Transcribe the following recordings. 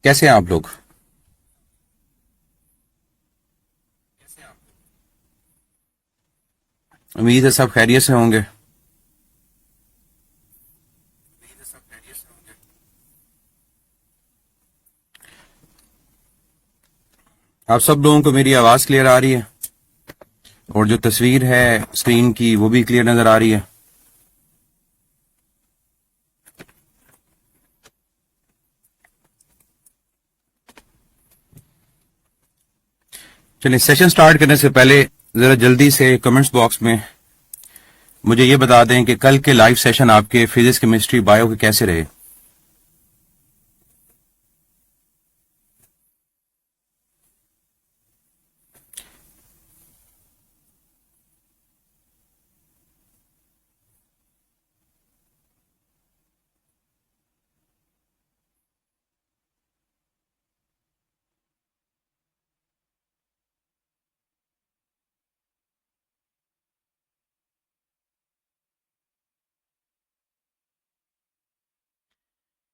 कैसे हैं आप लोग। उम्मीद है सब खैरियत से होंगे। आप सब लोगों को मेरी आवाज क्लियर आ रही है और जो तस्वीर है स्क्रीन की वो भी क्लियर नजर आ रही है। चलिए, सेशन स्टार्ट करने से पहले जरा जल्दी से कमेंट्स बॉक्स में मुझे ये बता दें कि कल के लाइव सेशन आपके फिजिक्स, केमिस्ट्री, बायो के कैसे रहे।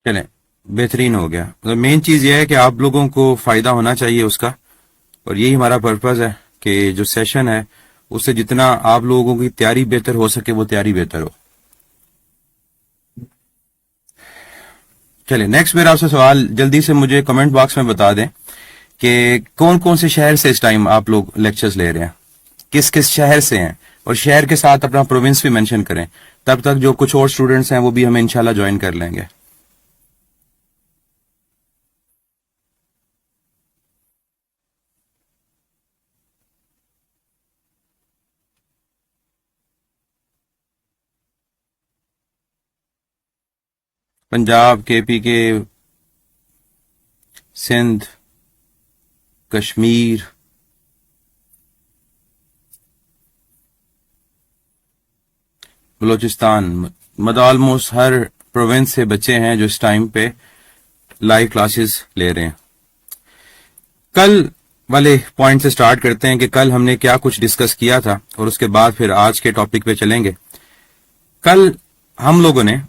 चलें, बेहतरीन हो गया। मतलब मेन चीज ये है कि आप लोगों को फायदा होना चाहिए उसका, और यही हमारा पर्पज है कि जो सेशन है उससे जितना आप लोगों की तैयारी बेहतर हो सके वो तैयारी बेहतर हो। चलिए, नेक्स्ट मेरा आपसे सवाल, जल्दी से मुझे कमेंट बॉक्स में बता दें कि कौन कौन से शहर से इस टाइम आप लोग लेक्चर्स ले रहे हैं, किस किस शहर से हैं, और शहर के साथ अपना प्रोविंस भी मेंशन करें। तब तक जो कुछ और स्टूडेंट्स हैं वो भी हमें इंशाल्लाह ज्वाइन कर लेंगे। पंजाब, केपी के, सिंध, कश्मीर, बलूचिस्तान, मतलब ऑलमोस्ट हर प्रोविंस से बच्चे हैं जो इस टाइम पे लाइव क्लासेस ले रहे हैं। कल वाले पॉइंट से स्टार्ट करते हैं कि कल हमने क्या कुछ डिस्कस किया था, और उसके बाद फिर आज के टॉपिक पे चलेंगे। कल हम लोगों ने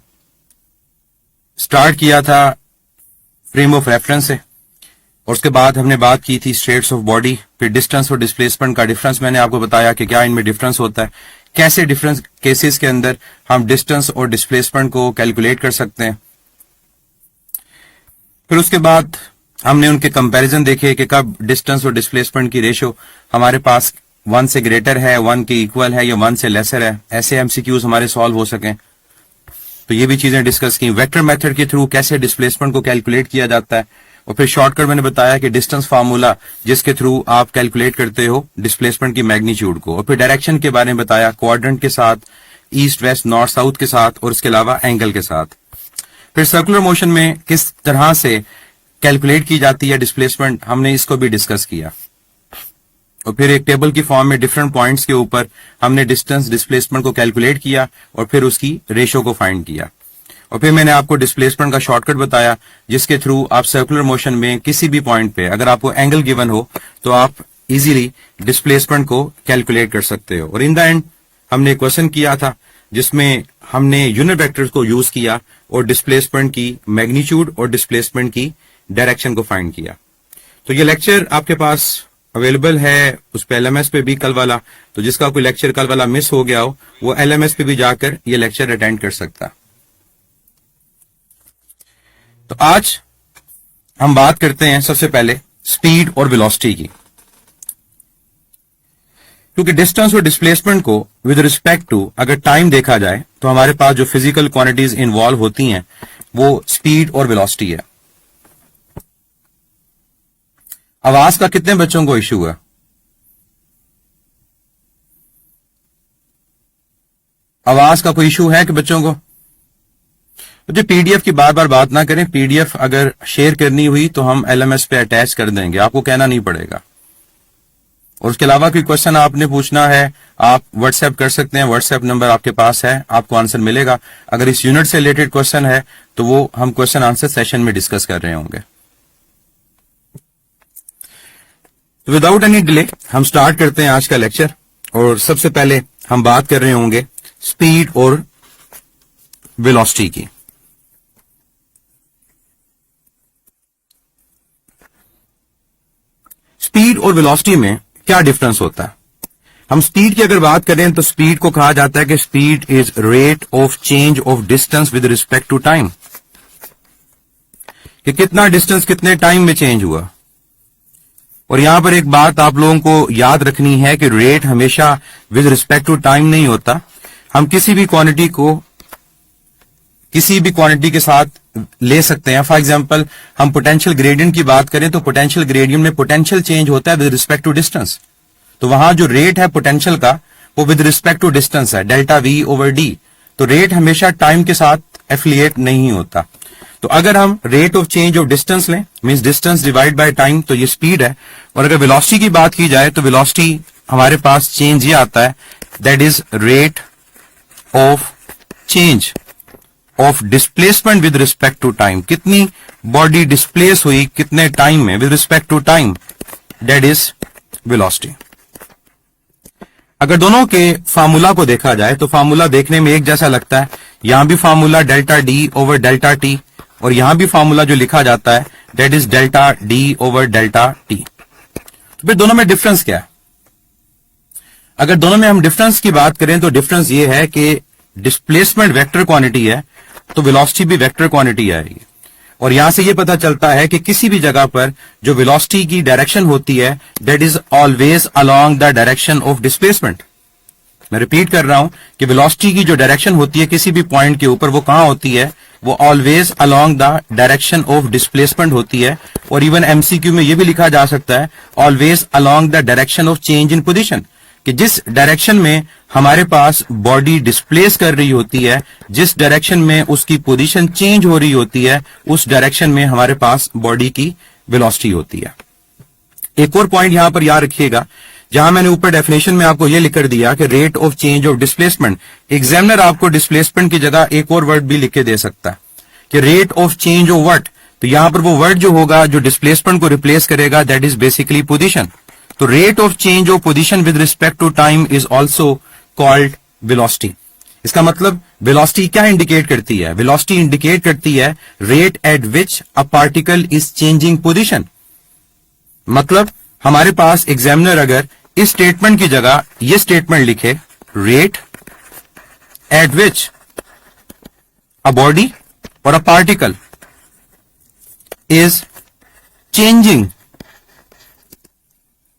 स्टार्ट किया था फ्रेम ऑफ रेफरेंस से, और उसके बाद हमने बात की थी स्टेट्स ऑफ बॉडी, फिर डिस्टेंस और डिस्प्लेसमेंट का डिफरेंस मैंने आपको बताया कि क्या इनमें डिफरेंस होता है, कैसे डिफरेंस केसेस के अंदर हम डिस्टेंस और डिस्प्लेसमेंट को कैलकुलेट कर सकते हैं। फिर उसके बाद हमने उनके कंपैरिजन देखे कि कब डिस्टेंस और डिस्प्लेसमेंट की रेशो हमारे पास 1 से ग्रेटर है, 1 के इक्वल है, या 1 से लेसर है, ऐसे एमसीक्यूज हमारे सॉल्व हो सकें। तो ये भी चीजें डिस्कस की। वेक्टर मेथड के थ्रू कैसे डिस्प्लेसमेंट को कैलकुलेट किया जाता है, और फिर शॉर्टकट मैंने बताया कि डिस्टेंस फार्मूला जिसके थ्रू आप कैलकुलेट करते हो डिस्प्लेसमेंट की मैग्नीट्यूड को, और फिर डायरेक्शन के बारे में बताया, क्वाड्रेंट के साथ, ईस्ट वेस्ट नॉर्थ साउथ के साथ, और इसके अलावा एंगल के साथ। फिर सर्कुलर मोशन में किस तरह से कैलकुलेट की जाती है डिस्प्लेसमेंट, हमने इसको भी डिस्कस किया। और फिर एक टेबल की फॉर्म में डिफरेंट पॉइंट्स के ऊपर हमने डिस्टेंस डिस्प्लेसमेंट को कैलकुलेट किया, और फिर उसकी रेशो को फाइंड किया। और फिर मैंने आपको डिस्प्लेसमेंट का शॉर्टकट बताया जिसके थ्रू आप सर्कुलर मोशन में किसी भी पॉइंट पे अगर आपको एंगल गिवन हो तो आप इजीली डिस्प्लेसमेंट को कैलकुलेट कर सकते हो। और इन द एंड हमने क्वेश्चन किया था जिसमें हमने यूनिट वेक्टर्स को यूज किया और डिस्प्लेसमेंट की मैग्नीट्यूड और डिस्प्लेसमेंट की डायरेक्शन को फाइंड किया। तो ये लेक्चर आपके पास अवेलेबल है उस पे एलएमएस पे भी कल वाला, तो जिसका कोई लेक्चर कल वाला मिस हो गया हो वो एलएमएस पे भी जाकर ये लेक्चर अटेंड कर सकता। तो आज हम बात करते हैं सबसे पहले स्पीड और वेलोसिटी की, क्योंकि डिस्टेंस और डिस्प्लेसमेंट को विद रिस्पेक्ट टू अगर टाइम देखा जाए तो हमारे पास जो फिजिकल क्वांटिटीज इन्वॉल्व होती हैं वो स्पीड और वेलोसिटी है। आवाज का कितने बच्चों को इश्यू है? आवाज का कोई इश्यू है कि बच्चों को? तो पीडीएफ की बार बार बात ना करें, पीडीएफ अगर शेयर करनी हुई तो हम एलएमएस पे अटैच कर देंगे, आपको कहना नहीं पड़ेगा। और उसके अलावा कोई क्वेश्चन आपने पूछना है आप व्हाट्सएप कर सकते हैं, व्हाट्सएप नंबर आपके पास है, आपको आंसर मिलेगा। अगर इस यूनिट से रिलेटेड क्वेश्चन है तो वो हम क्वेश्चन आंसर सेशन में डिस्कस कर रहे होंगे। तो विदाउट एनी डिले हम स्टार्ट करते हैं आज का लेक्चर, और सबसे पहले हम बात कर रहे होंगे स्पीड और वेलोसिटी की। स्पीड और वेलोसिटी में क्या डिफरेंस होता है? हम स्पीड की अगर बात करें तो स्पीड को कहा जाता है कि speed is rate of change of distance with respect to time, कि कितना डिस्टेंस कितने टाइम में चेंज हुआ। और यहां पर एक बात आप लोगों को याद रखनी है कि रेट हमेशा विद रिस्पेक्ट टू टाइम नहीं होता। हम किसी भी क्वांटिटी के साथ ले सकते हैं। फॉर एग्जांपल हम पोटेंशियल ग्रेडियंट की बात करें तो पोटेंशियल ग्रेडियंट में पोटेंशियल चेंज होता है विद रिस्पेक्ट टू डिस्टेंस। तो वहां जो रेट है पोटेंशियल का वो विद रिस्पेक्ट टू डिस्टेंस है, डेल्टा वी ओवर डी। तो रेट हमेशा टाइम के साथ एफिलिएट नहीं होता। तो अगर हम rate of change of distance लें, means distance divide by time, तो ये स्पीड है। और अगर वेलोसिटी की बात की जाए तो वेलोसिटी हमारे पास चेंज ये आता है, that is rate of change of displacement with respect to time. कितनी बॉडी डिस्प्लेस हुई कितने टाइम में with respect to time, that is velocity. अगर दोनों के फार्मूला को देखा जाए तो फार्मूला देखने में एक जैसा लगता है। यहां भी formula delta D over delta T, और यहां भी फार्मूला जो लिखा जाता है that is delta D over delta T. तो फिर दोनों में डिफरेंस क्या है? अगर दोनों में हम डिफरेंस की बात करें तो डिफरेंस ये है कि डिस्प्लेसमेंट वेक्टर क्वांटिटी है तो वेलोसिटी भी वेक्टर क्वांटिटी आएगी। और यहां से ये पता चलता है कि किसी भी जगह पर जो वेलोसिटी की डायरेक्शन होती है that is always along the direction of displacement. मैं रिपीट कर रहा हूं कि वेलोसिटी की जो डायरेक्शन होती है किसी भी पॉइंट के ऊपर वो कहां होती है, वो always along the direction of displacement होती है। और इवन एमसीक्यू में ये भी लिखा जा सकता है always along the direction of change in position, कि जिस डायरेक्शन में हमारे पास बॉडी डिस्प्लेस कर रही होती है, जिस डायरेक्शन में उसकी पोजीशन चेंज हो रही होती है, उस डायरेक्शन में हमारे पास बॉडी की वेलोसिटी होती है। एक और पॉइंट यहां पर याद रखिएगा, जहां मैंने ऊपर डेफिनेशन में आपको यह लिख कर दिया कि rate of change of displacement, examiner आपको डिस्प्लेसमेंट की जगह एक और वर्ड भी लिख के दे सकता है कि rate of change of what. तो यहां पर वो वर्ड जो होगा जो डिस्प्लेसमेंट को रिप्लेस करेगा दैट इज बेसिकली पोजीशन। तो rate of change of position with respect to time is also called velocity. इसका मतलब वेलोसिटी क्या इंडिकेट करती है? वेलोसिटी इंडिकेट करती है rate at which a particle is changing position. मतलब हमारे पास एग्जामिनर अगर इस स्टेटमेंट की जगह ये स्टेटमेंट लिखे, rate at which a body और a particle is changing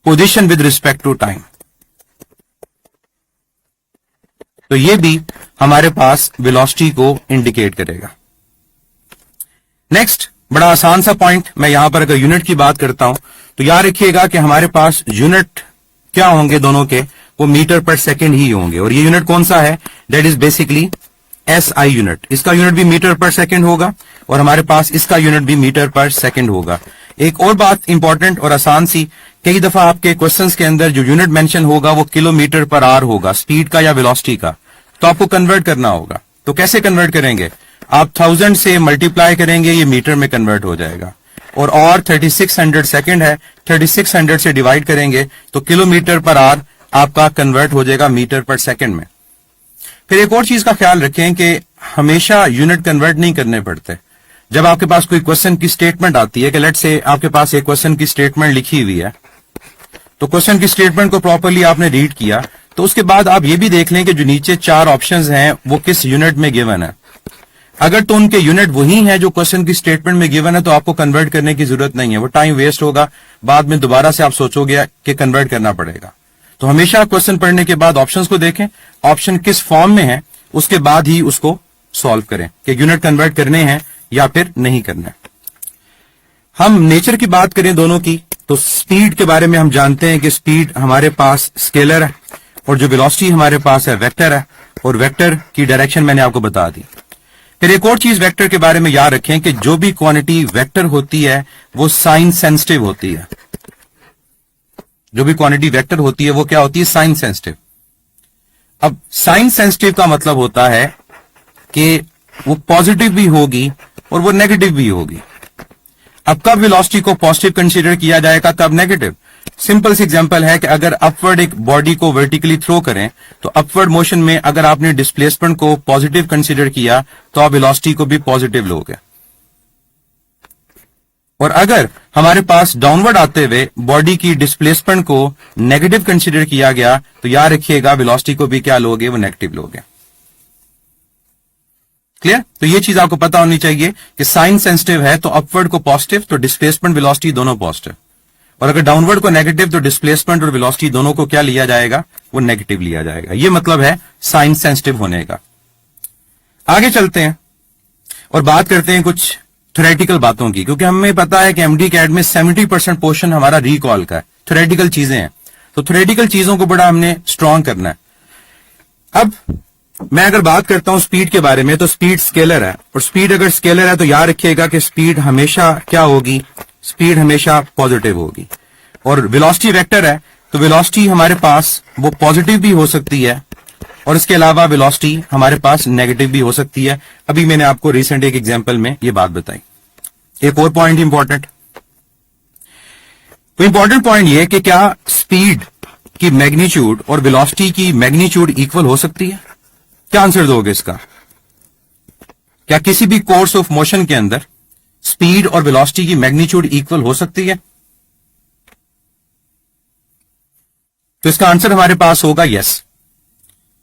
position with respect to time, तो ये भी हमारे पास वेलोसिटी को इंडिकेट करेगा। नेक्स्ट बड़ा आसान सा पॉइंट, मैं यहां पर अगर यूनिट की बात करता हूं तो याद रखिएगा कि हमारे पास यूनिट क्या होंगे दोनों के, वो मीटर पर सेकंड ही होंगे। और ये यूनिट कौन सा है? That is basically SI unit. इसका यूनिट भी मीटर पर सेकंड होगा और हमारे पास इसका यूनिट भी मीटर पर सेकंड होगा। एक और बात इंपॉर्टेंट और आसान सी, कई दफा आपके क्वेश्चंस के अंदर जो यूनिट मेंशन होगा वो किलोमीटर पर आवर होगा, स्पीड का या वेलोसिटी का, तो आपको कन्वर्ट करना होगा। तो कैसे कन्वर्ट करेंगे? आप 1000 से मल्टीप्लाई करेंगे, ये मीटर में कन्वर्ट हो जाएगा। और 3600 सेकंड है, 3600 से डिवाइड करेंगे तो किलोमीटर पर आवर आपका कन्वर्ट हो जाएगा मीटर पर सेकंड में। फिर एक और चीज का ख्याल रखें कि हमेशा यूनिट कन्वर्ट नहीं करने पड़ते। जब आपके पास कोई क्वेश्चन की स्टेटमेंट आती है कि लेट्स से आपके पास एक क्वेश्चन की स्टेटमेंट लिखी हुई है, तो क्वेश्चन की स्टेटमेंट को प्रॉपर्ली आपने रीड किया, तो उसके बाद आप ये भी देख लें कि जो नीचे 4 ऑप्शंस हैं वो किस यूनिट में गिवन है। अगर तो उनके यूनिट वही है जो क्वेश्चन की स्टेटमेंट में गिवन है तो आपको कन्वर्ट करने की जरूरत नहीं है, वो टाइम वेस्ट होगा, बाद में दोबारा से आप सोचोगे कि कन्वर्ट करना पड़ेगा। तो हमेशा क्वेश्चन पढ़ने के बाद ऑप्शंस को देखें, ऑप्शन किस फॉर्म में है, उसके बाद ही उसको सॉल्व करें कि यूनिट कन्वर्ट करने हैं या फिर नहीं करना है। हम नेचर की बात करें दोनों की, तो स्पीड के बारे में हम जानते हैं कि स्पीड हमारे पास स्केलर है और जो वेलोसिटी हमारे पास है वेक्टर है, और वेक्टर की डायरेक्शन मैंने आपको बता दी। फिर एक और चीज वेक्टर के बारे में याद रखें कि जो भी क्वांटिटी वेक्टर होती है वो साइन सेंसिटिव होती है। जो भी क्वांटिटी वेक्टर होती है वो क्या होती है? Sign sensitive. अब साइन सेंसिटिव का मतलब होता है कि वो पॉजिटिव भी होगी और वो नेगेटिव भी होगी। अब कब वेलोसिटी को पॉजिटिव कंसीडर किया जाएगा, कब नेगेटिव? सिंपल सी एग्जांपल है कि अगर अपवर्ड एक बॉडी को वर्टिकली थ्रो करें तो अपवर्ड मोशन में अगर आपने डिस्प्लेसमेंट को पॉजिटिव कंसीडर किया तो आप वेलोसिटी को भी पॉजिटिव लोगे। और अगर हमारे पास डाउनवर्ड आते हुए बॉडी की डिस्प्लेसमेंट को नेगेटिव कंसीडर किया गया तो याद रखिएगा वेलोसिटी को भी क्या लोगे, वो नेगेटिव लोगे। क्लियर? तो ये चीज आपको पता होनी चाहिए कि साइन सेंसिटिव है तो अपवर्ड को पॉजिटिव, तो डिस्प्लेसमेंट वेलोसिटी दोनों पॉजिटिव, और अगर डाउनवर्ड को नेगेटिव तो डिस्प्लेसमेंट और वेलोसिटी दोनों को क्या लिया जाएगा, वो नेगेटिव लिया जाएगा। ये मतलब है साइन सेंसिटिव होने का। आगे चलते हैं और बात करते हैं कुछ थ्योरेटिकल बातों की, क्योंकि हमें पता है कि एमडी कैट में 70% पोर्शन हमारा रिकॉल का है, थ्योरेटिकल चीजें हैं, तो थ्योरेटिकल चीजों को बड़ा हमने स्ट्रांग करना है। अब मैं अगर बात करता हूं स्पीड के बारे में, तो स्पीड स्केलर है, और स्पीड अगर स्केलर है तो याद रखिएगा कि स्पीड हमेशा क्या होगी, स्पीड हमेशा पॉजिटिव होगी। और वेलोसिटी वेक्टर है तो वेलोसिटी हमारे पास वो पॉजिटिव भी हो सकती है, और इसके अलावा वेलोसिटी हमारे पास नेगेटिव भी हो सकती है। अभी मैंने आपको रिसेंट एक एग्जांपल में ये बात बताई। एक और पॉइंट इंपॉर्टेंट, तो इंपॉर्टेंट पॉइंट ये कि क्या स्पीड की मैग्नीट्यूड और वेलोसिटी की मैग्नीट्यूड इक्वल हो सकती है? क्या आंसर दोगे इसका? क्या किसी भी कोर्स ऑफ मोशन के अंदर स्पीड और वेलोसिटी की मैग्नीट्यूड इक्वल हो सकती है? तो इसका आंसर हमारे पास होगा यस,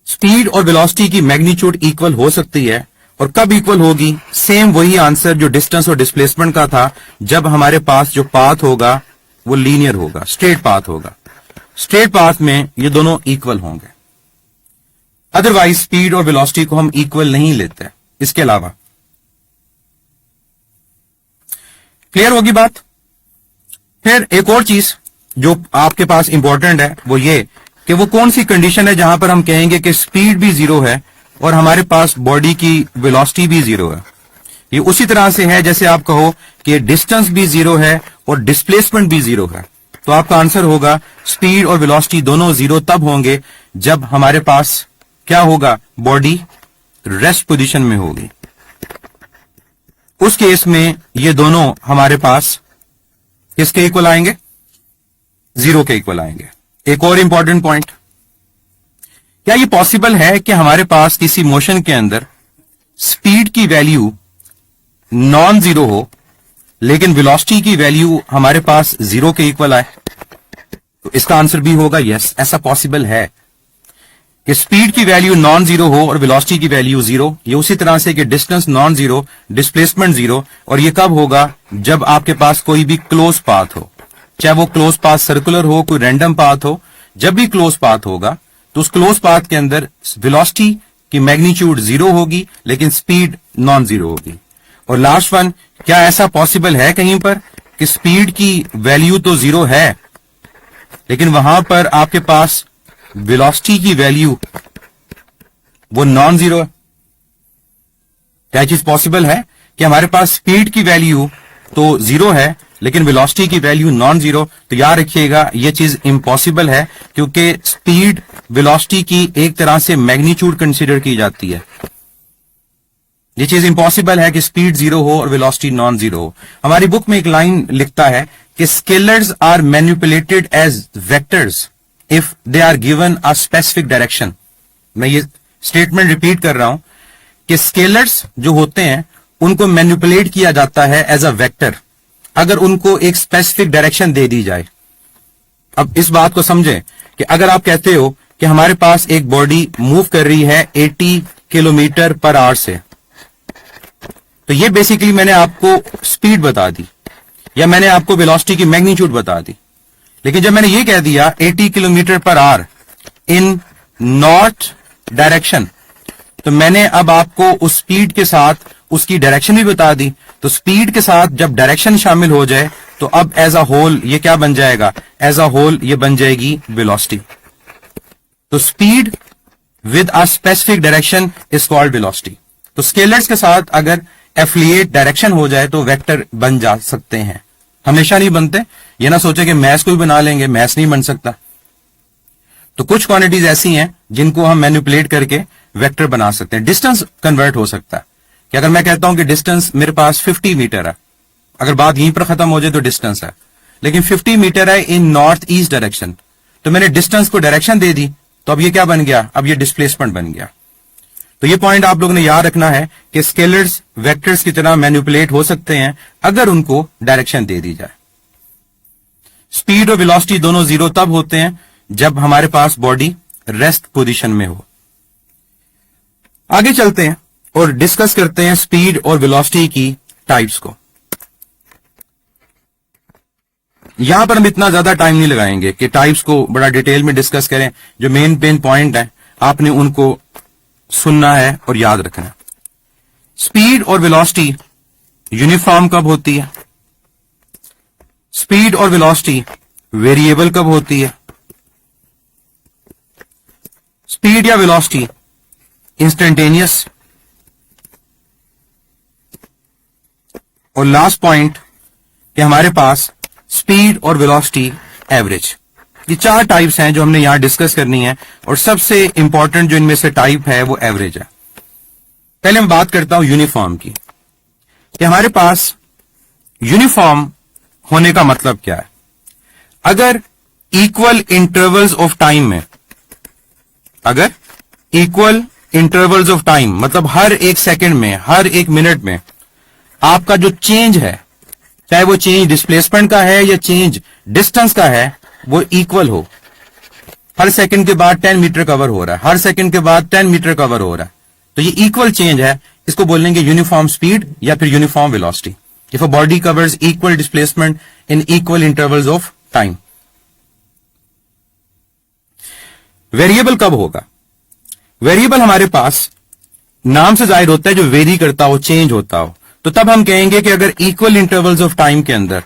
स्पीड और वेलोसिटी की मैग्नीट्यूड इक्वल हो सकती है। और कब इक्वल होगी? सेम वही आंसर जो डिस्टेंस और डिस्प्लेसमेंट का था, जब हमारे पास जो पाथ होगा वो लीनियर होगा, स्ट्रेट पाथ होगा। स्ट्रेट पाथ में ये दोनों इक्वल होंगे, अदरवाइज स्पीड और वेलोसिटी को हम इक्वल नहीं लेते। इसके अलावा क्लियर होगी बात? फिर एक और चीज जो आपके पास इंपॉर्टेंट है वो ये कि वो कौन सी कंडीशन है जहां पर हम कहेंगे कि स्पीड भी जीरो है और हमारे पास बॉडी की वेलोसिटी भी जीरो है। ये उसी तरह से है जैसे आप कहो कि डिस्टेंस भी जीरो है और डिस्प्लेसमेंट भी जीरो है। तो आपका आंसर होगा स्पीड और वेलोसिटी दोनों जीरो तब होंगे जब हमारे पास क्या होगा, बॉडी रेस्ट पोजीशन में होगी। उस केस में ये दोनों हमारे पास किसके इक्वल आएंगे? जीरो के इक्वल आएंगे। एक और इंपॉर्टेंट पॉइंट, क्या ये पॉसिबल है कि हमारे पास किसी मोशन के अंदर स्पीड की वैल्यू नॉन जीरो हो लेकिन वेलोसिटी की वैल्यू हमारे पास जीरो के इक्वल आए? तो इसका आंसर भी होगा यस, ऐसा पॉसिबल है कि स्पीड की वैल्यू नॉन जीरो हो और वेलोसिटी की वैल्यू जीरो। ये उसी तरह से कि distance non zero, displacement zero, और ये कब होगा? जब आपके पास कोई भी क्लोज पाथ हो, चाहे वो क्लोज पाथ सर्कुलर हो, कोई रैंडम पाथ हो। जब भी क्लोज पाथ होगा तो उस क्लोज पाथ के अंदर वेलोसिटी की मैग्नीट्यूड जीरो होगी लेकिन स्पीड नॉन जीरो होगी। और लास्ट वन, क्या ऐसा पॉसिबल है कहीं पर कि स्पीड की वैल्यू तो जीरो है लेकिन वहां पर आपके पास वेलोसिटी की वैल्यू वो नॉन जीरो है? क्या चीज पॉसिबल है कि हमारे पास स्पीड की वैल्यू तो जीरो है लेकिन वेलोसिटी की वैल्यू नॉन जीरो? तो याद रखिएगा ये चीज इम्पॉसिबल है, क्योंकि स्पीड वेलोसिटी की एक तरह से मैग्नीट्यूड कंसीडर की जाती है। ये चीज इम्पॉसिबल है कि स्पीड जीरो हो और वेलोसिटी नॉन जीरो हो। हमारी बुक में एक लाइन लिखता है कि scalars are manipulated as vectors if they are given a specific direction. मैं ये स्टेटमेंट रिपीट कर रहा हूं कि स्केलर्स जो होते हैं उनको मैनिपुलेट किया जाता है एज अ वेक्टर अगर उनको एक स्पेसिफिक डायरेक्शन दे दी जाए। अब इस बात को समझें कि अगर आप कहते हो कि हमारे पास एक बॉडी मूव कर रही है 80 किलोमीटर पर आवर से, तो ये बेसिकली मैंने आपको स्पीड बता दी या मैंने आपको वेलोसिटी की मैग्नीट्यूड बता दी। लेकिन जब मैंने ये कह दिया 80 kilometre per our in north direction, तो मैंने अब आपको उस स्पीड के साथ उसकी डायरेक्शन भी बता दी। तो स्पीड के साथ जब डायरेक्शन शामिल हो जाए तो अब एज अ होल ये क्या बन जाएगा? एज अ होल ये बन जाएगी वेलोसिटी। तो speed with a specific direction is called velocity. तो स्केलर्स के साथ अगर एफिलिएट डायरेक्शन हो जाए तो वेक्टर बन जा सकते हैं, हमेशा नहीं बनते। ये ना सोचे कि मैथ्स को भी बना लेंगे, मैथ्स नहीं बन सकता। तो कुछ क्वांटिटीज ऐसी हैं जिनको हम मैनिपुलेट करके वेक्टर बना सकते हैं। डिस्टेंस कन्वर्ट हो सकता है कि अगर मैं कहता हूं कि डिस्टेंस मेरे पास 50 मीटर है, अगर बात यहीं पर खत्म हो जाए तो डिस्टेंस है, लेकिन 50 मीटर है इन नॉर्थ ईस्ट डायरेक्शन, तो मैंने डिस्टेंस को डायरेक्शन दे दी, तो अब ये क्या बन गया? अब ये डिस्प्लेसमेंट बन गया। तो ये पॉइंट आप लोगों ने याद रखना है कि स्केलर्स वेक्टर्स की तरह मैनिपुलेट हो सकते हैं अगर उनको डायरेक्शन दे दी जाए। स्पीड और वेलोसिटी दोनों जीरो तब होते हैं जब हमारे पास बॉडी रेस्ट पोजीशन में हो। आगे चलते हैं और डिस्कस करते हैं स्पीड और वेलोसिटी की टाइप्स को। यहां पर हम इतना ज्यादा टाइम नहीं लगाएंगे कि टाइप्स को बड़ा डिटेल में डिस्कस करें। जो मेन पॉइंट है आपने उनको सुनना है और याद रखना है। स्पीड और वेलोसिटी यूनिफॉर्म कब होती है? स्पीड और वेलोसिटी वेरिएबल कब होती है? स्पीड या वेलोसिटी इंस्टेंटेनियस? और लास्ट पॉइंट कि हमारे पास स्पीड और वेलोसिटी एवरेज। ये चार टाइप्स हैं जो हमने यहां डिस्कस करनी है और सबसे इंपॉर्टेंट जो इनमें से टाइप है वो एवरेज है। पहले मैं बात करता हूं यूनिफॉर्म की कि हमारे पास यूनिफॉर्म होने का मतलब क्या है। अगर इक्वल इंटरवल्स ऑफ टाइम में, अगर इक्वल इंटरवल्स ऑफ टाइम मतलब हर एक सेकंड में, हर एक मिनट में आपका जो चेंज है, चाहे वो चेंज डिस्प्लेसमेंट का है या चेंज डिस्टेंस का है, वो इक्वल हो। हर सेकंड के बाद 10 मीटर कवर हो रहा है, हर सेकंड के बाद 10 मीटर कवर हो रहा है, तो ये इक्वल चेंज है। इसको बोलेंगे यूनिफॉर्म स्पीड या फिर uniform velocity. If a body covers equal displacement in equal intervals of time. Variable कब होगा? वेरिएबल हमारे पास नाम से जाहिर होता है जो वेरी करता हो, चेंज होता हो। तो तब हम कहेंगे कि अगर इक्वल इंटरवल्स ऑफ टाइम के अंदर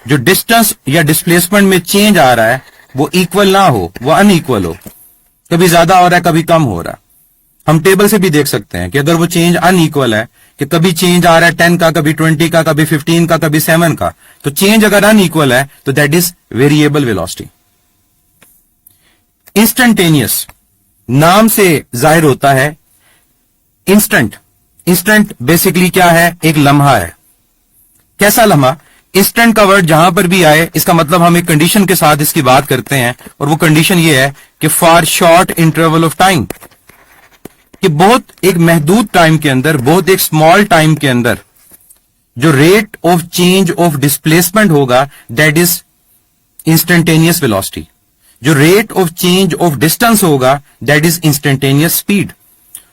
जो डिस्टेंस या डिस्प्लेसमेंट में चेंज आ रहा है वो इक्वल ना हो, वो अनइक्वल हो, कभी ज्यादा हो रहा है कभी कम हो रहा है। हम टेबल से भी देख सकते हैं कि अगर वो चेंज अनइक्वल है, कि कभी चेंज आ रहा है 10 का, कभी 20 का, कभी 15 का, कभी 7 का, तो चेंज अगर अनइक्वल है तो that is variable velocity. Instantaneous नाम से जाहिर होता है इंस्टेंट। इंस्टेंट बेसिकली क्या है? एक लम्हा है। कैसा लम्हा? इंस्टेंट का वर्ड जहां पर भी आए इसका मतलब हम एक कंडीशन के साथ इसकी बात करते हैं और वो कंडीशन ये है कि for short interval of time, कि बहुत एक महदूद टाइम के अंदर, बहुत एक स्मॉल टाइम के अंदर जो rate of change of displacement होगा दैट इज इंस्टेंटेनियस वेलोसिटी। जो rate of change of distance होगा दैट इज इंस्टेंटेनियस स्पीड।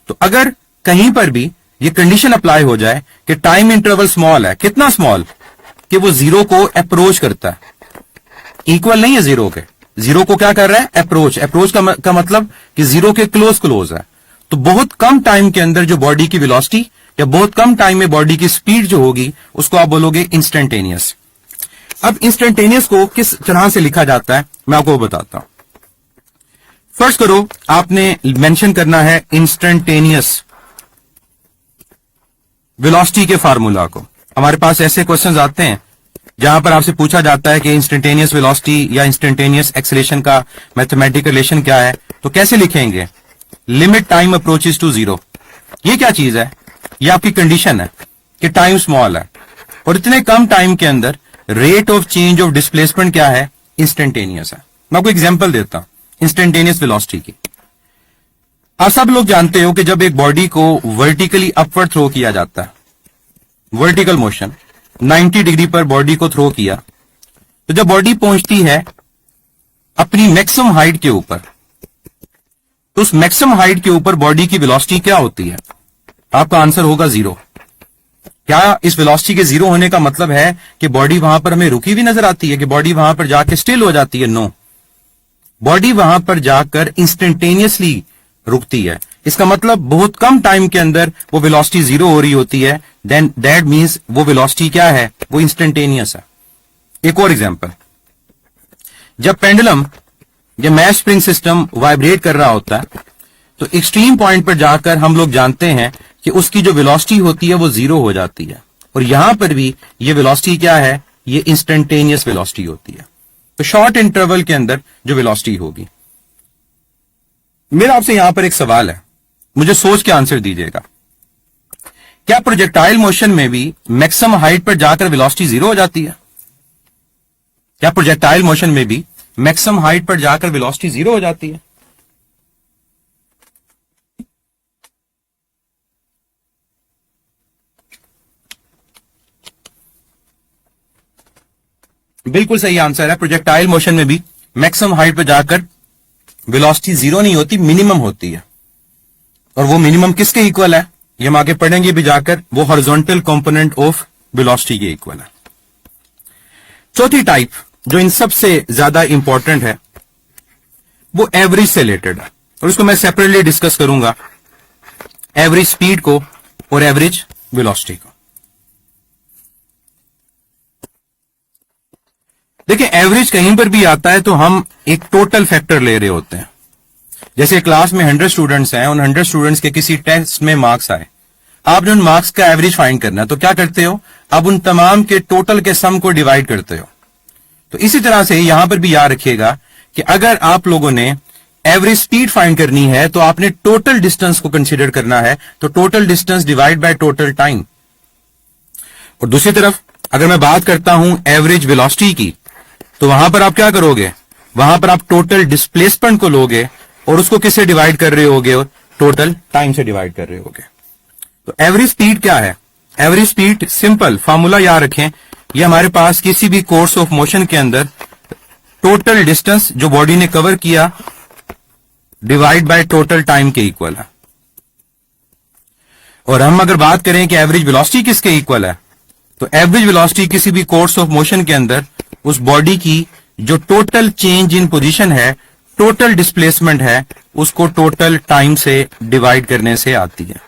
तो अगर कहीं पर भी ये कंडीशन अप्लाई हो जाए कि टाइम इंटरवल स्मॉल है, कितना स्मॉल कि वो जीरो को अप्रोच करता है, इक्वल नहीं है जीरो के, जीरो को क्या कर रहा है? अप्रोच। अप्रोच का मतलब कि जीरो के क्लोज है। तो बहुत कम टाइम के अंदर जो बॉडी की वेलोसिटी या बहुत कम टाइम में बॉडी की स्पीड जो होगी उसको आप बोलोगे इंस्टेंटेनियस। अब इंस्टेंटेनियस को किस तरह से लिखा जाता है मैं आपको बताता हूं। फर्स्ट करो आपने मेंशन करना है इंस्टेंटेनियस वेलोसिटी के फार्मूला को। हमारे पास ऐसे क्वेश्चंस आते हैं जहां पर आपसे पूछा जाता है कि इंस्टेंटेनियस वेलोसिटी या इंस्टेंटेनियस एक्सेलरेशन का मैथमेटिकल रिलेशन क्या है, तो कैसे लिखेंगे? Limit time approaches to zero. ये क्या चीज है? ये आपकी कंडीशन है कि टाइम स्मॉल है और इतने कम टाइम के अंदर rate of change of displacement क्या है? इंस्टेंटेनियस है। मैं आपको एग्जांपल देता हूं इंस्टेंटेनियस वेलोसिटी की। आप सब लोग जानते हो कि जब एक बॉडी को वर्टिकली अपवर्ड थ्रो किया जाता है, वर्टिकल मोशन 90 डिग्री पर बॉडी को थ्रो किया, तो जब बॉडी पहुंचती है अपनी मैक्सिमम हाइट के ऊपर, तो उस मैक्सिमम हाइट के ऊपर बॉडी की वेलोसिटी क्या होती है? आपका आंसर होगा जीरो। क्या इस वेलोसिटी के जीरो होने का मतलब है कि बॉडी वहां पर हमें रुकी हुई नजर आती है, कि बॉडी वहां पर जाकर स्टिल हो जाती है? नो, बॉडी वहां पर जाकर इंस्टेंटेनियसली रुकती है। इसका मतलब बहुत कम टाइम के अंदर वो वेलोसिटी जीरो हो रही होती है, देन दैट मींस वो वेलोसिटी क्या है? वो इंस्टेंटेनियस है। एक और एग्जांपल, जब पेंडुलम या मैश स्प्रिंग सिस्टम वाइब्रेट कर रहा होता है तो एक्सट्रीम पॉइंट पर जाकर हम लोग जानते हैं कि उसकी जो वेलोसिटी होती है वो जीरो हो जाती है, और यहां पर भी ये वेलोसिटी क्या है? ये इंस्टेंटेनियस वेलोसिटी होती है। तो शॉर्ट इंटरवल के अंदर जो वेलोसिटी होगी। मेरा आपसे यहां पर एक सवाल है, मुझे सोच के आंसर दीजिएगा। क्या प्रोजेक्टाइल मोशन में भी मैक्सिमम हाइट पर जाकर वेलोसिटी जीरो हो जाती है? क्या प्रोजेक्टाइल मोशन में भी मैक्सिमम हाइट पर जाकर वेलोसिटी जीरो हो जाती है? बिल्कुल सही आंसर है। प्रोजेक्टाइल मोशन में भी मैक्सिमम हाइट पे जाकर वेलोसिटी जीरो नहीं होती, मिनिमम होती है। और वो मिनिमम किसके इक्वल है, ये हम आगे पढ़ेंगे भी जाकर, वो हॉरिजॉन्टल कंपोनेंट ऑफ वेलोसिटी के इक्वल है। चौथी टाइप जो इन सबसे ज्यादा इंपॉर्टेंट है वो एवरेज से रिलेटेड है, और उसको मैं सेपरेटली डिस्कस करूंगा, एवरेज स्पीड को और एवरेज वेलोसिटी को। देखिए, एवरेज कहीं पर भी आता है तो हम एक टोटल फैक्टर ले रहे होते हैं। जैसे क्लास में 100 स्टूडेंट्स हैं, उन 100 स्टूडेंट्स के किसी टेस्ट में मार्क्स आए, आपने उन मार्क्स का एवरेज फाइंड करना है, तो क्या करते हो, आप उन तमाम के टोटल के सम को डिवाइड करते हो। तो इसी तरह से यहां पर भी याद रखिएगा कि अगर आप लोगों ने एवरेज स्पीड फाइंड करनी है तो आपने टोटल डिस्टेंस को कंसीडर करना है, तो total distance divide by total time. और दूसरी तरफ अगर मैं बात करता हूं एवरेज वेलोसिटी की, तो वहां पर आप क्या करोगे, वहां पर आप टोटल डिस्प्लेसमेंट को लोगे और उसको किससे डिवाइड कर रहे होगे, टोटल टाइम से डिवाइड कर रहे होगे। तो एवरेज स्पीड क्या है, एवरेज स्पीड सिंपल फॉर्मूला याद रखें, ये हमारे पास किसी भी कोर्स ऑफ मोशन के अंदर टोटल डिस्टेंस जो बॉडी ने कवर किया डिवाइड बाय टोटल टाइम के इक्वल है। और हम अगर बात करें कि एवरेज वेलोसिटी किसके इक्वल है, तो एवरेज वेलोसिटी किसी भी कोर्स ऑफ मोशन के अंदर उस बॉडी की जो टोटल चेंज इन पोजीशन है, टोटल डिस्प्लेसमेंट है, उसको टोटल टाइम से डिवाइड करने से आती है।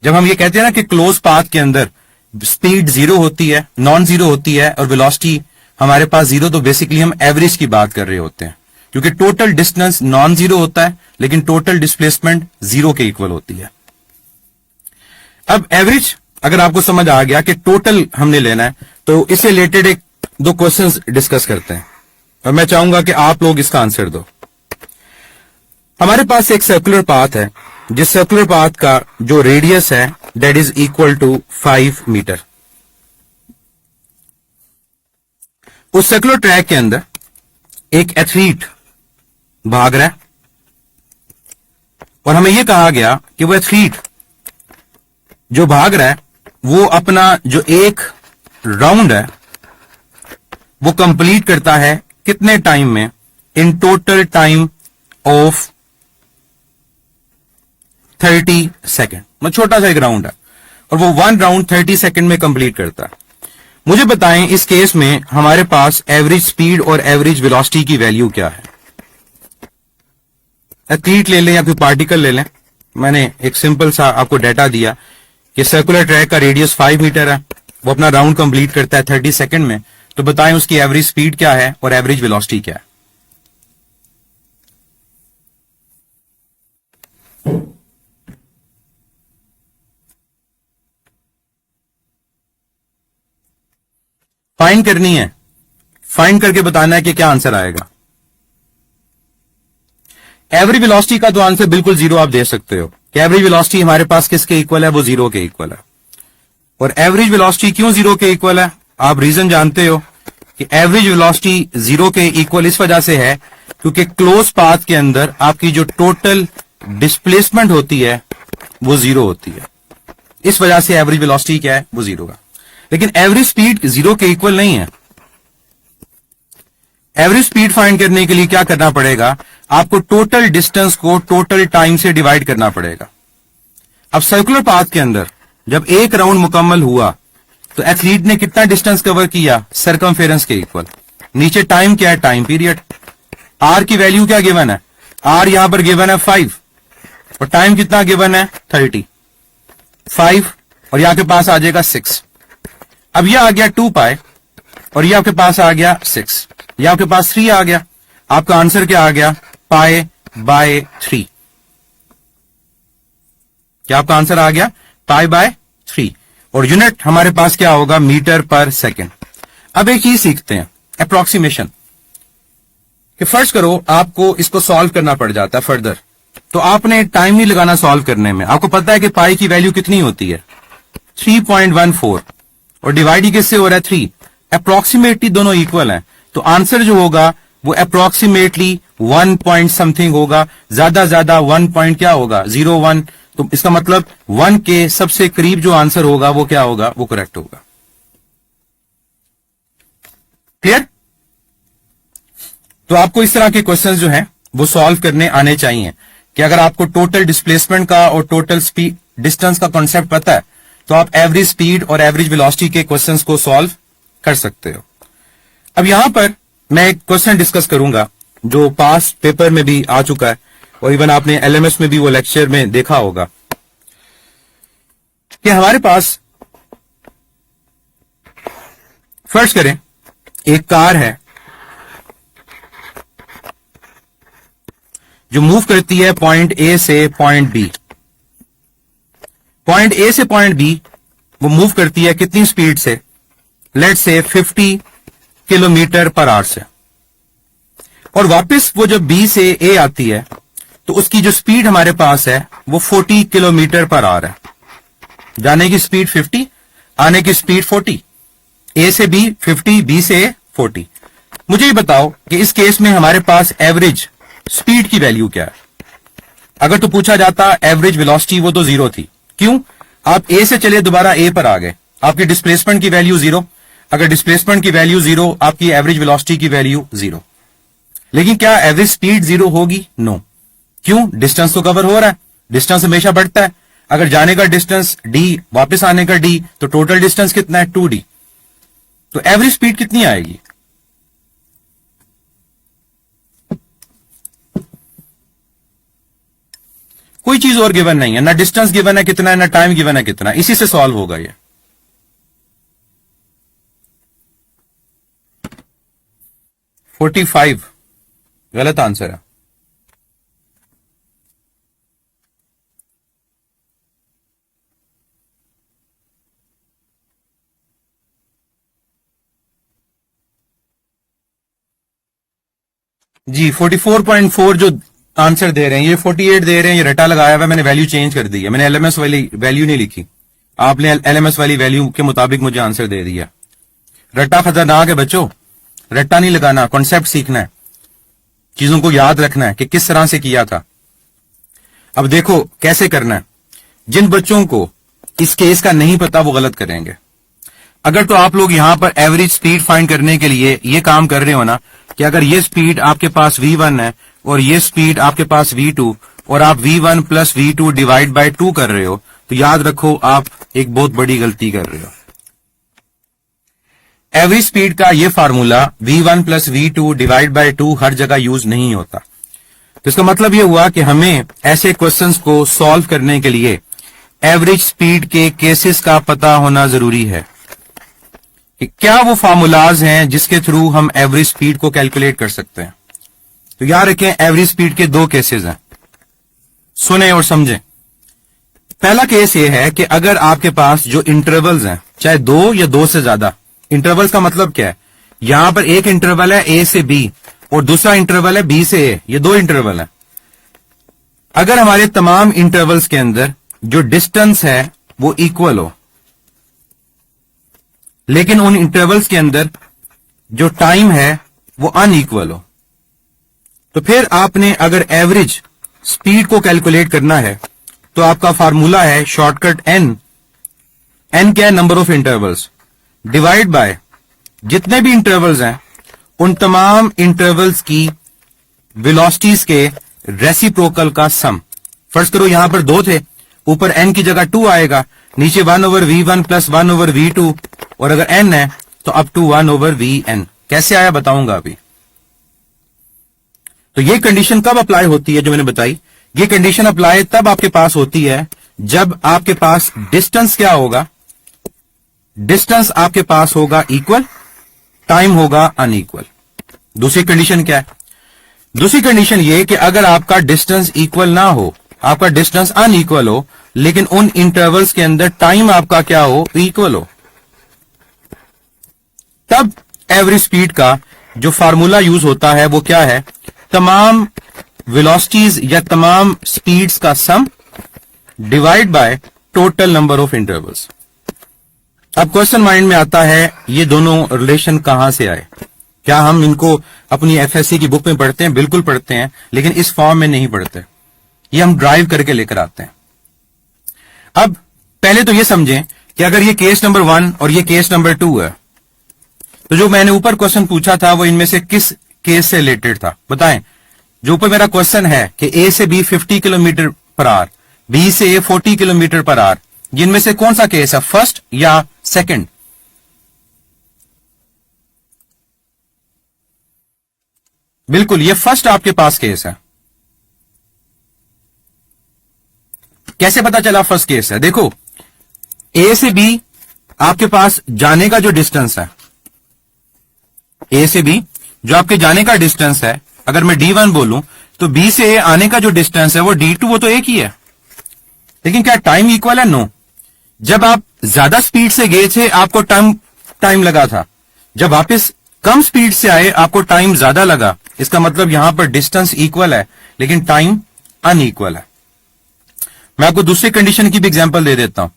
जब हम ये कहते हैं ना कि क्लोज पाथ के अंदर स्पीड जीरो होती है, नॉन जीरो होती है और वेलोसिटी हमारे पास जीरो, तो बेसिकली हम एवरेज की बात कर रहे होते हैं, क्योंकि टोटल डिस्टेंस नॉन जीरो होता है लेकिन टोटल डिस्प्लेसमेंट जीरो के इक्वल होती है। अब एवरेज अगर आपको समझ आ गया कि टोटल हमने लेना है, तो इससे रिलेटेड एक दो क्वेश्चंस डिस्कस करते हैं और मैं चाहूंगा कि आप लोग इसका आंसर दो। हमारे पास एक सर्कुलर पाथ है, जिस सर्कुलर पाथ का जो रेडियस है that is equal to 5 metre. उस सर्कुलर ट्रैक के अंदर एक एथलीट भाग रहा है और हमें यह कहा गया कि वो एथलीट जो भाग रहा है वो अपना जो एक राउंड है वो कंप्लीट करता है कितने टाइम में, in total time of 30 second. मतलब छोटा सा एक राउंड है और वो 1 राउंड 30 सेकेंड में कंप्लीट करता है। मुझे बताएं इस केस में हमारे पास एवरेज स्पीड और एवरेज वेलोसिटी की वैल्यू क्या है। एथलीट ले लें या फिर पार्टिकल ले लें, मैंने एक सिंपल सा आपको डाटा दिया कि सर्कुलर ट्रैक का रेडियस 5 मीटर है, वो अपना राउंड कंप्लीट करता है 30 सेकेंड में, तो बताएं उसकी एवरेज स्पीड क्या है और एवरेज वेलोसिटी क्या है। फाइंड करनी है, फाइंड करके बताना है कि क्या आंसर आएगा। एवरेज वेलोसिटी का तो आंसर बिल्कुल जीरो आप दे सकते हो कि एवरेज वेलोसिटी हमारे पास किसके इक्वल है, वो जीरो के इक्वल है। और एवरेज वेलोसिटी क्यों जीरो के इक्वल है, आप रीजन जानते हो कि एवरेज वेलोसिटी जीरो के इक्वल इस वजह से है क्योंकि क्लोज पाथ के अंदर आपकी जो टोटल डिस्प्लेसमेंट होती है वो जीरो होती है, इस वजह से एवरेज वेलोसिटी क्या है, वो जीरो का। लेकिन एवरेज स्पीड जीरो के इक्वल नहीं है। एवरेज स्पीड फाइंड करने के लिए क्या करना पड़ेगा, आपको टोटल डिस्टेंस को टोटल टाइम से डिवाइड करना पड़ेगा। अब सर्कुलर पाथ के अंदर जब एक राउंड मुकम्मल हुआ तो एथलीट ने कितना डिस्टेंस कवर किया, सरकमफेरेंस के इक्वल। नीचे टाइम क्या है, टाइम पीरियड। आर की वैल्यू क्या गिवन है, आर यहां पर गिवन है 5 और टाइम कितना गिवन है 30। 5 और यहां के पास आ जाएगा 6। अब यह आ गया 2 पाई और यह आपके पास आ गया 6, यह आपके पास 3 आ गया। आपका आंसर क्या आ गया, पाई बाय 3। क्या आपका आंसर आ गया, पाई बाय 3। और यूनिट हमारे पास क्या होगा, मीटर पर सेकेंड। अब एक चीज सीखते हैं, अप्रोक्सीमेशन। कि फर्स्ट करो आपको इसको सॉल्व करना पड़ जाता है फर्दर, तो आपने टाइम नहीं लगाना सॉल्व करने में। आपको पता है कि पाई की वैल्यू कितनी होती है, 3.14 और डिवाइड ही किससे हो रहा है, 3। अप्रोक्सीमेटली दोनों इक्वल हैं, तो आंसर जो होगा वो अप्रोक्सीमेटली 1 पॉइंट समथिंग होगा, ज्यादा 1 पॉइंट क्या होगा, 0.1। तो इसका मतलब 1 के सबसे करीब जो आंसर होगा वो क्या होगा, वो करेक्ट होगा। तो आपको इस तरह के क्वेश्चंस जो हैं वो सॉल्व करने आने चाहिए कि अगर आपको टोटल डिस्प्लेसमेंट का और टोटल स्पीड डिस्टेंस का कॉन्सेप्ट पता है तो आप एवरेज स्पीड और एवरेज वेलोसिटी के क्वेश्चंस को सॉल्व कर सकते हो। अब यहां पर मैं एक क्वेश्चन डिस्कस करूंगा जो पास्ट पेपर में भी आ चुका है और इवन आपने एलएमएस में भी वो लेक्चर में देखा होगा कि हमारे पास, फर्ज करें एक कार है जो मूव करती है पॉइंट ए से पॉइंट बी। पॉइंट ए से पॉइंट बी वो मूव करती है कितनी स्पीड से? Let's say 50 kilometre per our से। और वापस वो जब बी से ए आती है तो उसकी जो स्पीड हमारे पास है वो 40 किलोमीटर पर आवर है। जाने की स्पीड 50, आने की स्पीड 40। ए से बी 50, बी से ए 40। मुझे ये बताओ कि इस केस में हमारे पास एवरेज स्पीड की वैल्यू क्या है? अगर तो पूछा जाता एवरेज वेलोसिटी, वो तो जीरो थी। क्यों? आप ए से चले दोबारा ए पर आ गए, आपकी डिस्प्लेसमेंट की वैल्यू जीरो। अगर डिस्प्लेसमेंट की वैल्यू जीरो, आपकी एवरेज वेलोसिटी की वैल्यू जीरो। लेकिन क्या एवरेज स्पीड जीरो होगी? नो। क्यों? डिस्टेंस तो कवर हो रहा है, डिस्टेंस हमेशा बढ़ता है। अगर जाने का डिस्टेंस डी, वापस आने का डी, तो टोटल डिस्टेंस कितना है? 2d। तो एवरेज स्पीड कितनी आएगी? कोई चीज और गिवन नहीं है, ना डिस्टेंस गिवन है कितना है, ना टाइम गिवन है कितना है। इसी से सॉल्व होगा ये। $45 गलत आंसर है। जी 44.4 जो आंसर दे रहे हैं, ये 48 दे रहे हैं, ये रटा लगाया हुआ। मैंने वैल्यू चेंज कर दी है, मैंने एलएमएस वाली वैल्यू नहीं लिखी। आपने एलएमएस वाली वैल्यू के मुताबिक मुझे आंसर दे दिया। रट्टा खतरनाक है बच्चों, रट्टा नहीं लगाना, कॉन्सेप्ट सीखना है, चीजों को याद रखना है कि किस तरह से किया था। अब देखो कैसे करना है। जिन बच्चों को इस केस का नहीं पता वो गलत करेंगे। अगर तो आप लोग यहां पर एवरेज स्पीड फाइंड करने के लिए ये काम कर रहे हो ना कि अगर ये स्पीड आपके पास v1 है और ये स्पीड आपके पास v2 और आप v1 plus v2 divide by 2 कर रहे हो, तो याद रखो आप एक बहुत बड़ी गलती कर रहे हो। एवरेज स्पीड का ये formula v1 plus v2 divide by 2 हर जगह यूज नहीं होता। तो इसका मतलब ये हुआ कि हमें ऐसे क्वेश्चंस को सॉल्व करने के लिए एवरेज स्पीड के केसेस का पता होना जरूरी है कि क्या वो फार्मूलाज हैं जिसके थ्रू हम एवरेज स्पीड को कैलकुलेट कर सकते हैं। तो याद रखें एवरेज स्पीड के दो केसेस हैं, सुने और समझें। पहला केस ये है कि अगर आपके पास जो इंटरवल्स हैं, चाहे दो या दो से ज्यादा, इंटरवल्स का मतलब क्या है? यहां पर एक इंटरवल है ए से बी और दूसरा इंटरवल है बी से ए, ये दो इंटरवल है। अगर हमारे तमाम इंटरवल्स के अंदर जो डिस्टेंस है वो इक्वल हो, लेकिन उन इंटरवल्स के अंदर जो टाइम है वो अनइक्वल हो, तो फिर आपने अगर एवरेज स्पीड को कैलकुलेट करना है तो आपका फार्मूला है शॉर्टकट एन। एन क्या है? Number of intervals divide by जितने भी इंटरवल्स हैं उन तमाम इंटरवल्स की वेलोसिटीज के रेसिप्रोकल का सम। फर्स्ट करो यहां पर दो थे, ऊपर एन की जगह 2 आएगा, नीचे 1/v1 प्लस 1/v2 और अगर n है तो अप टू 1/vn। कैसे आया बताऊंगा अभी। तो ये कंडीशन कब अप्लाई होती है जो मैंने बताई? ये कंडीशन अप्लाई तब आपके पास होती है जब आपके पास डिस्टेंस क्या होगा? डिस्टेंस आपके पास होगा इक्वल, टाइम होगा अनइक्वल। दूसरी कंडीशन क्या है? दूसरी कंडीशन ये कि अगर आपका डिस्टेंस इक्वल ना हो, आपका डिस्टेंस अनइक्वल हो, लेकिन उन इंटरवल्स के अंदर टाइम आपका क्या हो? इक्वल हो, तब एवरेज स्पीड का जो फार्मूला यूज होता है वो क्या है? तमाम वेलोसिटीज या तमाम स्पीड्स का sum divide by total number of intervals. अब क्वेश्चन माइंड में आता है ये दोनों रिलेशन कहां से आए? क्या हम इनको अपनी एफएससी की बुक में पढ़ते हैं? बिल्कुल पढ़ते हैं, लेकिन इस फॉर्म में नहीं पढ़ते। ये हम ड्राइव करके लेकर आते हैं। अब पहले तो ये समझें कि अगर ये केस नंबर 1 और ये केस नंबर 2 है, तो जो मैंने ऊपर क्वेश्चन पूछा था वो इनमें से किस केस से रिलेटेड था? बताएं। जो ऊपर मेरा क्वेश्चन है कि ए से B 50 kilometre per hour, B से ए 40 किलोमीटर पर आवर, जिनमें से कौन सा केस है, फर्स्ट या सेकंड? बिल्कुल, ये फर्स्ट आपके पास केस है। कैसे पता चला फर्स्ट केस है? देखो, ए से बी आपके पास जाने का जो डिस्टेंस है, ए से बी जो आपके जाने का डिस्टेंस है, अगर मैं D1 बोलूं तो बी से ए आने का जो डिस्टेंस है वो D2, वो तो एक ही है। लेकिन क्या टाइम इक्वल है? नो। जब आप ज्यादा स्पीड से गए थे आपको टाइम लगा था, जब वापस कम स्पीड से आए आपको टाइम ज्यादा लगा। इसका मतलब यहां पर डिस्टेंस इक्वल है लेकिन टाइम अनइक्वल है। मैं आपको दूसरी कंडीशन की भी एग्जांपल दे देता हूं,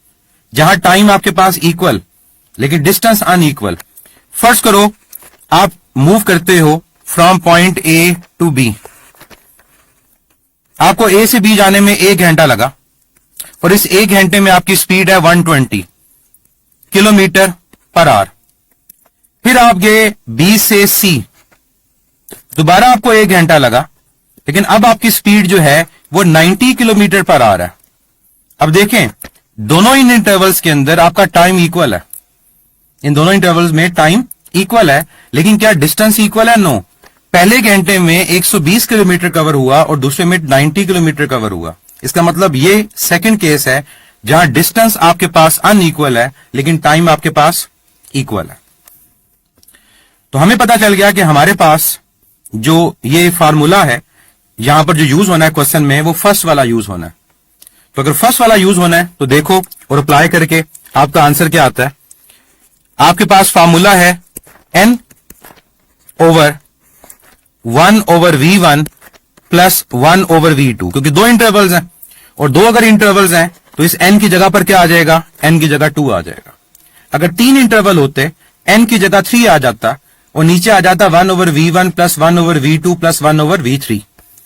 जहां टाइम आपके पास इक्वल लेकिन डिस्टेंस अनइक्वल। फर्स्ट करो आप मूव करते हो from point A to B, आपको ए से बी जाने में 1 घंटा लगा और इस 1 घंटे में आपकी स्पीड है 120 किलोमीटर पर आवर। फिर आप गए बी से सी, दोबारा आपको 1 घंटा लगा, लेकिन अब आपकी स्पीड जो है वो 90 किलोमीटर पर आवर है। अब देखें, दोनों इन इंटरवल्स के अंदर आपका टाइम इक्वल है, इन दोनों इंटरवल्स में टाइम इक्वल है, लेकिन क्या डिस्टेंस इक्वल है? नो। पहले घंटे में 120 किलोमीटर कवर हुआ और दूसरे में 90 किलोमीटर कवर हुआ। इसका मतलब ये सेकंड केस है जहां डिस्टेंस आपके पास अनइक्वल है लेकिन टाइम आपके पास इक्वल है। तो हमें पता चल गया कि हमारे पास जो ये फार्मूला है यहां पर जो यूज होना है क्वेश्चन में, वो फर्स्ट वाला यूज होना है। तो अगर फर्स्ट वाला यूज होना है तो देखो और अप्लाई करके आपका आंसर क्या आता है। आपके पास फार्मूला है n over 1 over v1 plus 1 over v2, क्योंकि 2 इंटरवल्स हैं और 2 अगर इंटरवल्स हैं तो इस n की जगह पर क्या आ जाएगा? n की जगह 2 आ जाएगा। अगर 3 इंटरवल होते n की जगह 3 आ जाता और नीचे आ जाता 1 over v1 plus 1 over v2 plus 1 over v3।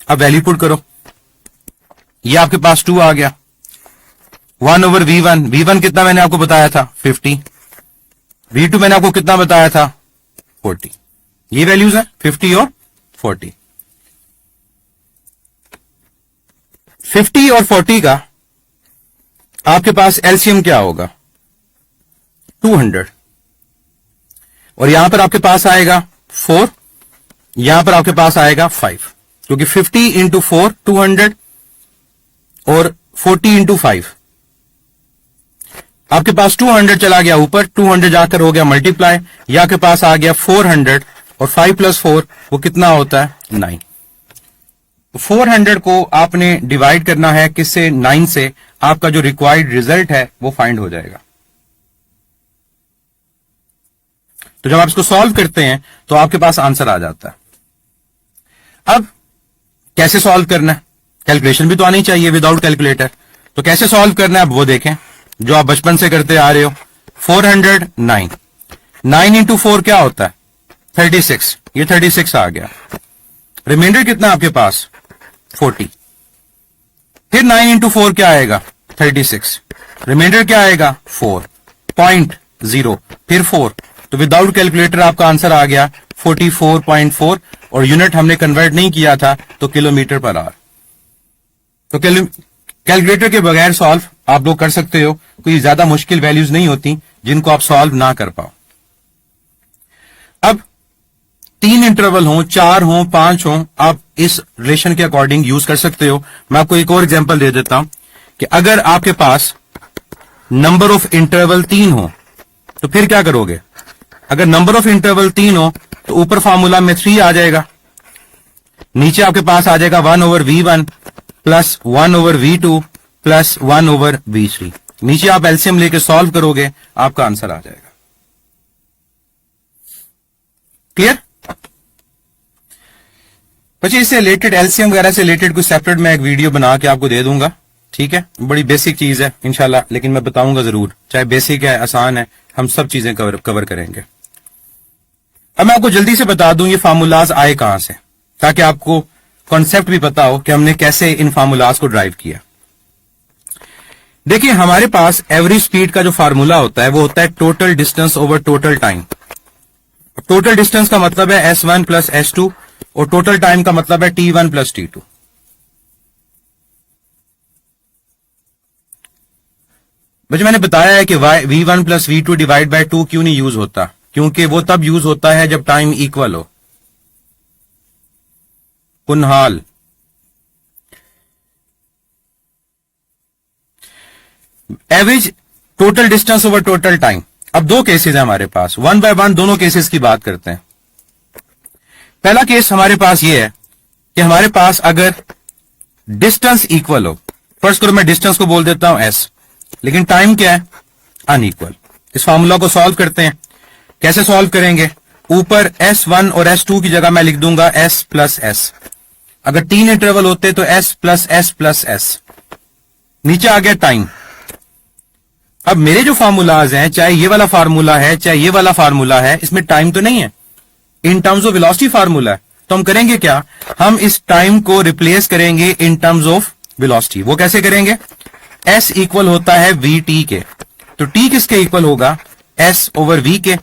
अब वैल्यू पुट करो, ये आपके पास 2 आ गया। 1 ओवर v1 कितना मैंने आपको बताया था? 50। v2 मैंने आपको कितना बताया था? 40। ये वैल्यूज है 50 और 40। 50 और 40 का आपके पास एलसीएम क्या होगा? 200। और यहां पर आपके पास आएगा 4, यहां पर आपके पास आएगा 5, क्योंकि 50 इंटू 4 200 और 40 इंटू 5 आपके पास 200 चला गया ऊपर, 200 जाकर हो गया मल्टीप्लाई, यह आपके पास आ गया 400 और 5 प्लस 4 वो कितना होता है? 9। 400 को आपने डिवाइड करना है किससे? 9 से। आपका जो रिक्वायर्ड रिजल्ट है वो फाइंड हो जाएगा। तो जब आप इसको सॉल्व करते हैं तो आपके पास आंसर आ जाता है। अब कैसे सॉल्व करना है? कैलकुलेशन भी तो आनी चाहिए विदाउट कैलकुलेटर। तो कैसे सॉल्व करना है अब वो देखें, जो आप बचपन से करते आ रहे हो। 400 9 इंटू 4 क्या होता है? 36। ये 36 आ गया। रिमाइंडर कितना आपके पास? 40। फिर 9 इंटू 4 क्या आएगा? 36। रिमाइंडर क्या आएगा? 4.0। फिर 4। तो विदाउट कैलकुलेटर आपका आंसर आ गया 44.4 और यूनिट हमने कन्वर्ट नहीं किया था तो किलोमीटर पर आवर। तो कैलकुलेटर के बगैर सॉल्व आप लोग कर सकते हो, कोई ज्यादा मुश्किल वैल्यूज नहीं होती जिनको आप सॉल्व ना कर पाओ। अब 3 इंटरवल हो, 4 हो, 5 हो, आप इस रिलेशन के अकॉर्डिंग यूज कर सकते हो। मैं आपको एक और एग्जांपल दे देता हूं कि अगर आपके पास नंबर ऑफ इंटरवल 3 हो तो फिर क्या करोगे? अगर नंबर ऑफ इंटरवल 3 हो तो ऊपर फॉर्मूला में 3 आ जाएगा, नीचे आपके पास आ जाएगा 1 over v1 plus 1 over v2 plus 1 over v3। नीचे आप एलसीएम लेके सॉल्व करोगे, आपका आंसर आ जाएगा। क्लियर? बच्चे इससे रिलेटेड एलसीएम वगैरह से रिलेटेड कुछ सेपरेट मैं एक वीडियो बना के आपको दे दूंगा, ठीक है? बड़ी बेसिक चीज है इंशाल्लाह, लेकिन मैं बताऊंगा जरूर, चाहे बेसिक है आसान है, हम सब चीजें कवर करेंगे। अब मैं आपको जल्दी से बता दूं ये फार्मूलाज आए कहां से, ताकि आपको कॉन्सेप्ट भी पता हो कि हमने कैसे इन फार्मूलाज को ड्राइव किया। देखिए हमारे पास एवरेज स्पीड का जो फार्मूला होता है वो होता है total distance over total time. Total distance का मतलब है S1 प्लस S2 और टोटल टाइम का मतलब है T1 प्लस T2। मुझे मैंने बताया है कि V1 plus V2 divide by 2 क्यों नहीं यूज होता, क्योंकि वो तब यूज होता है जब टाइम इक्वल हो। कुनहाल, average total distance over total time. अब दो केसेस है हमारे पास, वन बाय वन दोनों केसेस की बात करते हैं। पहला केस हमारे पास ये है कि हमारे पास अगर डिस्टेंस इक्वल हो, फर्स्ट करो मैं डिस्टेंस को बोल देता हूं एस, लेकिन टाइम क्या है, अनइक्वल। इस फॉर्मूला को सॉल्व करते हैं। कैसे सॉल्व करेंगे, ऊपर S1 और S2 की जगह मैं लिख दूंगा S प्लस S। अगर 3 इंटरवल होते तो S plus S plus S। नीचे आ गया टाइम। अब मेरे जो फार्मूलाज हैं, चाहे ये वाला फार्मूला है चाहे ये वाला फार्मूला है, इसमें टाइम तो नहीं है, in terms of velocity formula है। तो हम करेंगे क्या, हम इस टाइम को रिप्लेस करेंगे इन टर्म्स ऑफ वेलोसिटी। वो कैसे करेंगे, S इक्वल होता है VT के, तो T किसके इक्वल होगा, S ओवर V के।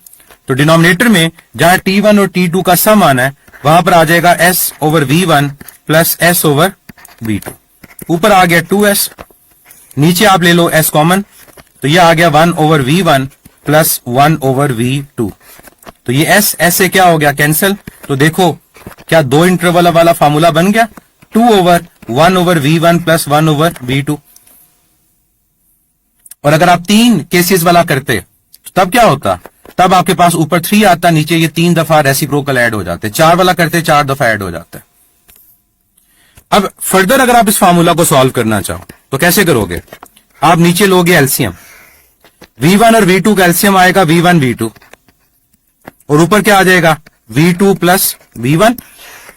तो डिनोमिनेटर में जहां T1 और T2 का सम आना है वहां पर आ जाएगा S over V1 plus S over V2। ऊपर आ गया 2S, नीचे आप ले लो S कॉमन, तो ये आ गया 1 over V1 plus 1 over V2। तो ये S से क्या हो गया, कैंसिल। तो देखो क्या दो इंटरवल वाला फार्मूला बन गया, 2 over 1 over V1 plus 1 over V2। और अगर आप 3 केसेस वाला करते तो तब क्या होता, तब आपके पास ऊपर 3 आता, नीचे ये 3 दफा रेसिप्रोकल ऐड हो जाते। 4 वाला करते 4 दफा ऐड हो जाता है। अब फर्दर अगर आप इस फार्मूला को सॉल्व करना चाहो तो कैसे करोगे, आप नीचे लोगे एलसीएम, V1 और V2 का एलसीएम आएगा V1 V2, और ऊपर क्या आ जाएगा V2 प्लस V1,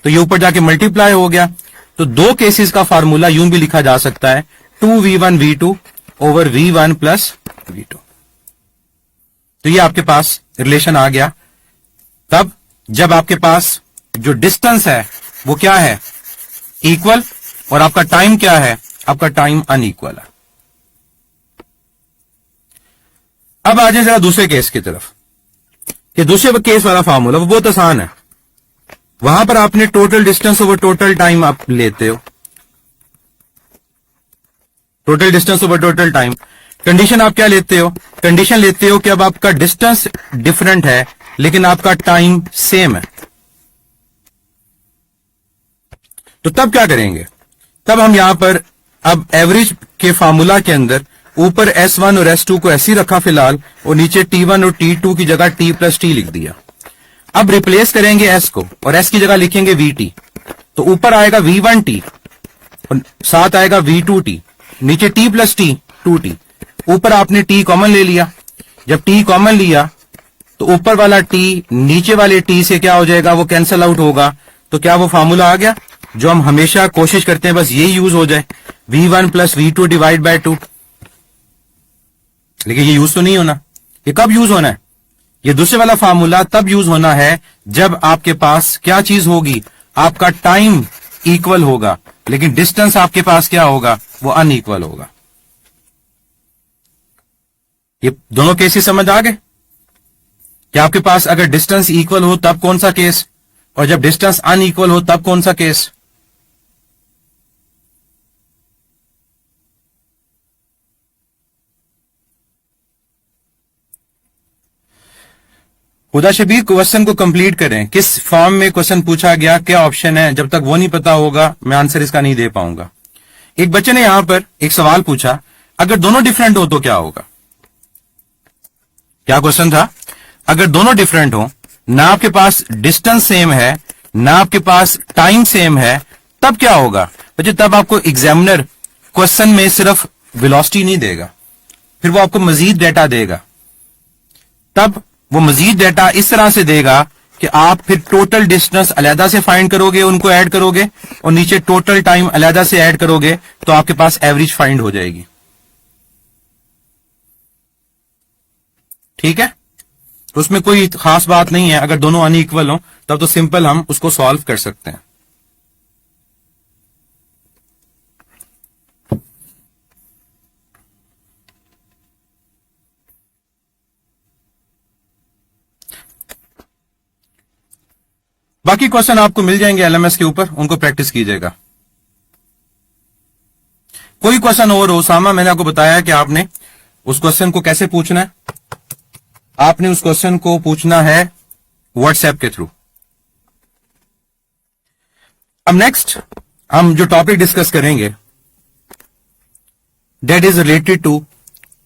तो ये ऊपर जाके मल्टीप्लाई हो गया। तो दो केसेस का फार्मूला यूं भी लिखा जा सकता है 2V1 V2 over V1 plus V2। तो ये आपके पास रिलेशन आ गया तब जब आपके पास जो डिस्टेंस है वो क्या है, इक्वल, और आपका टाइम क्या है, आपका टाइम अनइक्वल है। अब आ जाए जरा दूसरे केस की तरफ, कि दूसरे केस वाला फार्मूला वो बहुत आसान है। वहां पर आपने total distance over total time आप लेते हो, total distance over total time. Condition आप क्या लेते हो, कंडीशन लेते हो कि अब आपका डिस्टेंस डिफरेंट है लेकिन आपका टाइम सेम है। तो तब क्या करेंगे, तब हम यहां पर अब एवरेज के फार्मूला के अंदर ऊपर S1 और S2 को ऐसे ही रखा फिलहाल, और नीचे T1 और T2 की जगह T प्लस T लिख दिया। अब रिप्लेस करेंगे S को और S की जगह लिखेंगे VT, तो ऊपर आएगा V1T और साथ आएगा V2T, नीचे T प्लस T 2T। ऊपर आपने T कॉमन ले लिया, जब T कॉमन लिया तो ऊपर वाला T नीचे वाले T से क्या हो जाएगा, वो कैंसल आउट होगा। तो क्या वो फार्मूला आ गया जो हम हमेशा कोशिश करते हैं बस ये यूज हो जाए, V1 plus V2 divide by 2। लेकिन ये यूज तो नहीं होना। ये कब यूज होना है, ये दूसरे वाला फार्मूला तब यूज होना है जब आपके पास क्या चीज होगी, आपका टाइम इक्वल होगा लेकिन डिस्टेंस आपके पास क्या होगा, वो अनइक्वल होगा। ये दोनों केसेस समझ आ गए कि आपके पास अगर डिस्टेंस इक्वल हो तब कौन सा केस, और जब डिस्टेंस अनइक्वल हो तब कौन सा केस। खुदा शबीर क्वेश्चन को कंप्लीट करें, किस फॉर्म में क्वेश्चन पूछा गया, क्या ऑप्शन है, जब तक वो नहीं पता होगा मैं आंसर इसका नहीं दे पाऊंगा। एक बच्चे ने यहां पर एक सवाल पूछा, अगर दोनों डिफरेंट हो तो क्या होगा। क्या क्वेश्चन था, अगर दोनों डिफरेंट हो, ना आपके पास डिस्टेंस सेम है ना आपके पास टाइम सेम है, तब क्या होगा बच्चे। तब आपको एग्जामिनर क्वेश्चन में सिर्फ वेलोसिटी नहीं देगा, फिर वो आपको मजीद डेटा देगा। तब वो मजीद डेटा इस तरह से देगा कि आप फिर टोटल डिस्टेंस अलहदा से फाइंड करोगे, उनको ऐड करोगे, और नीचे टोटल टाइम अलहदा से ऐड करोगे, तो आपके पास एवरेज फाइंड हो जाएगी। ठीक है, तो उसमें कोई खास बात नहीं है। अगर दोनों अनइक्वल हो तब तो सिंपल हम उसको सॉल्व कर सकते हैं। बाकी क्वेश्चन आपको मिल जाएंगे एलएमएस के ऊपर, उनको प्रैक्टिस कीजिएगा। कोई क्वेश्चन और हो सामा, मैंने आपको बताया कि आपने उस क्वेश्चन को कैसे पूछना है। आपने उस क्वेश्चन को पूछना है व्हाट्सएप के थ्रू। अब नेक्स्ट हम जो टॉपिक डिस्कस करेंगे that is related to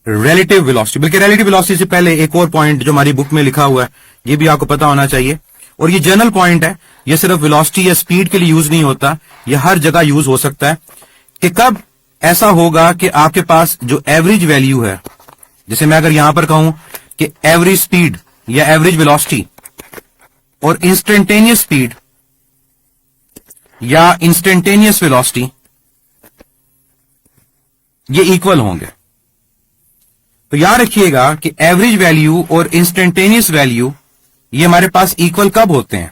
relative velocity. बल्कि रिलेटिव वेलोसिटी से पहले एक और पॉइंट जो हमारी बुक में लिखा हुआ है, ये भी आपको पता होना चाहिए, और ये जनरल पॉइंट है। ये सिर्फ वेलोसिटी या स्पीड के लिए यूज नहीं होता, ये हर जगह यूज हो सकता है कि कब ऐसा होगा कि आपके पास जो एवरेज वैल्यू है, जैसे मैं अगर यहां पर कहूं कि एवरेज स्पीड या एवरेज वेलोसिटी और इंस्टेंटेनियस स्पीड या इंस्टेंटेनियस वेलोसिटी ये इक्वल होंगे। तो याद रखिएगा कि एवरेज वैल्यू और इंस्टेंटेनियस वैल्यू ये हमारे पास इक्वल कब होते हैं?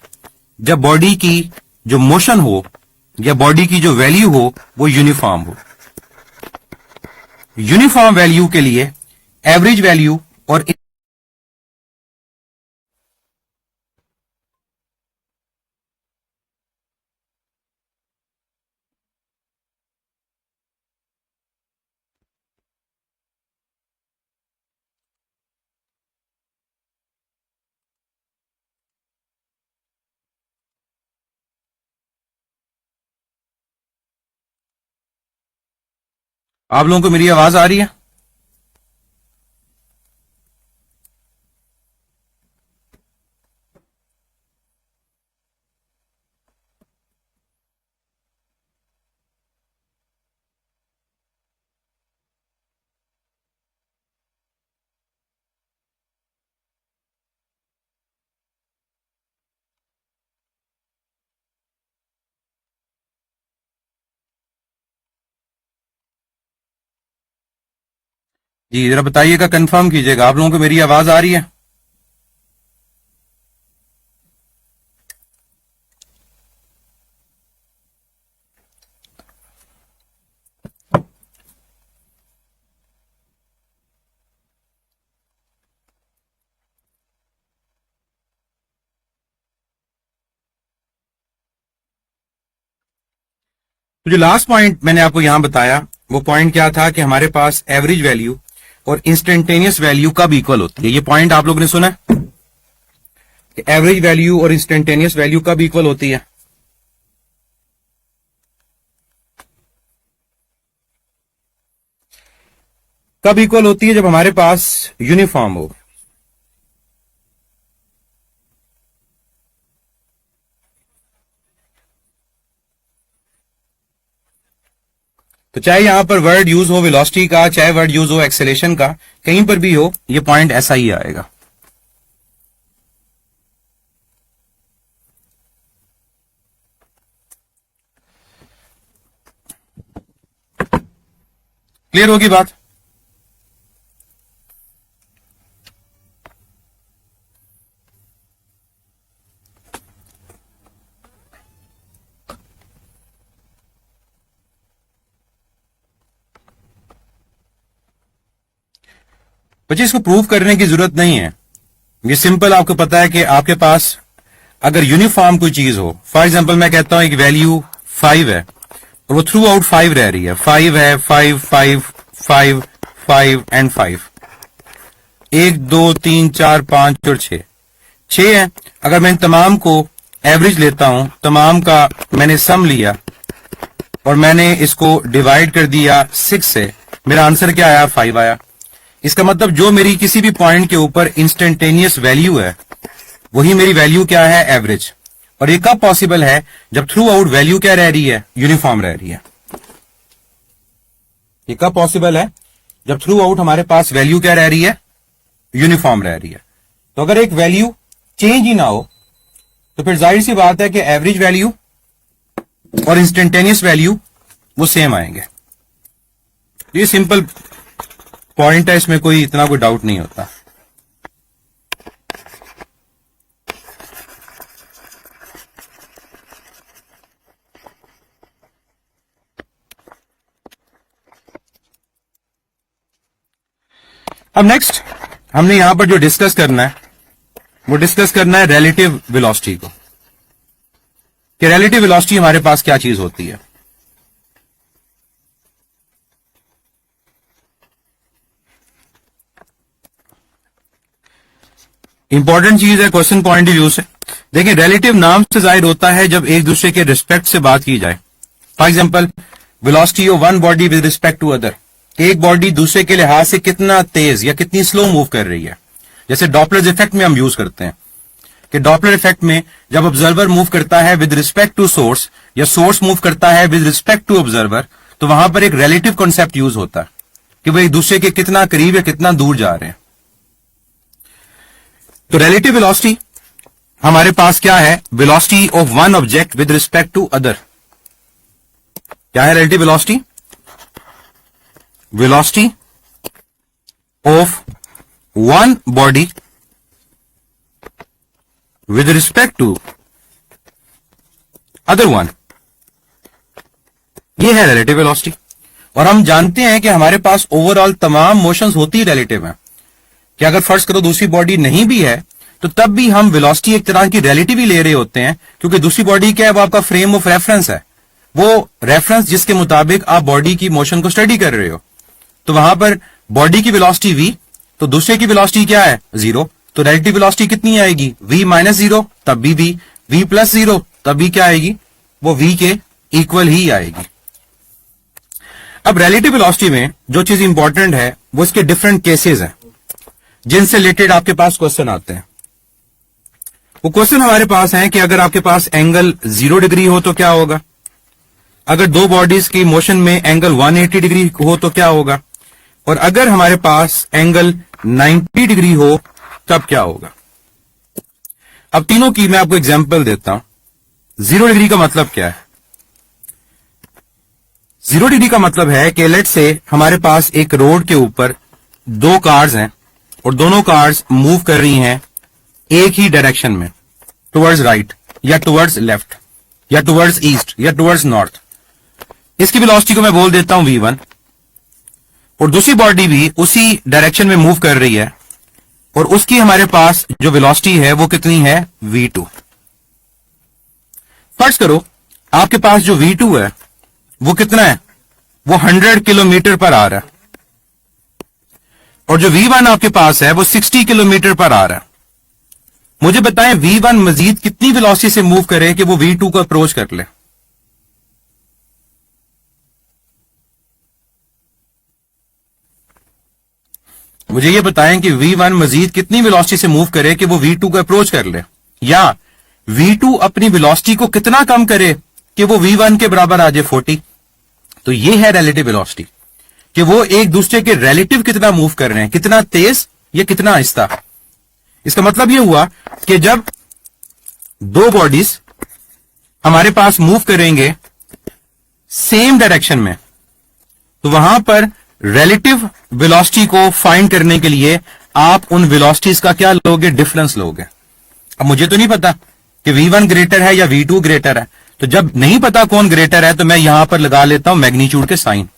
जब बॉडी की जो मोशन हो या बॉडी की जो वैल्यू हो वो यूनिफॉर्म हो। यूनिफॉर्म वैल्यू के लिए एवरेज वैल्यू और आप लोगों को मेरी आवाज आ रही है? जी जरा बताइएगा, कंफर्म कीजिएगा, आप लोगों को मेरी आवाज आ रही है? तो जो लास्ट पॉइंट मैंने आपको यहां बताया वो पॉइंट क्या था कि हमारे पास एवरेज वैल्यू और इंस्टेंटेनियस वैल्यू कब इक्वल होती है। ये पॉइंट आप लोगों ने सुना है कि एवरेज वैल्यू और इंस्टेंटेनियस वैल्यू कब इक्वल होती है? कब इक्वल होती है? जब हमारे पास यूनिफॉर्म हो। तो चाहे यहां पर वर्ड यूज हो वेलोसिटी का, चाहे वर्ड यूज हो एक्सेलेरेशन का, कहीं पर भी हो ये पॉइंट ऐसा ही आएगा। क्लियर होगी बात? बच्चे इसको प्रूव करने की जरूरत नहीं है, ये सिंपल आपको पता है कि आपके पास अगर यूनिफॉर्म कोई चीज हो, फॉर एग्जांपल मैं कहता हूं एक वैल्यू 5 है और वो थ्रू आउट 5 रह रही है, 5 है, 5 5 5 5 एंड 5, 1 2 3 4 5 और 6 है। अगर मैं इन तमाम को एवरेज लेता हूं, तमाम का मैंने सम लिया और मैंने इसको डिवाइड कर दिया 6 से, मेरा आंसर क्या आया? 5 आया। इसका मतलब जो मेरी किसी भी पॉइंट के ऊपर इंस्टेंटेनियस वैल्यू है वही मेरी वैल्यू क्या है? एवरेज। और ये कब पॉसिबल है? जब थ्रू आउट वैल्यू क्या रह रही है? यूनिफॉर्म रह रही है। ये कब पॉसिबल है? जब थ्रू आउट हमारे पास वैल्यू क्या रह रही है? यूनिफॉर्म रह रही है। तो अगर एक वैल्यू चेंज ही ना हो तो फिर जाहिर सी बात है कि एवरेज वैल्यू और इंस्टेंटेनियस वैल्यू वो सेम आएंगे। ये सिंपल पॉइंट है, इसमें कोई इतना कोई डाउट नहीं होता। अब नेक्स्ट हमने यहां पर जो डिस्कस करना है वो डिस्कस करना है रिलेटिव वेलोसिटी को। कि रिलेटिव वेलोसिटी हमारे पास क्या चीज होती है। इंपॉर्टेंट चीज है क्वेश्चन पॉइंट ऑफ व्यू से। देखिए रिलेटिव नाम से जाहिर होता है जब एक दूसरे के रिस्पेक्ट से बात की जाए। For example velocity of one body with respect to other, एक बॉडी दूसरे के लिहाज से कितना तेज या कितनी स्लो मूव कर रही है। जैसे डॉपलर इफेक्ट में हम यूज करते हैं कि डॉपलर इफेक्ट में जब ऑब्जर्वर मूव करता है विद रिस्पेक्ट टू सोर्स या सोर्स मूव करता है विद रिस्पेक्ट टू ऑब्जर्वर, तो वहां पर एक रिलेटिव कॉन्सेप्ट यूज होता है कि वो एक दूसरे के कितना करीब या कितना दूर जा रहे हैं। तो रिलेटिव वेलोसिटी हमारे पास क्या है, velocity of one object with respect to other. क्या है relative velocity? Velocity of one body with respect to other one, ये है रिलेटिव वेलोसिटी। और हम जानते हैं कि हमारे पास ओवरऑल तमाम मोशंस होती रिलेटिव हैं, कि अगर फर्ज करो दूसरी बॉडी नहीं भी है तो तब भी हम वेलोसिटी एक तरह की रिलेटिव ही ले रहे होते हैं, क्योंकि दूसरी बॉडी क्या है, वो आपका फ्रेम ऑफ रेफरेंस है, वो रेफरेंस जिसके मुताबिक आप बॉडी की मोशन को स्टडी कर रहे हो। तो वहां पर बॉडी की वेलोसिटी v, तो दूसरे की वेलोसिटी क्या है, 0, तो रिलेटिव वेलोसिटी कितनी आएगी, v माइनस 0 तब भी v प्लस 0 तब भी क्या आएगी, वो v के इक्वल ही आएगी। अब रिलेटिव वेलोसिटी में जो चीज इंपॉर्टेंट है वो इसके डिफरेंट केसेस हैं जिनसे रिलेटेड आपके पास क्वेश्चन आते हैं। वो क्वेश्चन हमारे पास है कि अगर आपके पास एंगल 0 डिग्री हो तो क्या होगा, अगर दो बॉडीज की मोशन में एंगल 180 डिग्री हो तो क्या होगा, और अगर हमारे पास एंगल 90 डिग्री हो तब क्या होगा। अब तीनों की मैं आपको एग्जांपल देता हूं। 0 डिग्री का मतलब क्या है? 0 डिग्री का मतलब है कि लेट्स से हमारे पास एक रोड के ऊपर दो कार्स हैं और दोनों कार्स मूव कर रही हैं एक ही डायरेक्शन में, टुवर्ड्स राइट या टुवर्ड्स लेफ्ट या टुवर्ड्स ईस्ट या टुवर्ड्स नॉर्थ। इसकी वेलोसिटी को मैं बोल देता हूं v1, और दूसरी बॉडी भी उसी डायरेक्शन में मूव कर रही है और उसकी हमारे पास जो वेलोसिटी है वो कितनी है, v2। फर्ज करो आपके पास जो v2 है वो कितना है, वो 100 किलोमीटर पर आ रहा है, और जो v1 आपके पास है वो 60 किलोमीटर पर आ रहा है। मुझे बताएं v1 मजीद कितनी वेलोसिटी से मूव करे कि वो v2 को अप्रोच कर ले। मुझे ये बताएं कि v1 मजीद कितनी वेलोसिटी से मूव करे कि वो v2 को अप्रोच कर ले, या v2 अपनी वेलोसिटी को कितना कम करे कि वो v1 के बराबर आ जाए 40। तो ये है रिलेटिव वेलोसिटी, कि वो एक दूसरे के रिलेटिव कितना मूव कर रहे हैं, कितना तेज या कितना आहिस्ता। इसका मतलब ये हुआ कि जब दो बॉडीज हमारे पास मूव करेंगे सेम डायरेक्शन में, तो वहां पर रिलेटिव वेलोसिटी को फाइंड करने के लिए आप उन वेलोसिटीज का क्या लोगे, डिफरेंस लोगे। अब मुझे तो नहीं पता कि v1 ग्रेटर है या v2 ग्रेटर है, तो जब नहीं पता कौन ग्रेटर है तो मैं यहां पर लगा लेता हूं मैग्नीट्यूड के साइन।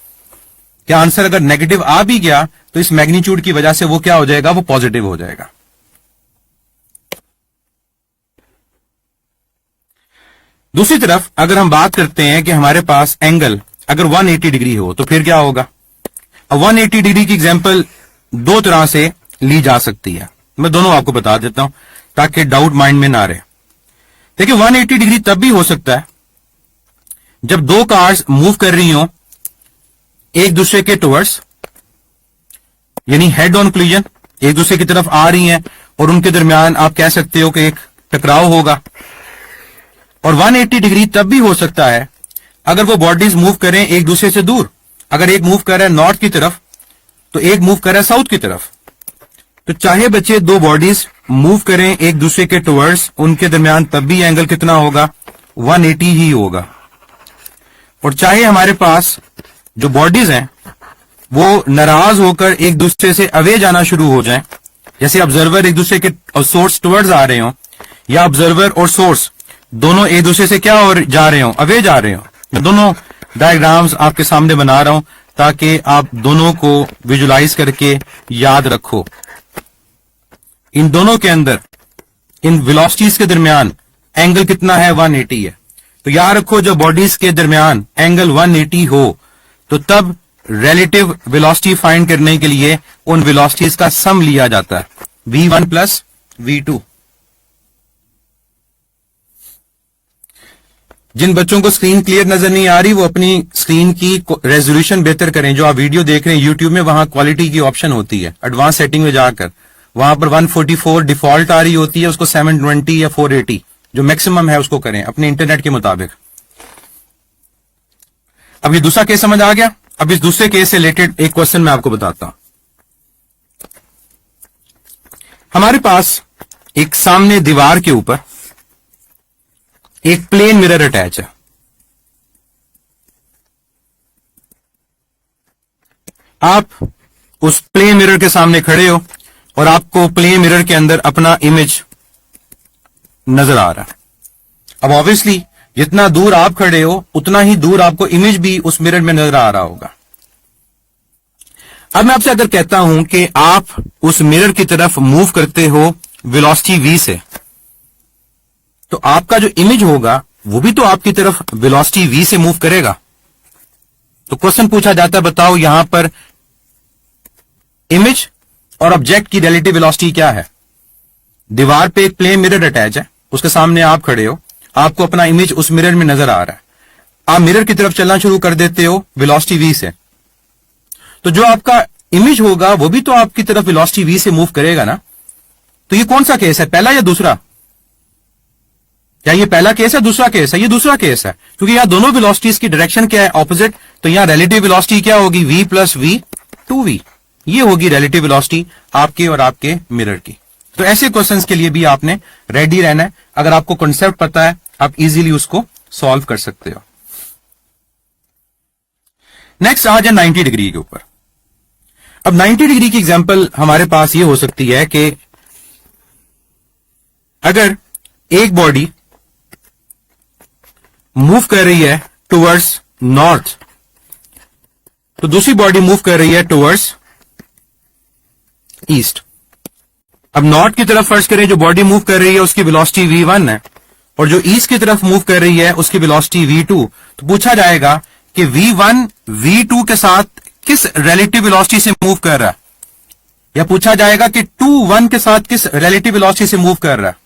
क्या आंसर अगर नेगेटिव आ भी गया तो इस मैग्नीट्यूड की वजह से वो क्या हो जाएगा, वो पॉजिटिव हो जाएगा। दूसरी तरफ अगर हम बात करते हैं कि हमारे पास एंगल अगर 180 डिग्री हो तो फिर क्या होगा। अब 180 डिग्री की एग्जांपल दो तरह से ली जा सकती है, मैं दोनों आपको बता देता हूं ताकि डाउट माइंड में ना रहे। देखिए 180 डिग्री तब भी हो सकता है जब दो कार्स मूव कर रही हो एक दूसरे के टुवर्ड्स, यानी हेड ऑन कोलिजन, एक दूसरे की तरफ आ रही हैं और उनके दरमियान आप कह सकते हो कि एक टकराव होगा। और 180 डिग्री तब भी हो सकता है अगर वो बॉडीज मूव करें एक दूसरे से दूर। अगर एक मूव कर रहा है नॉर्थ की तरफ तो एक मूव कर रहा है साउथ की तरफ, तो चाहे बच्चे दो बॉडीज मूव करें एक दूसरे के टुवर्ड्स, उनके दरमियान तब भी एंगल कितना होगा, 180 ही होगा। और चाहे हमारे पास जो बॉडीज हैं वो नाराज होकर एक दूसरे से अवे जाना शुरू हो जाएं, जैसे ऑब्जर्वर एक दूसरे के सोर्स टुवर्ड्स आ रहे हो, या ऑब्जर्वर और सोर्स दोनों एक दूसरे से क्या और जा रहे हो, अवे जा रहे हो। मैं दोनों डायग्राम्स आपके सामने बना रहा हूं ताकि आप दोनों को विजुलाइज करके याद रखो। इन दोनों के अंदर इन वेलोसिटीज के दरमियान एंगल कितना है, 180 है। तो याद रखो जब बॉडीज के दरमियान एंगल 180 हो तो तब रिलेटिव वेलोसिटी फाइंड करने के लिए उन वेलोसिटीज का सम लिया जाता है, v1 प्लस v2। जिन बच्चों को स्क्रीन क्लियर नजर नहीं आ रही वो अपनी स्क्रीन की रेजोल्यूशन बेहतर करें। जो आप वीडियो देख रहे हैं यूट्यूब में, वहां क्वालिटी की ऑप्शन होती है, एडवांस सेटिंग में जाकर वहां पर 144 डिफॉल्ट आ रही होती है, उसको 720 या 480 जो मैक्सिमम है उसको करें अपने इंटरनेट के मुताबिक। अब ये दूसरा केस समझ आ गया। अब इस दूसरे केस से रिलेटेड एक क्वेश्चन मैं आपको बताता हूं। हमारे पास एक सामने दीवार के ऊपर एक प्लेन मिरर अटैच है। आप उस प्लेन मिरर के सामने खड़े हो और आपको प्लेन मिरर के अंदर अपना इमेज नजर आ रहा है। अब ऑब्वियसली जितना दूर आप खड़े हो उतना ही दूर आपको इमेज भी उस मिरर में नजर आ रहा होगा। अब मैं आपसे अगर कहता हूं कि आप उस मिरर की तरफ मूव करते हो वेलोसिटी v से, तो आपका जो इमेज होगा वो भी तो आपकी तरफ वेलोसिटी v से मूव करेगा। तो क्वेश्चन पूछा जाता है बताओ यहां पर इमेज और ऑब्जेक्ट की रिलेटिव वेलोसिटी क्या है। दीवार पे एक प्लेन मिरर अटैच है, उसके सामने आप खड़े हो, आपको अपना इमेज उस मिरर में नजर आ रहा है, आप मिरर की तरफ चलना शुरू कर देते हो वेलोसिटी v से, तो जो आपका इमेज होगा वो भी तो आपकी तरफ वेलोसिटी v से मूव करेगा ना। तो ये कौन सा केस है, पहला या दूसरा? क्या ये पहला केस है, दूसरा केस है? ये दूसरा केस है, क्योंकि यहां दोनों वेलोसिटीज की डायरेक्शन क्या है, ऑपोजिट। तो यहां रिलेटिव वेलोसिटी क्या होगी, v प्लस v 2v। ये होगी रिलेटिव वेलोसिटी आपके और आपके मिरर की। तो ऐसे क्वेश्चंस के लिए भी आपने रेडी रहना है। अगर आपको कॉन्सेप्ट पता है आप इजीली उसको सॉल्व कर सकते हो। नेक्स्ट आ जाए 90 डिग्री के ऊपर। अब 90 डिग्री की एग्जांपल हमारे पास ये हो सकती है कि अगर एक बॉडी मूव कर रही है टुवर्ड्स नॉर्थ, तो दूसरी बॉडी मूव कर रही है टुवर्ड्स ईस्ट। अब नॉर्थ की तरफ फर्ज करें, जो बॉडी मूव कर रही है उसकी वेलोसिटी v1 है, और जो ईस्ट की तरफ मूव कर रही है उसकी वेलोसिटी v2। तो पूछा जाएगा कि v1 v2 के साथ किस रिलेटिव वेलोसिटी से मूव कर रहा है, या पूछा जाएगा कि 2 1 के साथ किस रिलेटिव वेलोसिटी से मूव कर रहा है,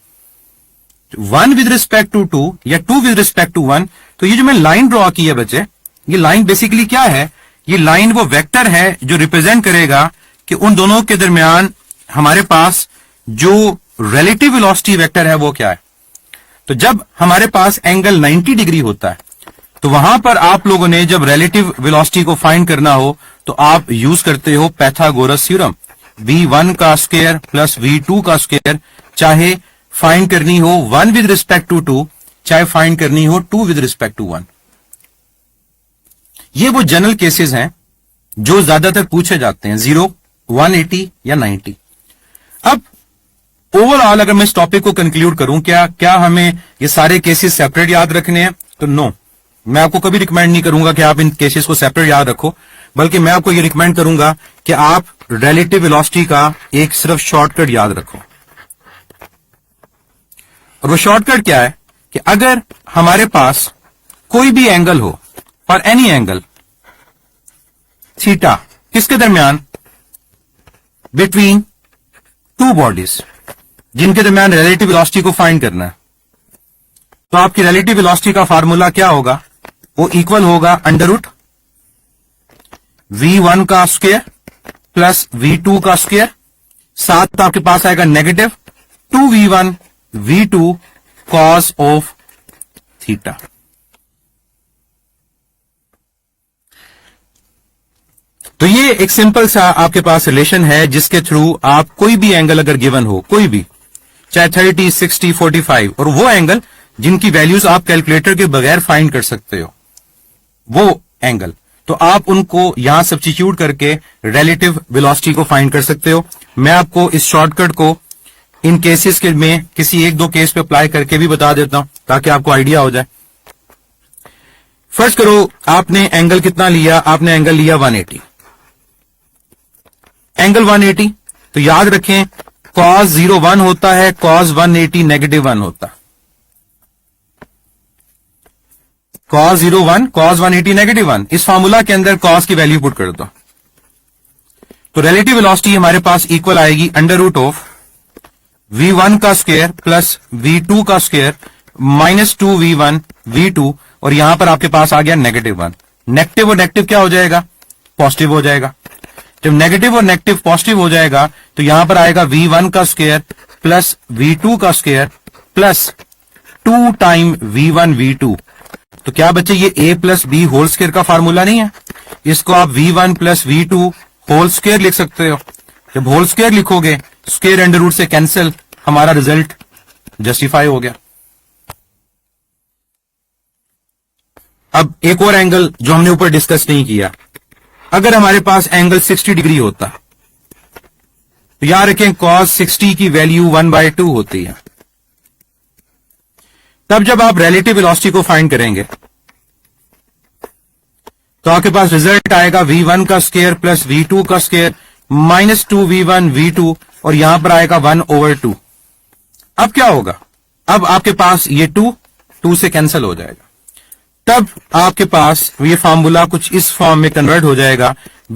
1 विद रिस्पेक्ट टू 2 या 2 विद रिस्पेक्ट टू 1। तो ये जो मैं लाइन ड्रॉ की है बच्चे, ये लाइन बेसिकली क्या है, ये लाइन वो वेक्टर है जो रिप्रेजेंट करेगा कि उन दोनों के दरमियान हमारे पास जो रिलेटिव वेलोसिटी वेक्टर है वो क्या है। तो जब हमारे पास एंगल 90 डिग्री होता है तो वहां पर आप लोगों ने जब रिलेटिव वेलोसिटी को फाइंड करना हो तो आप यूज करते हो पाइथागोरस थ्योरम, v1 का स्क्वायर प्लस v2 का स्क्वायर, चाहे फाइंड करनी हो 1 विद रिस्पेक्ट टू 2, चाहे फाइंड करनी हो 2 विद रिस्पेक्ट टू 1। ये वो जनरल केसेस हैं जो ज्यादातर पूछे जाते हैं, 0 180 या 90। अब ओवरऑल अगर मैं इस टॉपिक को कंक्लूड करूं, क्या हमें ये सारे केसेस सेपरेट याद रखने हैं? तो नो, मैं आपको कभी रिकमेंड नहीं करूंगा कि आप इन केसेस को सेपरेट याद रखो, बल्कि मैं आपको ये रिकमेंड करूंगा कि आप रिलेटिव वेलोसिटी का एक सिर्फ शॉर्टकट याद रखो। और वो शॉर्टकट क्या है कि अगर हमारे पास कोई भी एंगल हो, और एनी एंगल थीटा, किसके दरमियान, बिटवीन टू बॉडीज जिनके दरमियान रिलेटिव वेलोसिटी को फाइंड करना है, तो आपकी रिलेटिव वेलोसिटी का फार्मूला क्या होगा, वो इक्वल होगा अंडर रूट v1 का स्क्वायर प्लस v2 का स्क्वायर, साथ आपके पास आएगा negative 2v1 v2 cos of theta. तो ये एक सिंपल सा आपके पास रिलेशन है जिसके थ्रू आप कोई भी एंगल अगर गिवन हो, कोई भी, चाहे 30 60 45, और वो एंगल जिनकी वैल्यूज आप कैलकुलेटर के बगैर फाइंड कर सकते हो, वो एंगल, तो आप उनको यहां सब्स्टिट्यूट करके रिलेटिव वेलोसिटी को फाइंड कर सकते हो। मैं आपको इस शॉर्टकट को इन केसेस के में किसी एक दो केस पे अप्लाई करके भी बता देता हूं ताकि आपको आइडिया हो जाए। फर्स्ट करो, आपने एंगल कितना लिया, आपने एंगल लिया 180, एंगल 180, तो याद रखें cos 0 1 होता है, cos 180 -1 होता है। cos 0 1, cos 180 negative 1। इस फार्मूला के अंदर cos की वैल्यू पुट कर दो, तो रिलेटिव वेलोसिटी हमारे पास इक्वल आएगी अंडर रूट ऑफ v1 का स्क्वायर प्लस v2 का स्क्वायर माइनस 2v1 v2, और यहां पर आपके पास आ गया नेगेटिव 1। नेगेटिव और नेगेटिव क्या हो जाएगा? पॉजिटिव हो जाएगा। जब नेगेटिव और नेगेटिव पॉजिटिव हो जाएगा तो यहां पर आएगा v1 का स्क्वायर प्लस v2 का square plus 2 time v1 v2। तो क्या बच्चे ये a plus B whole square का फार्मूला नहीं है? इसको आप v1 plus v2 whole square लिख सकते हो। जब होल स्क्वायर लिखोगे स्क्वायर अंडर रूट से कैंसिल, हमारा रिजल्ट जस्टिफाई हो गया। अब एक और एंगल जो हमने ऊपर डिस्कस नहीं किया, अगर हमारे पास एंगल 60 डिग्री होता तो याद रखें cos 60 की वैल्यू 1/2 होती है। तब जब आप रिलेटिव वेलोसिटी को फाइंड करेंगे तो आपके पास रिजल्ट आएगा v1 का स्क्वायर प्लस v2 का स्क्वायर माइनस 2v1 v2, और यहां पर आएगा 1/2। अब क्या होगा? अब आपके पास ये 2 से कैंसिल हो जाएगा। तब आपके पास ये फार्मूला कुछ इस फॉर्म में कन्वर्ट हो जाएगा,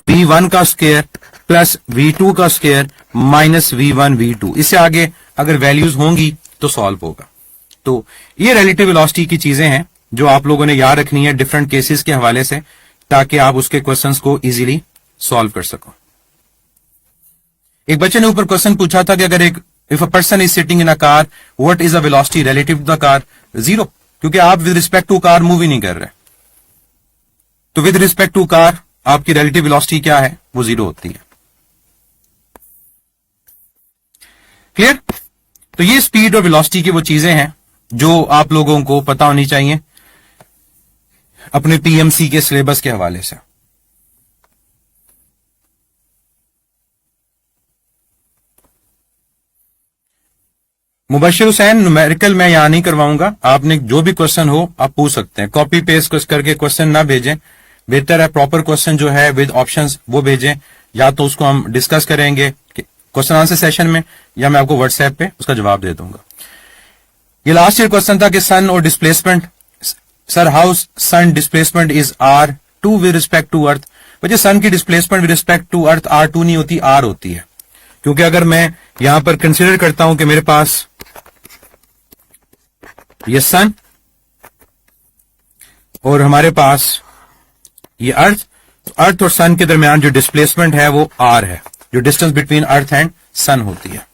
v1 का स्क्वायर प्लस v2 का स्क्वायर माइनस v1 v2। इससे आगे अगर वैल्यूज होंगी तो सॉल्व होगा। तो ये रिलेटिव वेलोसिटी की चीजें हैं जो आप लोगों ने याद रखनी है डिफरेंट केसेस के हवाले से, ताकि आप उसके क्वेश्चंस को इजीली सॉल्व कर सको। एक बच्चे ने ऊपर क्वेश्चन पूछा था कि अगर एक if a person is sitting in a car, what is a velocity relative to the car? 0, क्योंकि आप with respect to car move ही नहीं कर रहे। तो विद रिस्पेक्ट टू कार आपकी रिलेटिव वेलोसिटी क्या है? वो 0 होती है। क्लियर? तो ये स्पीड और वेलोसिटी की वो चीजें हैं जो आप लोगों को पता होनी चाहिए अपने पीएमसी के सिलेबस के हवाले से। मुबशिर हुसैन, न्यूमेरिकल मैं यहां नहीं करवाऊंगा, आपने जो भी क्वेश्चन हो आप पूछ सकते हैं। कॉपी पेस्ट करके क्वेश्चन ना भेजें, बेहतर है प्रॉपर क्वेश्चन जो है विद ऑप्शंस वो भेजें। या तो उसको हम डिस्कस करेंगे क्वेश्चन आंसर सेशन में, या मैं आपको व्हाट्सएप पे उसका जवाब दे दूंगा। ये लास्ट ईयर क्वेश्चन था कि सन और displacement, sir how sun displacement is r2 with respect to earth. वजह सन की displacement with respect to earth r2 नहीं होती, r होती है। क्योंकि अगर मैं यहां पर कंसीडर करता हूं कि मेरे पास ये सन और हमारे पास ये अर्थ, तो अर्थ और सन के दरमियान जो डिस्प्लेसमेंट है वो r है, जो डिस्टेंस बिटवीन अर्थ एंड सन होती है।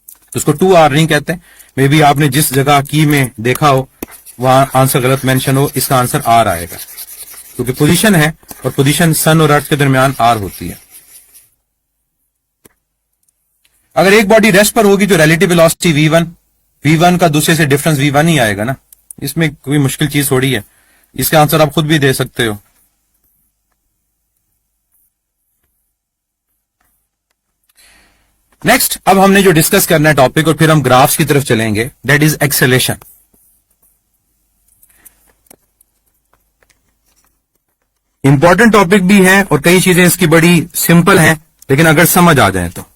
तो उसको 2r नहीं कहते। मे बी आपने जिस जगह की में देखा हो वहां आंसर गलत मेंशन हो, इसका आंसर r आएगा, क्योंकि पोजीशन है और पोजीशन सन और अर्थ के दरमियान r होती है। अगर एक बॉडी रेस्ट पर होगी तो रिलेटिव वेलोसिटी v1 का दूसरे से डिफरेंस v1 ही आएगा ना, इसमें कोई मुश्किल चीज थोड़ी है। इसका आंसर आप खुद भी दे सकते हो। नेक्स्ट, अब हमने जो डिस्कस करना है टॉपिक, और फिर हम ग्राफ्स की तरफ चलेंगे, that is acceleration. Important topic भी है और कई चीजें इसकी बड़ी सिंपल हैं, लेकिन अगर समझ आ जाए तो।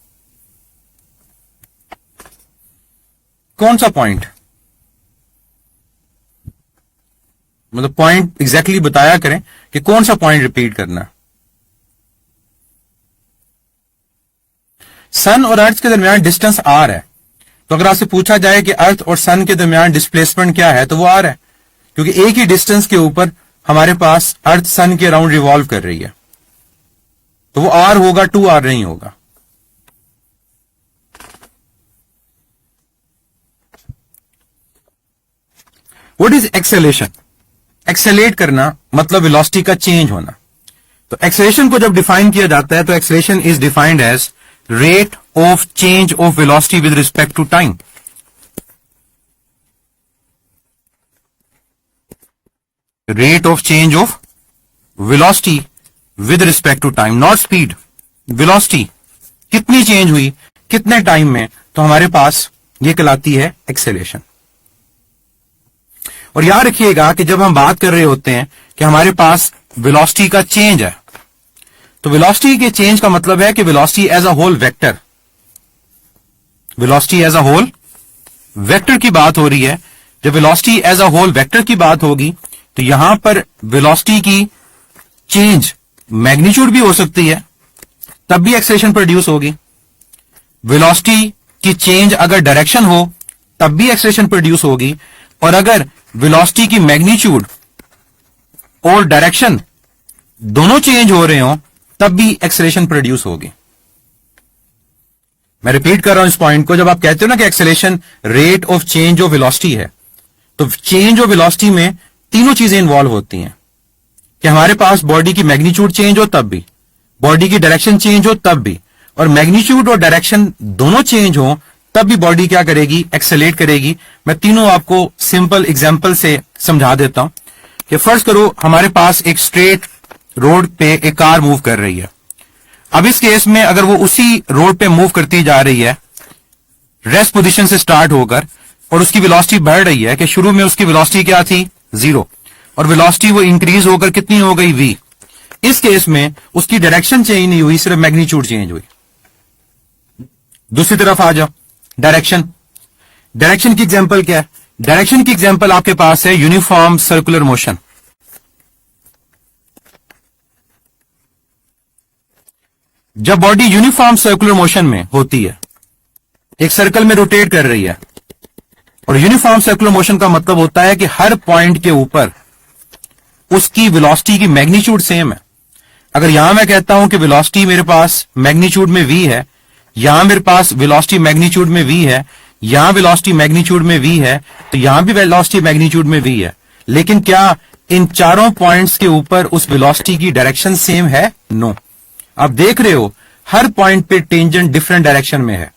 कौन सा पॉइंट, मतलब पॉइंट एग्जैक्टली बताया करें कि कौन सा पॉइंट रिपीट करना। सन और अर्थ के दरमियान डिस्टेंस r है, तो अगर आपसे पूछा जाए कि अर्थ और सन के दरमियान डिस्प्लेसमेंट क्या है, तो वो r है, क्योंकि एक ही डिस्टेंस के ऊपर हमारे पास अर्थ सन के अराउंड रिवॉल्व कर रही है, तो वो r होगा, 2r नहीं होगा। What is acceleration? एक्सेलेरेट करना मतलब वेलोसिटी का चेंज होना। तो एक्सेलेरेशन को जब डिफाइन किया जाता है तो acceleration is defined as rate of change of velocity with respect to time. Rate of change of velocity with respect to time, not speed, velocity कितनी चेंज हुई कितने टाइम में, तो हमारे पास ये कहलाती है एक्सेलेरेशन। और याद रखिएगा कि जब हम बात कर रहे होते हैं कि हमारे पास वेलोसिटी का चेंज है, तो वेलोसिटी के चेंज का मतलब है कि velocity as a whole vector, velocity as a whole vector की बात हो रही है। जब velocity as a whole vector की बात होगी तो यहां पर वेलोसिटी की चेंज मैग्नीट्यूड भी हो सकती है, तब भी एक्सेलरेशन प्रोड्यूस होगी। वेलोसिटी की चेंज अगर डायरेक्शन हो तब भी एक्सेलरेशन प्रोड्यूस होगी, और अगर वेलोसिटी की मैग्नीट्यूड और डायरेक्शन दोनों चेंज हो रहे हो तब भी एक्सेलरेशन प्रोड्यूस होगी। मैं रिपीट कर रहा हूं इस पॉइंट को। जब आप कहते हो ना कि acceleration rate of change of velocity है, तो चेंज ऑफ वेलोसिटी में तीनों चीजें इंवॉल्व होती हैं कि हमारे पास बॉडी की मैग्नीट्यूड चेंज हो तब भी, बॉडी की डायरेक्शन चेंज हो तब भी, और मैग्नीट्यूड और डायरेक्शन दोनों चेंज हो तब भी बॉडी क्या करेगी, एक्सेलेरेट करेगी। मैं तीनों आपको सिंपल एग्जांपल से समझा देता हूं कि फर्ज करो हमारे पास एक स्ट्रेट रोड पे एक कार मूव कर रही है। अब इस केस में अगर वो उसी रोड पे मूव करती जा रही है रेस्ट पोजीशन से स्टार्ट होकर, और उसकी वेलोसिटी बढ़ रही है कि शुरू में उसकी वेलोसिटी क्या थी, 0, और वेलोसिटी वो इंक्रीज होकर कितनी हो गई, v। इस केस में उसकी डायरेक्शन चेंज नहीं हुई, सिर्फ मैग्नीट्यूड चेंज हुई। दूसरी तरफ आ जाओ, डायरेक्शन। डायरेक्शन की एग्जांपल क्या है? डायरेक्शन की एग्जांपल आपके पास है यूनिफॉर्म सर्कुलर मोशन। जब बॉडी यूनिफॉर्म सर्कुलर मोशन में होती है, एक सर्कल में रोटेट कर रही है, और यूनिफॉर्म सर्कुलर मोशन का मतलब होता है कि हर पॉइंट के ऊपर उसकी वेलोसिटी की मैग्नीट्यूड सेम है। अगर यहां मैं कहता हूं कि वेलोसिटी मेरे पास मैग्नीट्यूड में v है, यहां मेरे पास वेलोसिटी मैग्नीट्यूड में v है, यहां वेलोसिटी मैग्नीट्यूड में v है, तो यहां भी वेलोसिटी मैग्नीट्यूड में v है, लेकिन क्या इन चारों पॉइंट्स के ऊपर उस वेलोसिटी की डायरेक्शन सेम है? नो। आप देख रहे हो हर पॉइंट पे टेंजेंट डिफरेंट डायरेक्शन में है,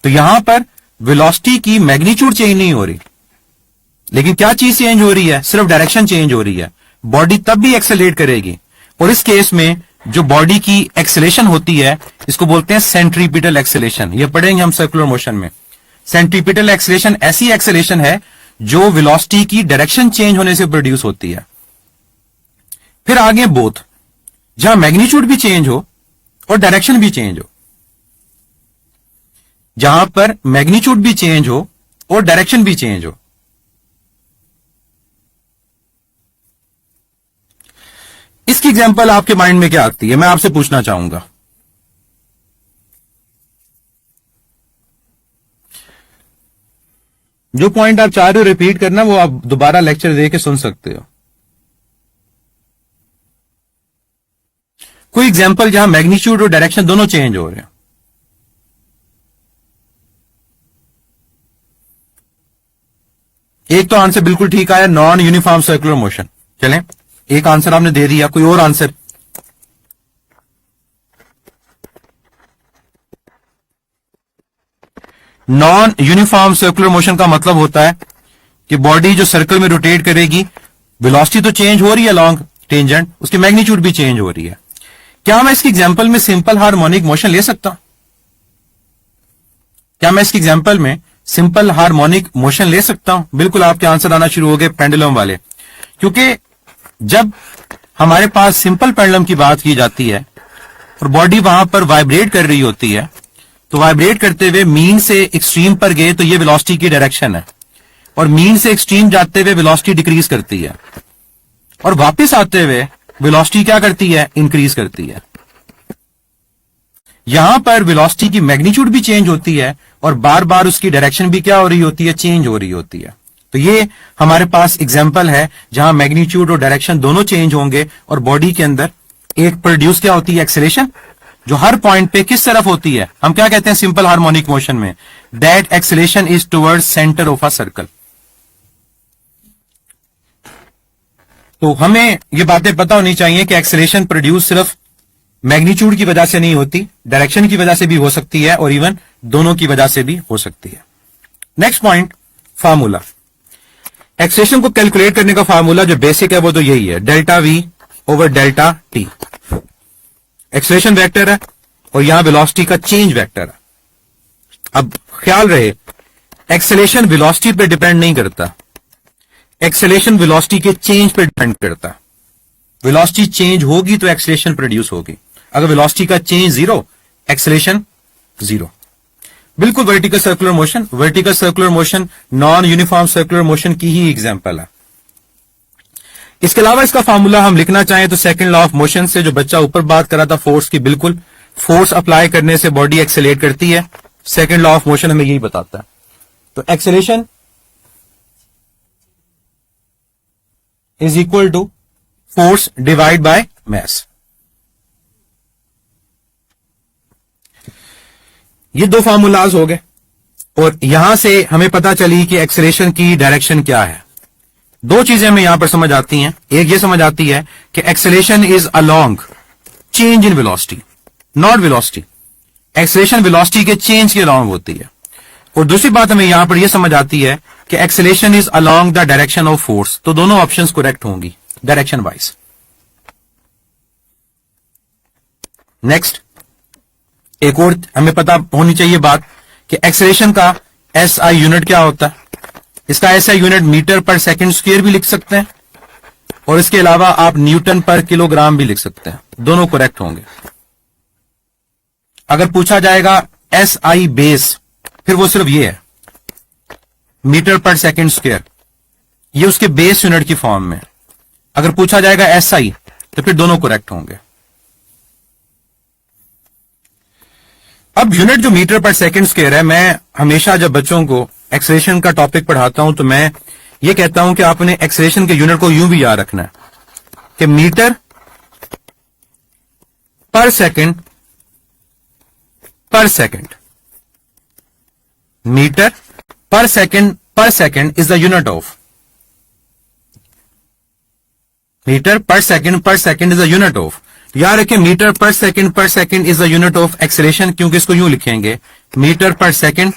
तो यहां पर वेलोसिटी की मैग्नीट्यूड चेंज नहीं हो रही, लेकिन क्या चीज चेंज हो रही है? सिर्फ डायरेक्शन चेंज हो रही है। बॉडी तब भी एक्सेलरेट करेगी, और इस केस में जो बॉडी की एक्सेलेरेशन होती है इसको बोलते हैं सेंट्रीपिटल एक्सेलेरेशन। ये पढ़ेंगे हम सर्कुलर मोशन में। सेंट्रीपिटल एक्सेलेरेशन ऐसी एक्सेलेरेशन है जो वेलोसिटी की डायरेक्शन चेंज होने से प्रोड्यूस होती है। फिर आगे बोथ, जहां मैग्नीट्यूड भी चेंज हो और डायरेक्शन भी चेंज हो। जहां पर मैग्नीट्यूड भी चेंज हो और डायरेक्शन भी चेंज हो। इसकी एग्जांपल आपके माइंड में क्या आती है, मैं आपसे पूछना चाहूंगा। जो पॉइंट आप चाह रहे हो रिपीट करना, वो आप दोबारा लेक्चर दे के सुन सकते हो। कोई एग्जांपल जहां मैग्नीट्यूड और डायरेक्शन दोनों चेंज हो रहे हैं। एक तो आंसर बिल्कुल ठीक आया, नॉन यूनिफॉर्म सर्कुलर मोशन। चलें, एक आंसर आपने दे दिया, कोई और answer? Non uniform circular motion का मतलब होता है कि बॉडी जो सर्कल में रोटेट करेगी, वेलोसिटी तो चेंज हो रही है लॉन्ग टेंजेंट, उसकी मैग्नीट्यूड भी चेंज हो रही है। क्या मैं इसकी एग्जांपल में सिंपल हार्मोनिक मोशन ले सकता हूं? क्या मैं इसकी एग्जांपल में सिंपल हार्मोनिक मोशन ले सकता हूं? बिल्कुल, आपके आंसर आना शुरू हो गए पेंडुलम वाले, क्योंकि जब हमारे पास सिंपल पेंडुलम की बात की जाती है और बॉडी वहां पर वाइब्रेट कर रही होती है, तो वाइब्रेट करते हुए मीन से एक्सट्रीम पर गए तो ये वेलोसिटी की डायरेक्शन है, और मीन से एक्सट्रीम जाते हुए वेलोसिटी डिक्रीज करती है, और वापस आते हुए वेलोसिटी क्या करती है, इंक्रीज करती है। यहां पर वेलोसिटी की मैग्नीट्यूड भी चेंज होती है और बार बार उसकी डायरेक्शन भी क्या हो रही होती है, चेंज हो रही होती है। तो ये हमारे पास एग्जांपल है जहां मैग्नीट्यूड और डायरेक्शन दोनों चेंज होंगे और बॉडी के अंदर एक प्रोड्यूस क्या होती है, एक्सेलेरेशन, जो हर पॉइंट पे किस तरफ होती है, हम क्या कहते हैं सिंपल हार्मोनिक मोशन में, that acceleration is towards centre of a circle. तो हमें ये बातें पता होनी चाहिए कि एक्सेलेरेशन प्रोड्यूस सिर्फ मैग्नीट्यूड की वजह से नहीं होती, डायरेक्शन की वजह से भी हो सकती है, और इवन दोनों की वजह से भी हो सकती है। Next point, formula. एक्सेलेरेशन को कैलकुलेट करने का फार्मूला जो बेसिक है वो तो यही है, delta V over delta T. Acceleration vector है और यहां वेलोसिटी का चेंज वेक्टर है। अब ख्याल रहे, एक्सेलेरेशन वेलोसिटी पे डिपेंड नहीं करता, एक्सेलेरेशन वेलोसिटी के चेंज पे डिपेंड करता। वेलोसिटी चेंज होगी तो एक्सेलेरेशन प्रोड्यूस होगी, अगर वेलोसिटी का चेंज जीरो, एक्सेलेरेशन जीरो। बिल्कुल vertical circular motion, vertical circular motion non uniform circular motion की ही एग्जांपल है। इसके अलावा इसका फार्मूला हम लिखना चाहें तो सेकंड लॉ ऑफ मोशन से, जो बच्चा ऊपर बात कर रहा था फोर्स की, बिल्कुल फोर्स अप्लाई करने से बॉडी एक्सेलेरेट करती है। सेकंड लॉ ऑफ मोशन हमें यही बताता है। तो acceleration is equal to force divide by mass. ये दो फार्मूलाज हो गए और यहां से हमें पता चली कि एक्सेलेरेशन की डायरेक्शन क्या है। दो चीजें हमें यहां पर समझ आती हैं। एक ये समझ आती है कि acceleration is along change in velocity, not velocity. Acceleration velocity के चेंज के अलोंग होती है। और दूसरी बात हमें यहां पर यह समझ आती है कि acceleration is along the direction of force. तो दोनों ऑप्शंस करेक्ट होंगी डायरेक्शन वाइज। नेक्स्ट, एक और हमें पता होनी चाहिए बात कि एक्सेलेरेशन का एसआई यूनिट क्या होता है। इसका SI unit metre per second square भी लिख सकते हैं और इसके अलावा आप न्यूटन पर किलोग्राम भी लिख सकते हैं। दोनों करेक्ट होंगे। अगर पूछा जाएगा एसआई बेस, फिर वो सिर्फ ये है मीटर पर सेकंड स्क्वायर, ये उसके बेस यूनिट की फॉर्म में। अगर पूछा जाएगा एसआई तो फिर दोनों करेक्ट होंगे। अब यूनिट जो मीटर पर सेकंड स्क्वायर है, मैं हमेशा जब बच्चों को एक्सेलेरेशन का टॉपिक पढ़ाता हूं तो मैं ये कहता हूं कि आपने एक्सेलेरेशन के यूनिट को यूं भी याद रखना है कि metre per second metre per second is the unit of metre per second is the unit of. याद रखें metre per second is the unit of acceleration, क्योंकि इसको यूं लिखेंगे metre per second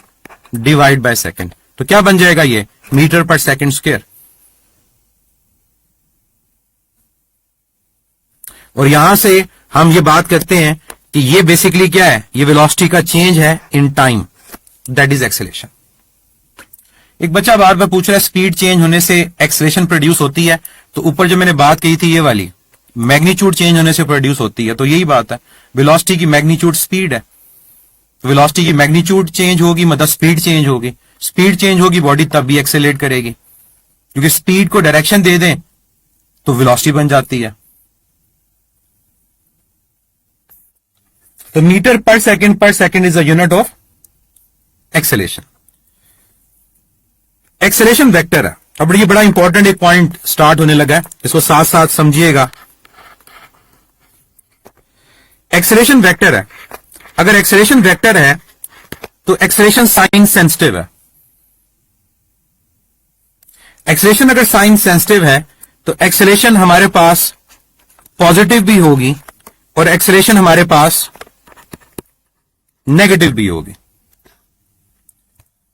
divide by second. तो क्या बन जाएगा ये मीटर पर सेकंड स्क्वायर। और यहां से हम ये बात करते हैं कि ये बेसिकली क्या है, ये वेलोसिटी का चेंज है in time, that is acceleration. एक बच्चा बार बार पूछ रहा है स्पीड चेंज होने से एक्सेलेरेशन प्रोड्यूस होती है। तो ऊपर जो मैंने बात कही थी ये वाली, मैग्नीट्यूड चेंज होने से प्रोड्यूस होती है। तो यही बात है, वेलोसिटी की मैग्नीट्यूड स्पीड है। वेलोसिटी की मैग्नीट्यूड चेंज होगी मतलब स्पीड चेंज होगी। स्पीड चेंज होगी बॉडी तब भी एक्सेलेरेट करेगी, क्योंकि स्पीड को डायरेक्शन दे दें तो वेलोसिटी बन जाती है। तो metre per second is the unit of acceleration. Acceleration vector है। अब ये बड़ा इंपॉर्टेंट एक पॉइंट स्टार्ट होने लगा है, इसको साथ साथ समझिएगा। एक्सेलेरेशन वेक्टर है। अगर एक्सेलेरेशन वेक्टर है तो एक्सेलेरेशन साइन सेंसिटिव है। एक्सेलेरेशन अगर साइन सेंसिटिव है तो एक्सेलेरेशन हमारे पास पॉजिटिव भी होगी और एक्सेलेरेशन हमारे पास नेगेटिव भी होगी।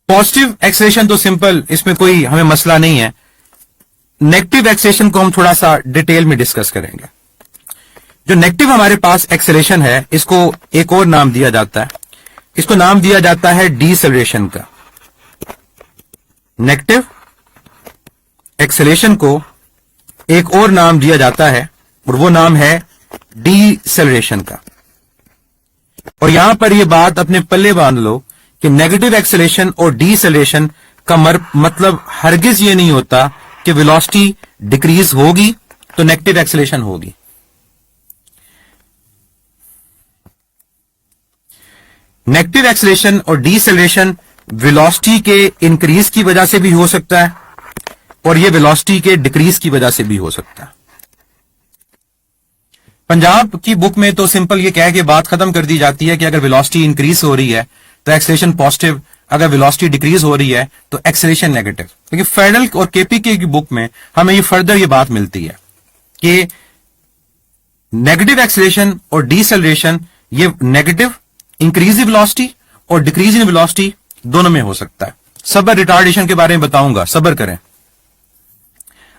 पॉजिटिव एक्सेलेरेशन तो सिंपल, इसमें कोई हमें मसला नहीं है। नेगेटिव एक्सेलेरेशन को हम थोड़ा सा डिटेल में डिस्कस करेंगे। जो नेगेटिव हमारे पास एक्सेलेरेशन है, इसको एक और नाम दिया जाता है, इसको नाम दिया जाता है डीसेलरेशन का। नेगेटिव एक्सेलेरेशन को एक और नाम दिया जाता है और वो नाम है डीसेलरेशन का। और यहां पर ये बात अपने पल्ले बांध लो कि नेगेटिव एक्सेलेरेशन और डीसेलरेशन का मतलब हरगिज ये नहीं होता कि वेलोसिटी डिक्रीज होगी तो नेगेटिव एक्सेलेरेशन होगी। नेगेटिव एक्सेलेरेशन और डीसेलरेशन वेलोसिटी के इंक्रीज की वजह से भी हो सकता है और ये वेलोसिटी के डिक्रीज की वजह से भी हो सकता है। पंजाब की बुक में तो सिंपल ये कह के बात खत्म कर दी जाती है कि अगर वेलोसिटी इंक्रीज हो रही है तो एक्सेलेरेशन पॉजिटिव, अगर वेलोसिटी डिक्रीज हो रही है तो एक्सेलेरेशन नेगेटिव। लेकिन फेडरल और केपीके की बुक में हमें ये फर्दर ये बात मिलती है कि नेगेटिव एक्सेलेरेशन और डीसेलरेशन ये नेगेटिव इंक्रीज इन वेलोसिटी और डिक्रीज इन वेलोसिटी दोनों में हो सकता है। सबर रिटार्डेशन के बारे में बताऊंगा, सबर करें।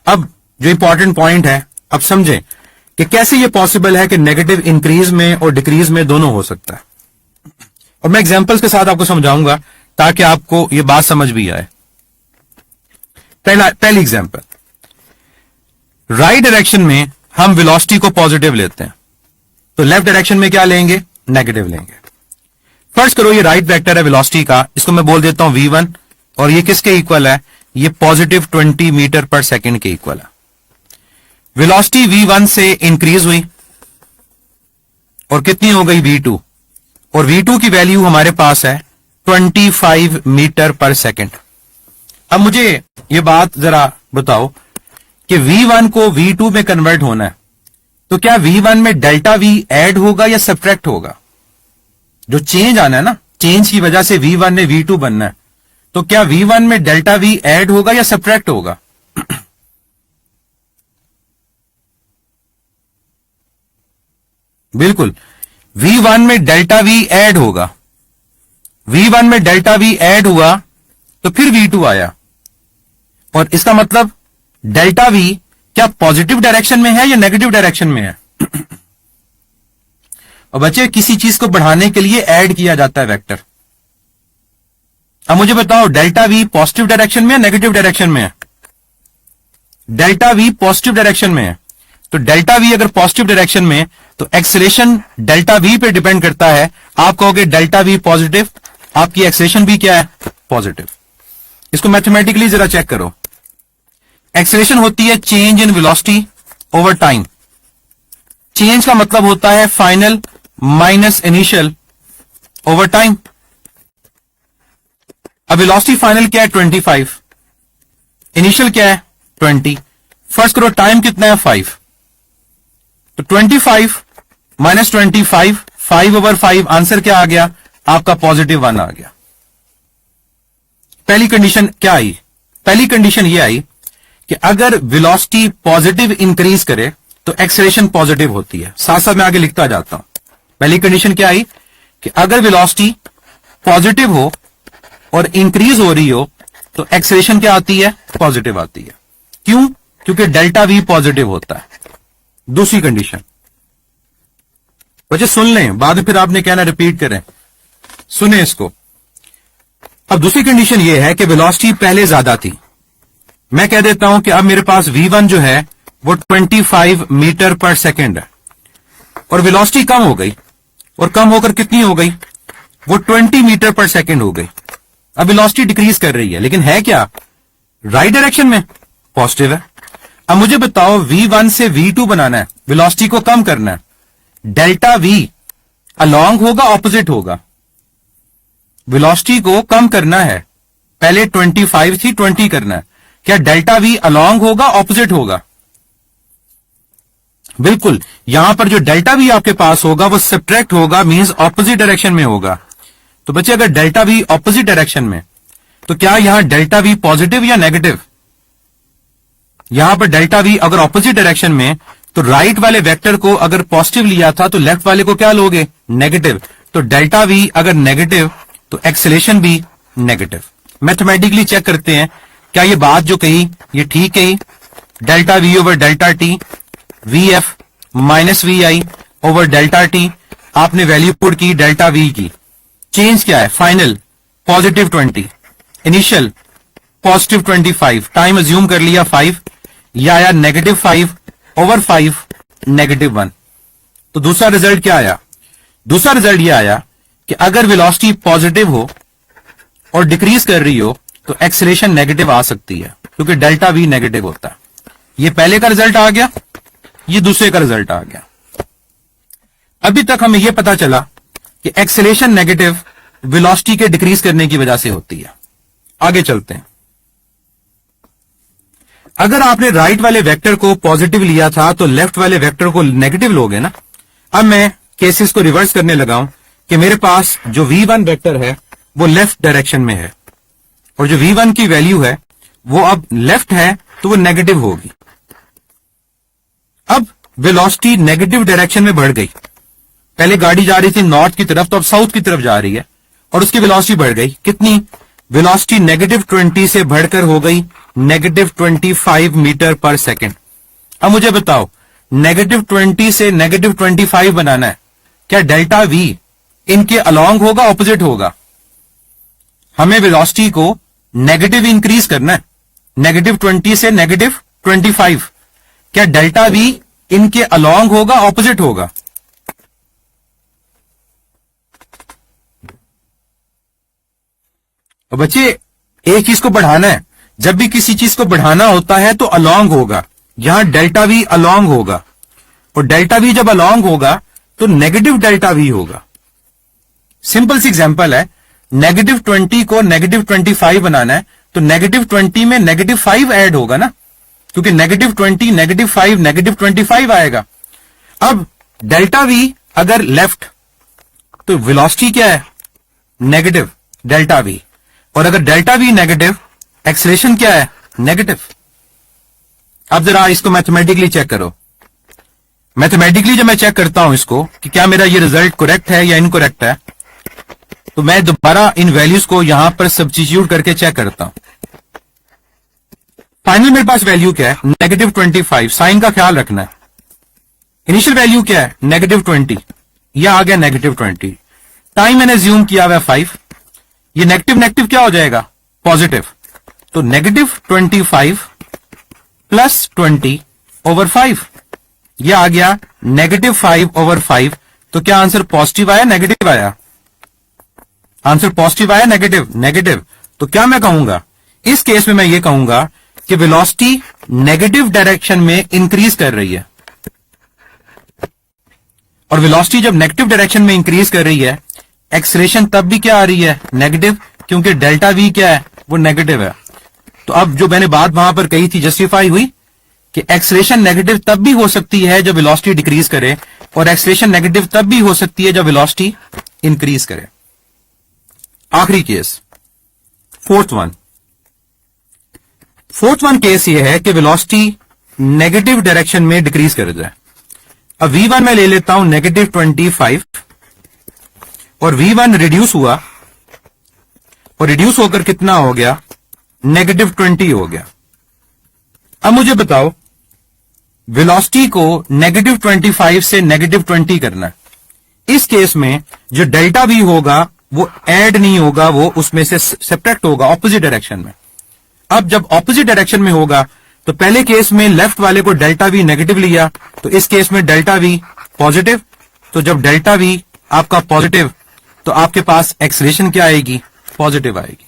अब जो इंपॉर्टेंट पॉइंट है, अब समझें कि कैसे ये पॉसिबल है कि नेगेटिव इंक्रीज में और डिक्रीज में दोनों हो सकता है। और मैं एग्जांपल्स के साथ आपको समझाऊंगा ताकि आपको ये बात समझ भी आए। पहली एग्जांपल, राइट डायरेक्शन में हम वेलोसिटी को पॉजिटिव लेते हैं तो लेफ्ट डायरेक्शन में क्या लेंगे, नेगेटिव लेंगे। फर्ज करो ये राइट वेक्टर है वेलोसिटी का, इसको मैं बोल देता हूं v1 और ये किसके इक्वल है, ये पॉजिटिव 20 मीटर पर सेकंड के इक्वल है। वेलोसिटी v1 से इंक्रीज हुई और कितनी हो गई v2, और v2 की वैल्यू हमारे पास है 25 मीटर पर सेकेंड। अब मुझे ये बात जरा बताओ कि v1 को v2 में कन्वर्ट होना है, तो क्या v1 में डेल्टा v ऐड होगा या सब्ट्रैक्ट होगा? जो चेंज आना है ना, चेंज की वजह से v1 ने v2 बनना है, तो क्या v1 में डेल्टा v ऐड होगा या सब्ट्रैक्ट होगा? बिल्कुल, v1 में डेल्टा v ऐड होगा। v1 में डेल्टा v ऐड हुआ तो फिर v2 आया, और इसका मतलब डेल्टा v क्या पॉजिटिव डायरेक्शन में है या नेगेटिव डायरेक्शन में है? और बच्चे, किसी चीज को बढ़ाने के लिए ऐड किया जाता है वेक्टर। अब मुझे बताओ डेल्टा v पॉजिटिव डायरेक्शन में या नेगेटिव डायरेक्शन में है? डेल्टा v पॉजिटिव डायरेक्शन में है, तो डेल्टा v अगर पॉजिटिव डायरेक्शन में है तो एक्सेलेरेशन डेल्टा v पे डिपेंड करता है। आप कहोगे डेल्टा v पॉजिटिव, आपकी एक्सेलेरेशन भी क्या है? पॉजिटिव। इसको मैथमेटिकली जरा चेक करो। एक्सेलेरेशन होती है change in velocity over time. Change का मतलब होता है final minus initial over time. अब वेलोसिटी फाइनल क्या है? 25। इनिशियल क्या है? 20। फर्स्ट करो टाइम कितना है? 5। तो 25 माइनस 25, 5/5, आंसर क्या आ गया? आपका +1 आ गया। पहली कंडीशन क्या आई? पहली कंडीशन ये आई कि अगर वेलोसिटी पॉजिटिव इंक्रीज करे तो एक्सेलरेशन पॉजिटिव होती है। साथ साथ मैं आगे लिखता जाता हूं। पहली कंडीशन क्या आई कि अगर वेलोसिटी पॉजिटिव हो और इंक्रीज हो रही हो तो एक्सेलरेशन क्या आती है? पॉजिटिव आती है। क्यों? क्योंकि डेल्टा v पॉजिटिव होता है। दूसरी कंडीशन बच्चे सुन लें, बाद में फिर आपने कहना रिपीट करें, सुने इसको। अब दूसरी कंडीशन यह है कि वेलोसिटी पहले ज्यादा थी। मैं कह देता हूं कि अब मेरे पास v1 जो है वो 25 मीटर पर सेकेंड है, और वेलोसिटी कम हो गई, और कम होकर कितनी हो गई? वो 20 मीटर पर सेकेंड हो गई। अब वेलोसिटी डिक्रीज कर रही है, लेकिन है क्या? राइट डायरेक्शन में पॉजिटिव है। अब मुझे बताओ v1 से v2 बनाना है, वेलोसिटी को कम करना है, डेल्टा v अलोंग होगा ऑपोजिट होगा? वेलोसिटी को कम करना है, पहले 25 थी 20 करना है, क्या डेल्टा v अलोंग होगा ऑपोजिट होगा? बिल्कुल, यहां पर जो डेल्टा v आपके पास होगा वो सब्ट्रैक्ट होगा, मींस ऑपोजिट डायरेक्शन में होगा। तो बच्चे अगर डेल्टा v ऑपोजिट डायरेक्शन में, तो क्या यहां डेल्टा v पॉजिटिव या नेगेटिव? यहां पर डेल्टा v अगर ऑपोजिट डायरेक्शन में, तो राइट वाले वेक्टर को अगर पॉजिटिव लिया था तो लेफ्ट वाले को क्या लोगे? नेगेटिव। तो डेल्टा v अगर नेगेटिव तो एक्सेलरेशन भी नेगेटिव। मैथमेटिकली चेक करते हैं क्या ये बात जो कही ये ठीक कही? Delta v over delta t, vf minus vi over delta t, आपने वैल्यू पुट की डेल्टा v की। चेंज क्या है? Final positive 20, initial positive 25, time assume कर लिया 5, या आया -5 ओवर 5 -1। तो दूसरा रिजल्ट क्या आया? दूसरा रिजल्ट यह आया कि अगर वेलोसिटी पॉजिटिव हो और डिक्रीज कर रही हो तो एक्सेलरेशन नेगेटिव आ सकती है, क्योंकि डेल्टा v नेगेटिव होता है। ये पहले का रिजल्ट आ गया, ये दूसरे का रिजल्ट आ गया। अभी तक हमें यह पता चला कि एक्सेलरेशन नेगेटिव वेलोसिटी के डिक्रीज करने की वजह से होती है। आगे चलते हैं। अगर आपने राइट वाले वेक्टर को पॉजिटिव लिया था तो लेफ्ट वाले वेक्टर को नेगेटिव लोगे ना। अब मैं केसेस को रिवर्स करने लगा हूं कि मेरे पास जो v1 वेक्टर है वो लेफ्ट डायरेक्शन में है, और जो v1 की वैल्यू है वो अब लेफ्ट है तो वो नेगेटिव होगी। अब वेलोसिटी नेगेटिव डायरेक्शन में बढ़ गई। पहले गाड़ी जा रही थी नॉर्थ की तरफ, तो अब साउथ की तरफ जा रही है, और उसकी वेलोसिटी बढ़ गई। कितनी? वेलोसिटी -20 से बढ़कर हो गई -25 मीटर पर सेकेंड। अब मुझे बताओ -20 से -25 बनाना है, क्या डेल्टा v इनके अलोंग होगा ऑपोजिट होगा? हमें वेलोसिटी को नेगेटिव इंक्रीज करना है, -20 से -25, क्या डेल्टा v इनके अलोंग होगा ऑपोजिट होगा? बच्चे एक चीज को बढ़ाना है, जब भी किसी चीज को बढ़ाना होता है तो अलोंग होगा, यहां डेल्टा वी अलोंग होगा, और डेल्टा वी जब अलोंग होगा तो नेगेटिव डेल्टा वी होगा। सिंपल सी एग्जांपल है, -20 को -25 बनाना है, तो -20 में -5 ऐड होगा ना, क्योंकि -20, -5, -25 आएगा। अब डेल्टा वी अगर लेफ्ट, तो वेलोसिटी क्या है? नेगेटिव डेल्टा वी, और अगर डेल्टा वी नेगेटिव, एक्सेलरेशन क्या है? नेगेटिव। अब जरा इसको मैथमेटिकली चेक करो। मैथमेटिकली जब मैं चेक करता हूं इसको कि क्या मेरा ये रिजल्ट करेक्ट है या इनकरेक्ट है, तो मैं दोबारा इन वैल्यूज को यहां पर सब्स्टिट्यूट करके चेक करता हूं। फाइनल मेरे पास वैल्यू क्या है? -25। साइन का ख्याल रखना है। इनिशियल वैल्यू क्या है? -20। यह आ गया -20। टाइम मैंने ज्यूम किया हुआ 5। ये नेगेटिव नेगेटिव क्या हो जाएगा? पॉजिटिव। तो -25 प्लस 20/5, यह आ गया -5/5। तो क्या आंसर पॉजिटिव आया नेगेटिव आया? आंसर पॉजिटिव आया नेगेटिव? नेगेटिव। तो क्या मैं कहूंगा इस केस में? मैं ये कहूंगा कि वेलोसिटी नेगेटिव डायरेक्शन में इंक्रीज कर रही है, और वेलोसिटी जब नेगेटिव डायरेक्शन में इंक्रीज कर रही है, एक्सेलरेशन तब भी क्या आ रही है? नेगेटिव, क्योंकि डेल्टा वी क्या है? वो नेगेटिव है। तो अब जो मैंने बात वहां पर कही थी जस्टिफाई हुई कि एक्सेलरेशन नेगेटिव तब भी हो सकती है जब वेलोसिटी डिक्रीज करे, और एक्सेलरेशन नेगेटिव तब भी हो सकती है जब वेलोसिटी इंक्रीज करे। आखिरी केस, फोर्थ वन केस ये है कि वेलोसिटी नेगेटिव डायरेक्शन में डिक्रीज कर जाए। अब V1 में ले लेता हूं -25, और V1 रिड्यूस हुआ, और रिड्यूस होकर कितना हो गया? -20 हो गया। अब मुझे बताओ, वेलोसिटी को -25 से -20 करना है। इस केस में जो डेल्टा V होगा वो ऐड नहीं होगा, वो उसमें से सब्ट्रैक्ट होगा ऑपोजिट डायरेक्शन में। अब जब ऑपोजिट डायरेक्शन में होगा, तो पहले केस में लेफ्ट वाले को डेल्टा वी नेगेटिव लिया, तो इस केस में डेल्टा वी पॉजिटिव। तो जब डेल्टा वी आपका पॉजिटिव, तो आपके पास एक्सेलरेशन क्या आएगी? पॉजिटिव आएगी।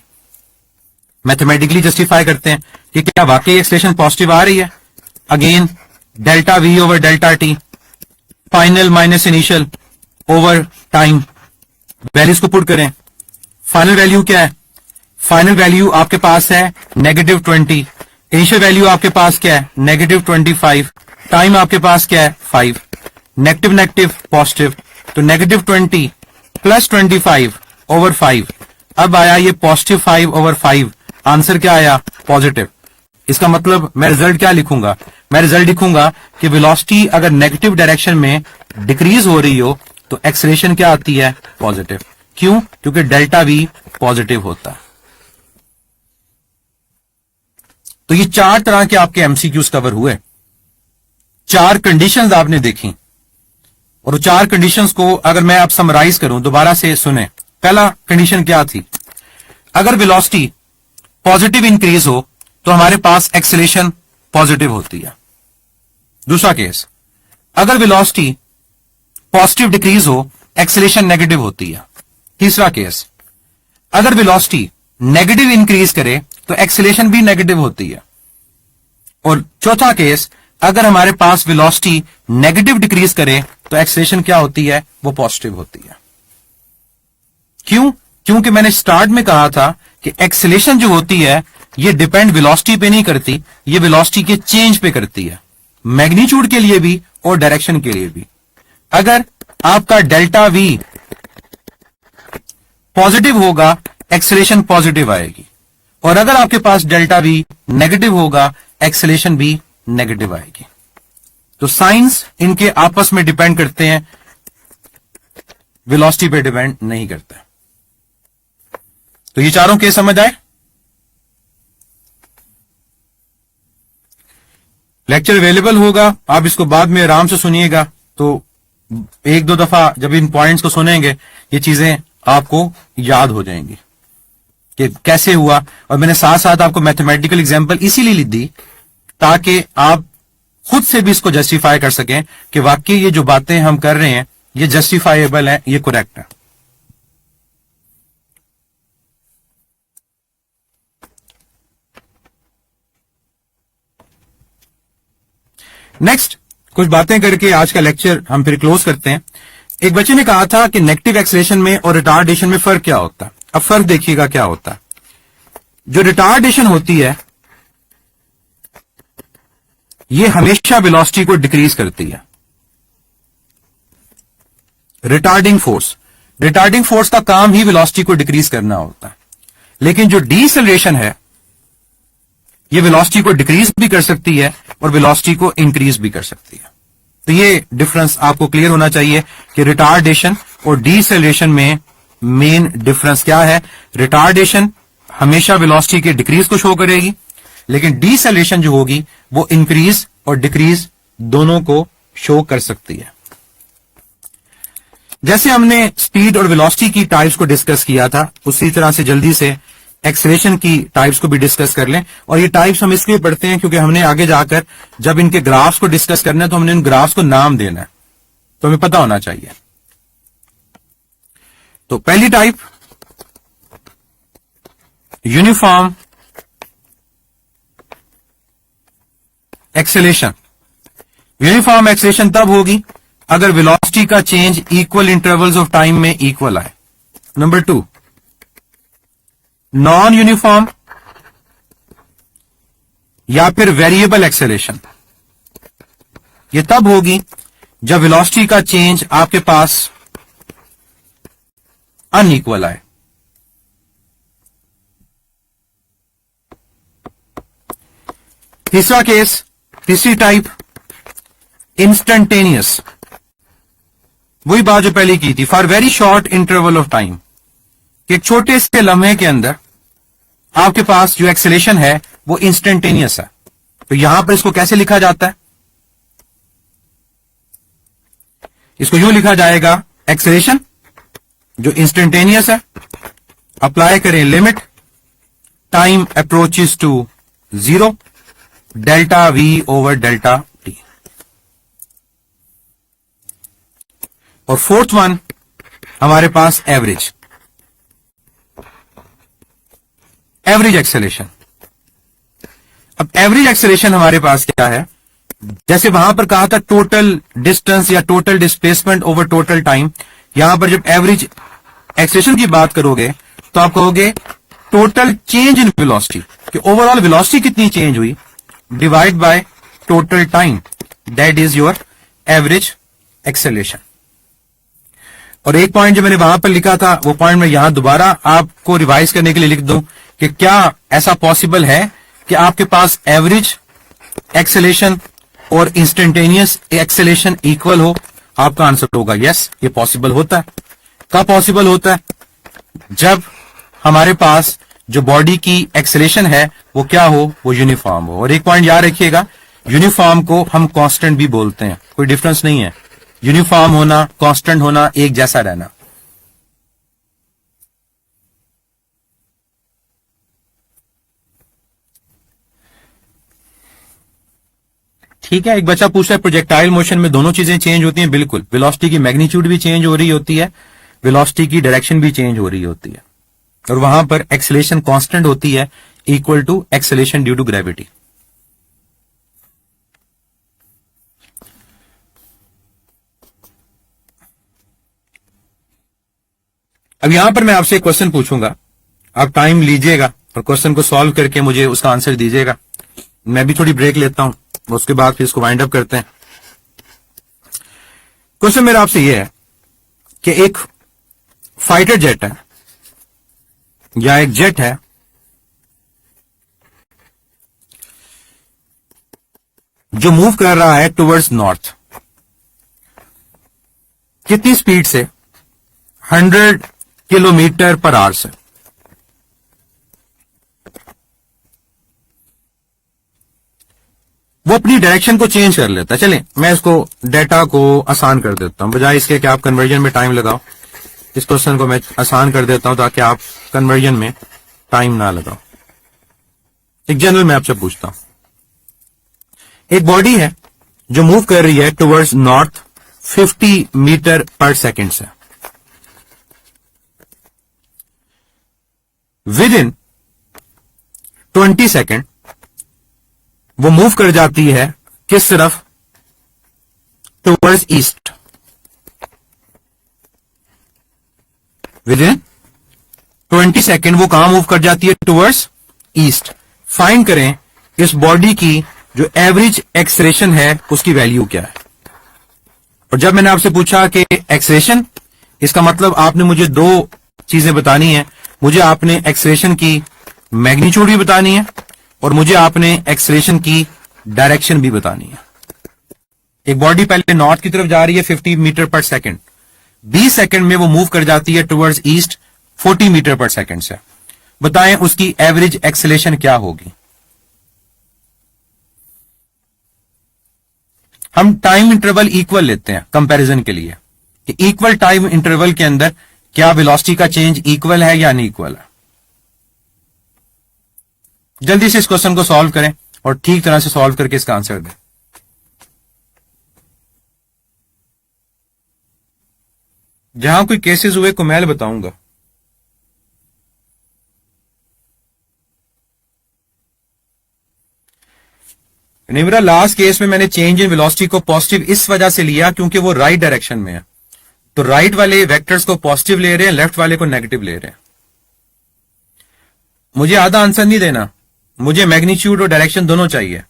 मैथमेटिकली जस्टिफाई करते हैं कि क्या वाकई एक्सेलरेशन पॉजिटिव आ रही है। Again delta V over delta T, final minus initial over time, values को पुट करें। फाइनल वैल्यू क्या है? फाइनल वैल्यू आपके पास है -20। इनिशियल वैल्यू आपके पास क्या है? -25। टाइम आपके पास क्या है? 5। नेगेटिव नेगेटिव पॉजिटिव, तो -20 प्लस 25/5। अब आया ये +5/5। आंसर क्या आया? पॉजिटिव। इसका मतलब मैं रिजल्ट क्या लिखूंगा? मैं रिजल्ट लिखूंगा कि वेलोसिटी अगर नेगेटिव डायरेक्शन में डिक्रीज हो रही हो, तो एक्सेलरेशन क्या आती है? पॉजिटिव। क्यों? क्योंकि डेल्टा वी पॉजिटिव होता है। तो ये 4 तरह के आपके एमसीक्यूज कवर हुए। 4 कंडीशंस आपने देखी, और वो 4 कंडीशंस को अगर मैं आप समराइज करूं, दोबारा से सुने। पहला कंडीशन क्या थी? अगर वेलोसिटी पॉजिटिव इंक्रीज हो तो हमारे पास एक्सेलरेशन पॉजिटिव होती है। दूसरा केस, अगर वेलोसिटी पॉजिटिव डिक्रीज हो, एक्सेलरेशन नेगेटिव होती है। तीसरा केस, अगर वेलोसिटी नेगेटिव इंक्रीज करे तो एक्सेलरेशन भी नेगेटिव होती है। और चौथा केस, अगर हमारे पास वेलोसिटी नेगेटिव डिक्रीज करे तो एक्सेलरेशन क्या होती है? वो पॉजिटिव होती है। क्यों? क्योंकि मैंने स्टार्ट में कहा था कि एक्सेलरेशन जो होती है ये डिपेंड वेलोसिटी पे नहीं करती, ये वेलोसिटी के चेंज पे करती है, मैग्नीट्यूड के लिए भी और डायरेक्शन के लिए भी। अगर आपका डेल्टा वी पॉजिटिव होगा, एक्सेलरेशन पॉजिटिव आएगी, और अगर आपके पास डेल्टा वी नेगेटिव होगा, एक्सेलरेशन भी नेगेटिव आएगी। तो साइंस इनके आपस में डिपेंड करते हैं, वेलोसिटी पे डिपेंड नहीं करता। तो ये चारों केस समझ आए? लेक्चर अवेलेबल होगा, आप इसको बाद में आराम से सुनिएगा, तो 1-2 दफा जब इन पॉइंट्स को सुनेंगे, ये चीजें आपको याद हो जाएंगी कि कैसे हुआ। और मैंने साथ साथ आपको मैथमेटिकल एग्जांपल इसीलिए दी ताकि आप खुद से भी इसको जस्टिफाई कर सकें कि वाकई ये जो बातें हम कर रहे हैं ये जस्टिफाइबल है, ये करेक्ट है। नेक्स्ट कुछ बातें करके आज का लेक्चर हम फिर क्लोज करते हैं। एक बच्चे ने कहा था कि नेगेटिव एक्सेलरेशन में और रिटार्डेशन में फर्क क्या होता है। अब फर्क देखिएगा क्या होता है। जो रिटार्डेशन होती है ये हमेशा वेलोसिटी को डिक्रीज करती है। रिटार्डिंग फोर्स का काम ही वेलोसिटी को डिक्रीज करना होता है। लेकिन जो डीसेलरेशन है ये वेलोसिटी को डिक्रीज भी कर सकती है और वेलोसिटी को इंक्रीज भी कर सकती है। तो ये डिफरेंस आपको क्लियर होना चाहिए कि रिटार्डेशन और डीसेलरेशन में मेन डिफरेंस क्या है। रिटार्डेशन हमेशा वेलोसिटी के डिक्रीज को शो करेगी, लेकिन डीसेलरेशन जो होगी वो इंक्रीज और डिक्रीज दोनों को शो कर सकती है। जैसे हमने स्पीड और वेलोसिटी की टाइप्स को डिस्कस किया था, उसी तरह से जल्दी से एक्सेलरेशन की टाइप्स को भी डिस्कस कर लें। और ये टाइप्स हम इसलिए पढ़ते हैं क्योंकि हमने आगे जाकर जब इनके ग्राफ्स को डिस्कस करना है तो हमने इन ग्राफ्स को नाम देना है, तो हमें पता होना चाहिए। तो पहली type uniform acceleration. Uniform acceleration तब होगी अगर वेलोसिटी का change equal intervals of time में इक्वल आए। नंबर 2, नॉन यूनिफॉर्म या फिर वेरिएबल एक्सेलरेशन। यह तब होगी जब वेलोसिटी का चेंज आपके पास अनइक्वल आए। तीसरा केस, तीसरी टाइप इंस्टेंटेनियस। वही बात जो पहले की थी, for very short interval of time. एक छोटे से लम्हे के अंदर आपके पास जो एक्सेलरेशन है वो इंस्टेंटेनियस है। तो यहां पर इसको कैसे लिखा जाता है? इसको यूं लिखा जाएगा, एक्सेलरेशन जो इंस्टेंटेनियस है, अप्लाई करें limit time approaches to 0 delta V over delta T. और फोर्थ वन हमारे पास एवरेज एक्सेलरेशन। अब एवरेज एक्सेलरेशन हमारे पास क्या है? जैसे वहां पर कहा था टोटल डिस्टेंस या total displacement over total time, यहां पर जब एवरेज एक्सेलरेशन की बात करोगे तो आप कहोगे टोटल चेंज इन वेलोसिटी, कि ओवरऑल वेलोसिटी कितनी चेंज हुई, divide by total time, that is your average acceleration. और एक पॉइंट जो मैंने वहां पर लिखा था वो पॉइंट मैं यहां दोबारा आपको रिवाइज करने के लिए लिख दूं कि क्या ऐसा पॉसिबल है कि आपके पास एवरेज एक्सेलरेशन और इंस्टेंटेनियस एक्सेलरेशन इक्वल हो? आपका आंसर होगा यस, ये पॉसिबल होता है। कब पॉसिबल होता है? जब हमारे पास जो बॉडी की एक्सेलरेशन है वो क्या हो, वो यूनिफॉर्म हो। और एक पॉइंट याद रखिएगा, यूनिफॉर्म को हम कांस्टेंट भी बोलते हैं, कोई डिफरेंस नहीं है। यूनिफॉर्म होना, कांस्टेंट होना, एक जैसा रहना। ठीक है, एक बच्चा पूछ रहा है प्रोजेक्टाइल मोशन में दोनों चीजें चेंज होती हैं। बिल्कुल, वेलोसिटी की मैग्नीट्यूड भी चेंज हो रही होती है, वेलोसिटी की डायरेक्शन भी चेंज हो रही होती है, और वहां पर एक्सेलरेशन कांस्टेंट होती है equal to acceleration due to gravity. अब यहां पर मैं आपसे एक क्वेश्चन पूछूंगा, आप टाइम लीजिएगा और क्वेश्चन को सॉल्व करके मुझे उसका आंसर दीजिएगा। मैं भी थोड़ी ब्रेक लेता हूं, उसके बाद फिर इसको वाइंड अप करते हैं। क्वेश्चन मेरा आपसे यह है कि एक फाइटर जेट है या एक जेट है जो मूव कर रहा है टुवर्ड्स नॉर्थ। कितनी स्पीड से? 100 किलोमीटर पर आवर से। वो अपनी डायरेक्शन को चेंज कर लेता है। चलें, मैं इसको डेटा को आसान कर देता हूं, बजाय इसके कि आप कन्वर्जन में टाइम लगाओ, इस क्वेश्चन को मैं आसान कर देता हूं ताकि आप कन्वर्जन में टाइम ना लगाओ। एक जनरल मैं आपसे पूछता हूं, एक बॉडी है जो मूव कर रही है टुवर्ड्स नॉर्थ 50 मीटर पर सेकेंड से। विद इन 20 सेकेंड वो मूव कर जाती है किस तरफ? Towards east, with in 20 second वो कहां मूव कर जाती है? Towards east. फाइंड करें इस बॉडी की जो एवरेज एक्सलेरेशन है उसकी वैल्यू क्या है। और जब मैंने आपसे पूछा कि एक्सलेरेशन, इसका मतलब आपने मुझे दो चीजें बतानी है। मुझे आपने एक्सलेरेशन की मैग्नीट्यूड भी बतानी है और मुझे आपने एक्सलेरेशन की डायरेक्शन भी बतानी है। एक बॉडी पहले नॉर्थ की तरफ जा रही है 50 मीटर पर सेकंड, 20 सेकंड में वो मूव कर जाती है towards east 40 metre per second से। बताएं उसकी एवरेज एक्सेलेरेशन क्या होगी। हम टाइम इंटरवल इक्वल लेते हैं कंपैरिजन के लिए कि इक्वल टाइम इंटरवल के अंदर क्या वेलोसिटी का चेंज इक्वल है या नहीं इक्वल है। जल्दी से इस क्वेश्चन को सॉल्व करें और ठीक तरह से सॉल्व करके इसका आंसर दें। जहां कोई केसेस हुए को मैं बताऊंगा। निमरा, लास्ट केस में मैंने चेंज इन वेलोसिटी को पॉजिटिव इस वजह से लिया क्योंकि वो राइट डायरेक्शन में है, तो राइट वाले वेक्टर्स को पॉजिटिव ले रहे हैं, लेफ्ट वाले को नेगेटिव ले रहे हैं। मुझे आधा आंसर नहीं देना, मुझे मैग्नीट्यूड और डायरेक्शन दोनों चाहिए।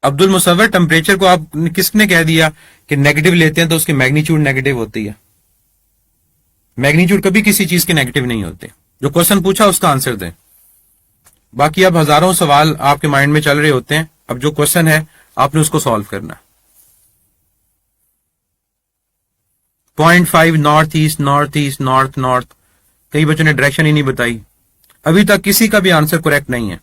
अब्दुल मुसव्वर, टेम्परेचर को आप किसने कह दिया कि नेगेटिव लेते हैं तो उसकी मैग्नीट्यूड नेगेटिव होती है? मैग्नीट्यूड कभी किसी चीज के नेगेटिव नहीं होते। जो क्वेश्चन पूछा उसका आंसर दें। बाकी अब हजारों सवाल आपके माइंड में चल रहे होते हैं, अब जो क्वेश्चन है आपने उसको सॉल्व करना। 0.5 नॉर्थ ईस्ट नॉर्थ नॉर्थ, कई बच्चों ने डायरेक्शन ही नहीं बताई। अभी तक किसी का भी आंसर करेक्ट नहीं है।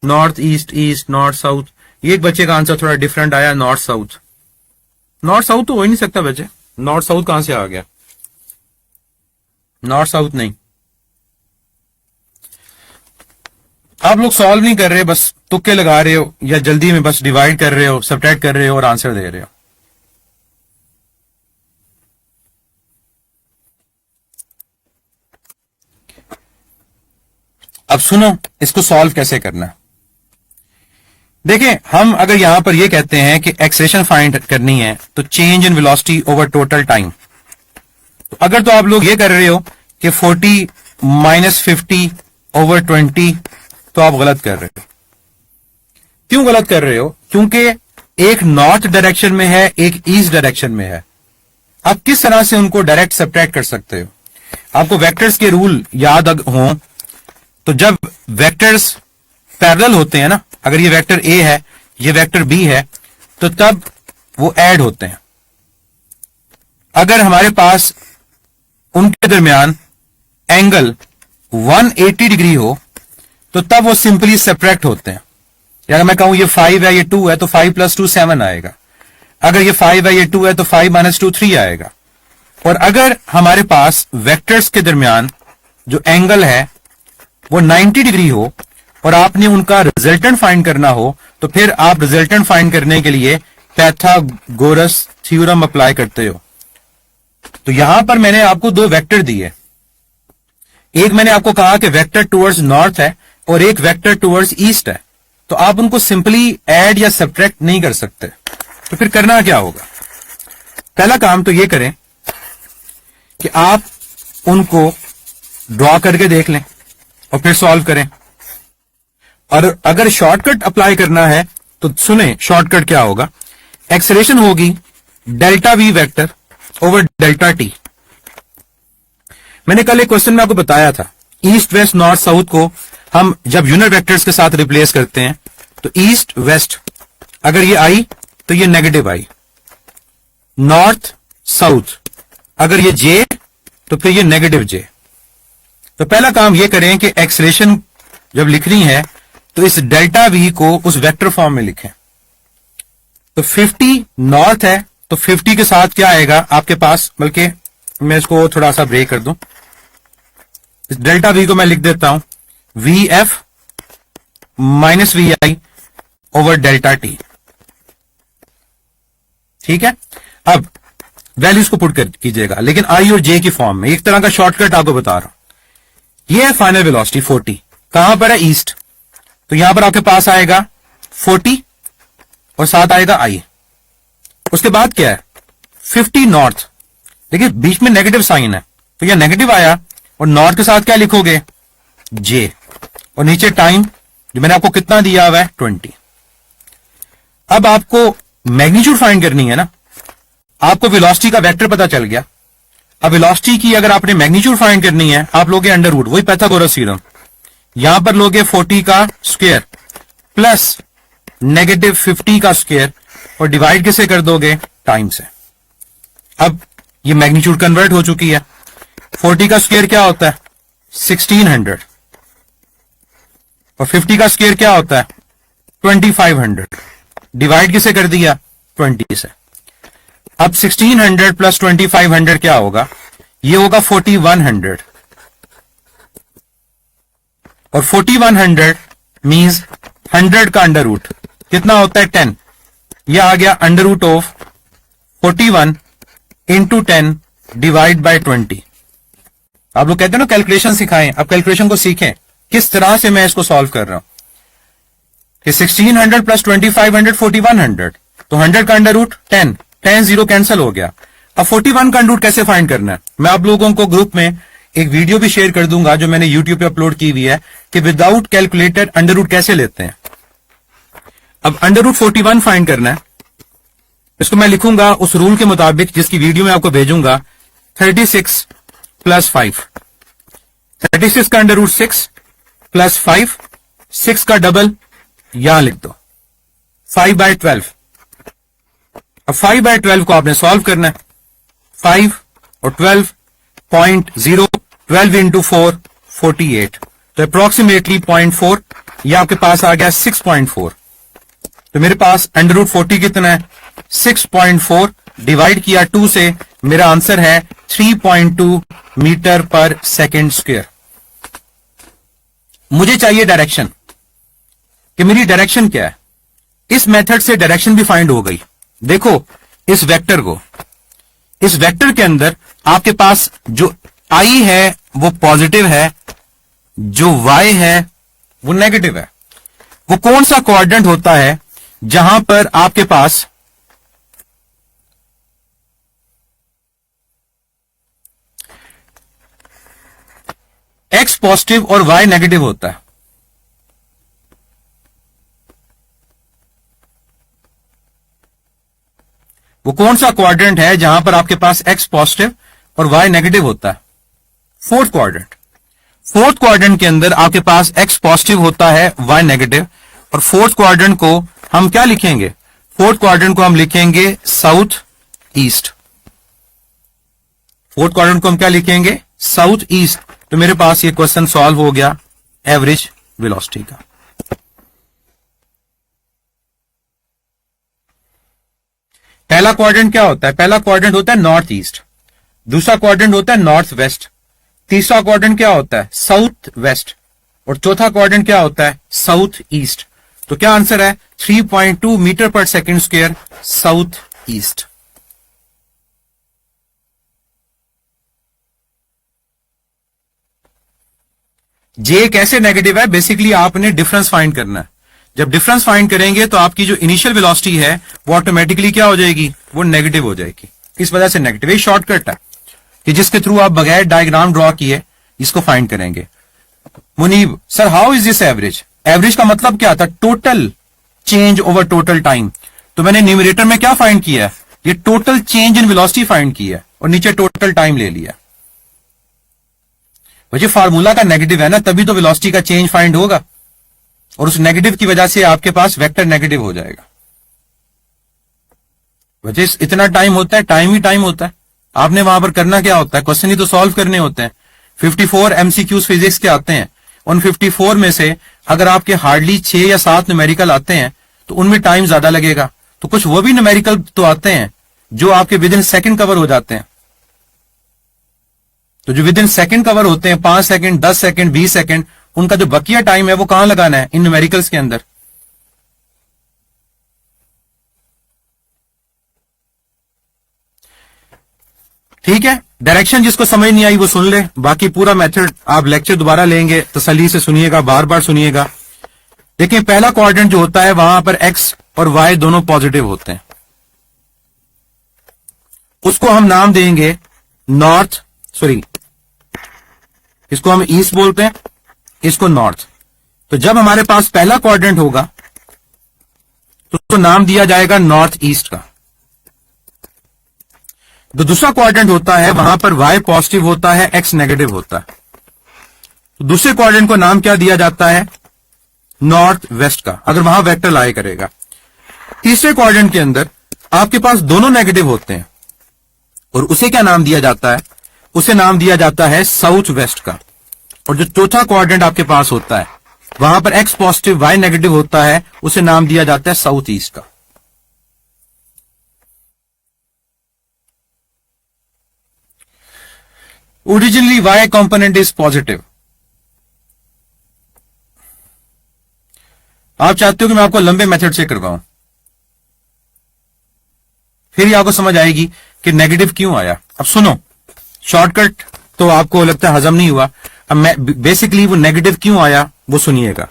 North east east, north south, ये एक बच्चे का आंसर थोड़ा डिफरेंट आया, नॉर्थ साउथ। नॉर्थ साउथ तो हो ही नहीं सकता बच्चे, नॉर्थ साउथ कहां से आ गया? नॉर्थ साउथ नहीं। आप लोग सॉल्व नहीं कर रहे, बस तुक्के लगा रहे हो या जल्दी में बस डिवाइड कर रहे हो, सबट्रैक्ट कर रहे हो और आंसर दे रहे हो। अब सुनो इसको सॉल्व कैसे करना। देखें, हम अगर यहां पर यह कहते हैं कि एक्सेलेरेशन फाइंड करनी है तो change in velocity over total time, तो अगर तो आप लोग ये कर रहे हो कि 40 माइनस 50 ओवर 20, तो आप गलत कर रहे हो। क्यों गलत कर रहे हो? क्योंकि एक नॉर्थ डायरेक्शन में है, एक ईस्ट डायरेक्शन में है। आप किस तरह से उनको डायरेक्ट सब्ट्रैक्ट कर सकते हो? आपको वेक्टर्स के रूल याद हो तो जब वेक्टर्स पैरेलल होते हैं ना, अगर ये वेक्टर ए है, ये वेक्टर बी है, तो तब वो ऐड होते हैं। अगर हमारे पास उनके दरमियान एंगल 180 डिग्री हो तो तब वो सिंपली सब्ट्रैक्ट होते हैं। अगर मैं कहूं ये 5 है, ये 2 है, तो 5 + 2 7 आएगा। अगर ये 5 है, ये 2 है, तो 5 - 2 3 आएगा। और अगर हमारे पास वेक्टर्स के दरमियान जो एंगल है वो 90 डिग्री हो और आपने उनका रिजल्टेंट फाइंड करना हो, तो फिर आप रिजल्टेंट फाइंड करने के लिए पाइथागोरस थ्योरम अप्लाई करते हो। तो यहां पर मैंने आपको दो वेक्टर दिए। एक मैंने आपको कहा कि वेक्टर टुवर्ड्स नॉर्थ है और एक वेक्टर टुवर्ड्स ईस्ट है, तो आप उनको सिंपली ऐड या सब्ट्रैक्ट नहीं कर सकते। तो फिर करना क्या होगा? पहला काम तो ये करें कि आप उनको ड्रॉ करके देख लें और फिर सॉल्व करें। और अगर शॉर्टकट अप्लाई करना है तो सुने शॉर्टकट क्या होगा। एक्सेलरेशन होगी delta V vector over delta T. मैंने कल एक क्वेश्चन में आपको बताया था, ईस्ट वेस्ट नॉर्थ साउथ को हम जब यूनिट वेक्टर्स के साथ रिप्लेस करते हैं तो ईस्ट वेस्ट अगर ये आई तो ये नेगेटिव आई, नॉर्थ साउथ अगर ये जे तो फिर ये नेगेटिव जे। तो पहला काम ये करें कि एक्सेलरेशन जब लिखनी है तो इस डेल्टा वी को उस वेक्टर फॉर्म में लिखें। तो 50 नॉर्थ है तो 50 के साथ क्या आएगा आपके पास, बल्कि मैं इसको थोड़ा सा ब्रेक कर दूं, इस डेल्टा वी को मैं लिख देता हूं V F minus V I over delta T. ठीक है, अब वैल्यूज को पुट कर कीजिएगा, लेकिन आई और जे की फॉर्म में। एक तरह का शॉर्टकट आपको बता रहा हूं। ये है फाइनल वेलोसिटी 40, कहां पर है? ईस्ट। तो यहां पर आपके पास आएगा 40 और साथ आएगा आई। उसके बाद क्या है? 50 नॉर्थ। देखिए बीच में नेगेटिव साइन है, तो यह नेगेटिव आया, और नॉर्थ के साथ क्या लिखोगे? जे। और नीचे टाइम जो मैंने आपको कितना दिया हुआ है? 20। अब आपको मैग्नीट्यूड फाइंड करनी है ना। आपको वेलोसिटी का वेक्टर पता चल गया। अब वेलोसिटी की अगर आपने मैग्नीट्यूड फाइंड करनी है, आप लोगे अंडर रूट, वही पाइथागोरस थ्योरम। यहां पर लोगे 40 का स्क्वायर प्लस नेगेटिव 50 का स्क्वायर, और डिवाइड किसे कर दोगे? टाइम से। अब ये मैग्नीट्यूड कन्वर्ट हो चुकी है। 40 का स्क्वायर क्या होता है? 1600, और 50 का स्क्वायर क्या होता है? 2500। डिवाइड किसे कर दिया? 20 से। अब 1600 प्लस 2500 क्या होगा? ये होगा 4100, और 4100 मींस 100 का अंडर रूट कितना होता है? 10। यह आ गया under root of 41 into 10 divide by 20। आप लोग कहते हैं ना कैलकुलेशन सिखाएं, अब कैलकुलेशन को सीखें किस तरह से मैं इसको सॉल्व कर रहा हूं। कि 1600 प्लस 2500 4100, तो 100 का अंडर रूट 10, 10 0 कैंसिल हो गया। अब 41 का अंडर रूट कैसे फाइंड करना है? मैं आप लोगों को ग्रुप में एक वीडियो भी शेयर कर दूंगा जो मैंने यूट्यूब पे अपलोड की हुई है कि विदाउट कैलकुलेटर अंडर रूट कैसे लेते हैं। अब अंडर रूट 41 फाइंड करना है। इसको मैं लिखूंगा उस रूल के मुताबिक जिसकी वीडियो मैं आपको भेजूंगा। 36 प्लस 5, 36 का अंडर रूट 6 प्लस 5, 6 का डबल यहां लिख दो 5/12। अब 5/12 को आपने सॉल्व करना है। 5 और 12.0, 12 इंटू 4 48, तो अप्रोक्सीमेटली 0.4, यह आपके पास आ गया 6.4। तो मेरे पास अंडर रूट 40 कितना है? 6.4 डिवाइड किया 2 से, मेरा आंसर है 3.2 मीटर पर सेकेंड स्क्वायर। मुझे चाहिए डायरेक्शन, कि मेरी डायरेक्शन क्या है। इस मेथड से डायरेक्शन भी फाइंड हो गई। देखो इस वेक्टर को, इस वेक्टर के अंदर आपके पास जो आई है वो पॉजिटिव है, जो वाई है वो नेगेटिव है। वो कौन सा कोऑर्डिनेट होता है जहां पर आपके पास एक्स पॉजिटिव और वाई नेगेटिव होता है? वो कौन सा क्वाड्रेंट है जहां पर आपके पास एक्स पॉजिटिव और वाई नेगेटिव होता है? Fourth quadrant. फोर्थ क्वाड्रेंट के अंदर आपके पास एक्स पॉजिटिव होता है, वाई नेगेटिव, और फोर्थ क्वाड्रेंट को हम क्या लिखेंगे? फोर्थ क्वाड्रेंट को हम लिखेंगे साउथ ईस्ट। फोर्थ क्वाड्रेंट को हम क्या लिखेंगे? South east. तो मेरे पास ये क्वेश्चन सॉल्व हो गया एवरेज वेलोसिटी का। पहला क्वाड्रेंट क्या होता है? पहला क्वाड्रेंट होता है नॉर्थ ईस्ट, दूसरा क्वाड्रेंट होता है नॉर्थ वेस्ट, तीसरा क्वाड्रेंट क्या होता है? साउथ वेस्ट, और चौथा क्वाड्रेंट क्या होता है? South east. तो क्या आंसर है? 3.2 मीटर पर सेकेंड स्क्वायर साउथ ईस्ट। जे कैसे नेगेटिव है? बेसिकली आपने डिफरेंस फाइंड करना है। जब डिफरेंस फाइंड करेंगे तो आपकी जो इनिशियल वेलोसिटी है वो ऑटोमेटिकली क्या हो जाएगी? वो नेगेटिव हो जाएगी। इस वजह से नेगेटिव। ये शॉर्टकट है कि जिसके थ्रू आप बगैर डायग्राम ड्रॉ किए इसको फाइंड करेंगे। Munib sir how is this average? Average का मतलब क्या था? Total change over total time. तो मैंने न्यूमरेटर में क्या फाइंड किया? ये total change in velocity find किया और नीचे टोटल टाइम ले लिया। वजह फार्मूला का नेगेटिव है ना, तभी तो वेलोसिटी का चेंज फाइंड होगा, और उस नेगेटिव की वजह से आपके पास वेक्टर नेगेटिव हो जाएगा। वजह इतना टाइम होता है, टाइम ही टाइम होता है। आपने वहां पर करना क्या होता है? क्वेश्चन ही तो सॉल्व करने होते हैं। 54 एमसीक्यूज फिजिक्स के आते हैं। उन 54 में से अगर आपके हार्डली 6 या 7 न्यूमेरिकल आते हैं तो उनमें टाइम ज्यादा लगेगा। तो कुछ वो भी न्यूमेरिकल तो आते हैं जो आपके विद इन सेकेंड कवर हो जाते हैं। तो जो विद इन सेकेंड कवर होते हैं, 5 सेकंड, 10 सेकंड, 20 सेकंड, उनका जो बकिया टाइम है वो कहां लगाना है? इन न्यूमेरिकल्स के अंदर। ठीक है, डायरेक्शन जिसको समझ नहीं आई वो सुन ले, बाकी पूरा मेथड आप लेक्चर दोबारा लेंगे, तसल्ली से सुनिएगा, बार बार सुनिएगा। देखिए पहला क्वाड्रेंट जो होता है वहां पर एक्स और वाई दोनों पॉजिटिव होते हैं, उसको हम नाम देंगे नॉर्थ, सॉरी इसको हम ईस्ट बोलते हैं, इसको नॉर्थ। तो जब हमारे पास पहला क्वाड्रेंट होगा तो उसको नाम दिया जाएगा नॉर्थ ईस्ट का। जो दूसरा क्वाड्रेंट होता है वहां पर y पॉजिटिव होता है, x नेगेटिव होता है, तो दूसरे क्वाड्रेंट को नाम क्या दिया जाता है, नॉर्थ वेस्ट का, अगर वहां वेक्टर लाई करेगा। तीसरे क्वाड्रेंट के अंदर आपके पास दोनों नेगेटिव होते हैं और उसे क्या नाम दिया जाता है, उसे नाम दिया जाता है साउथ वेस्ट का। और जो चौथा क्वाड्रेंट आपके पास होता है वहां पर x पॉजिटिव y नेगेटिव होता है, उसे नाम दिया जाता है साउथ ईस्ट का। Originally y component is positive. आप चाहते हो कि मैं आपको लंबे मेथड से करवाऊं, फिर ही आपको समझ आएगी कि नेगेटिव क्यों आया। अब सुनो, शॉर्टकट तो आपको लगता है हजम नहीं हुआ, अब मैं बेसिकली वो नेगेटिव क्यों आया वो सुनिएगा।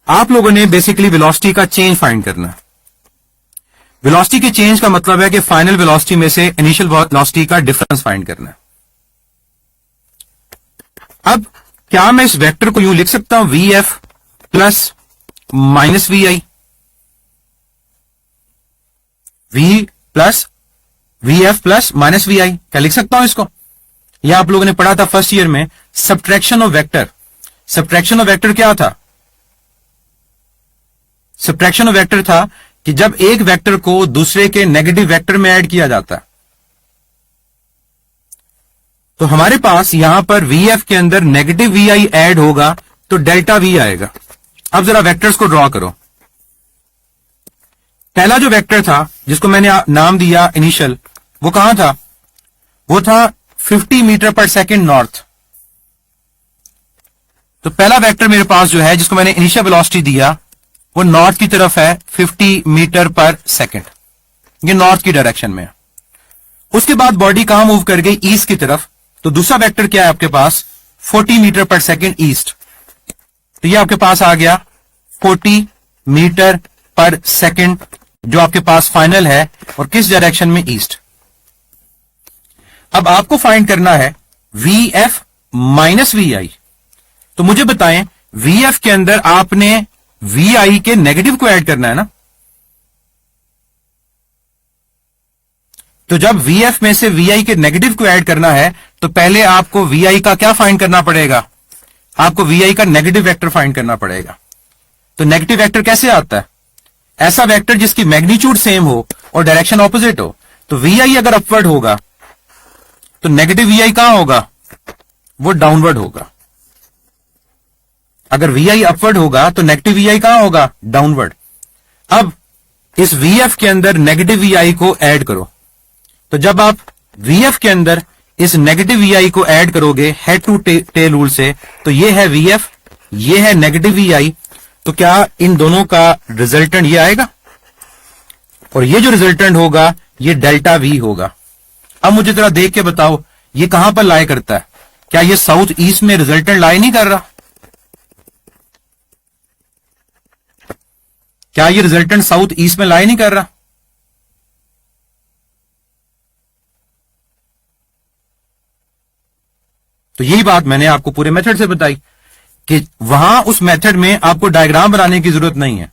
आप लोगों ने बेसिकली वेलोसिटी का चेंज फाइंड करना। वेलोसिटी के चेंज का मतलब है कि फाइनल वेलोसिटी में से इनिशियल वेलोसिटी का डिफरेंस फाइंड करना। अब क्या मैं इस वेक्टर को यूं लिख सकता हूं, V F plus minus V I, V plus V F plus minus V I, क्या लिख सकता हूं इसको? यह आप लोगों ने पढ़ा था फर्स्ट ईयर में, subtraction of vector. Subtraction of vector क्या था? सब्ट्रैक्शन ऑफ वेक्टर था कि जब एक वेक्टर को दूसरे के नेगेटिव वेक्टर में ऐड किया जाता है, तो हमारे पास यहां पर वी एफ के अंदर नेगेटिव वी आई एड होगा तो डेल्टा वी आएगा। अब जरा वेक्टर्स को ड्रॉ करो। पहला जो वेक्टर था जिसको मैंने नाम दिया इनिशियल, वो कहां था? वो था 50 मीटर पर सेकेंड नॉर्थ। तो पहला वेक्टर मेरे पास जो है जिसको मैंने इनिशियल वेलोसिटी दिया वो नॉर्थ की तरफ है 50 मीटर पर सेकेंड, ये नॉर्थ की डायरेक्शन में है। उसके बाद बॉडी कहां मूव कर गई? ईस्ट की तरफ। तो दूसरा वेक्टर क्या है आपके पास? 40 मीटर पर सेकेंड ईस्ट। तो ये आपके पास आ गया 40 मीटर पर सेकेंड जो आपके पास फाइनल है, और किस डायरेक्शन में? ईस्ट। अब आपको फाइंड करना है वी एफ माइनस वी आई। तो मुझे बताएं, वी एफ के अंदर आपने वी आई के नेगेटिव को ऐड करना है ना। तो जब वी एफ में से वी आई के नेगेटिव को ऐड करना है तो पहले आपको वी आई का क्या फाइंड करना पड़ेगा? आपको वी आई का नेगेटिव वेक्टर फाइंड करना पड़ेगा। तो नेगेटिव वेक्टर कैसे आता है? ऐसा वेक्टर जिसकी मैग्नीट्यूड सेम हो और डायरेक्शन ऑपोजिट हो। तो वी आई अगर अपवर्ड होगा तो नेगेटिव वी आई कहां होगा? वो डाउनवर्ड होगा। अगर वी आई अपवर्ड होगा तो नेगेटिव वी आई कहां होगा? डाउनवर्ड। अब इस वी एफ के अंदर नेगेटिव वी आई को ऐड करो। तो जब आप वी एफ के अंदर इस नेगेटिव वी आई को ऐड करोगे हेड टू टेल रूल से, तो ये है वी एफ, ये है नेगेटिव वी आई। तो क्या इन दोनों का रिजल्टेंट ये आएगा? और ये जो रिजल्टेंट होगा ये डेल्टा वी होगा। अब मुझे जरा देख के बताओ ये कहां पर लाई करता है? क्या ये साउथ ईस्ट में रिजल्टेंट लाई नहीं कर रहा? क्या ये रिजल्टेंट साउथ ईस्ट में लाई नहीं कर रहा? तो यही बात मैंने आपको पूरे मेथड से बताई कि वहां उस मेथड में आपको डायग्राम बनाने की जरूरत नहीं है।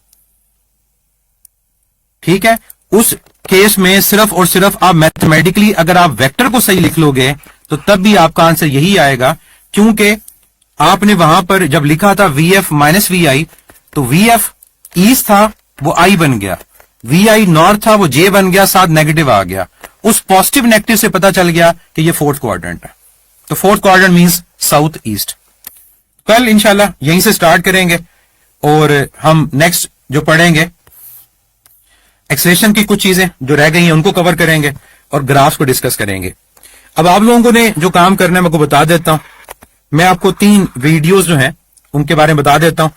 ठीक है, उस केस में सिर्फ और सिर्फ आप मैथमेटिकली अगर आप वेक्टर को सही लिख लोगे तो तब भी आपका आंसर यही आएगा, क्योंकि आपने वहां पर जब लिखा था वी एफ माइनस वी आई, तो वी एफ ईस्ट था वो आई बन गया, वी आई नॉर्थ था वो जे बन गया, साथ नेगेटिव आ गया। उस पॉजिटिव नेगेटिव से पता चल गया कि ये फोर्थ क्वाड्रेंट है। तो fourth quadrant means south east. कल इंशाल्लाह यहीं से स्टार्ट करेंगे और हम नेक्स्ट जो पढ़ेंगे एक्सेलेरेशन की कुछ चीजें जो रह गई हैं उनको कवर करेंगे और ग्राफ्स को डिस्कस करेंगे। अब आप लोगों ने जो काम करना है मैं को बता देता हूं। मैं आपको 3 वीडियोस जो हैं उनके बारे में बता देता हूं।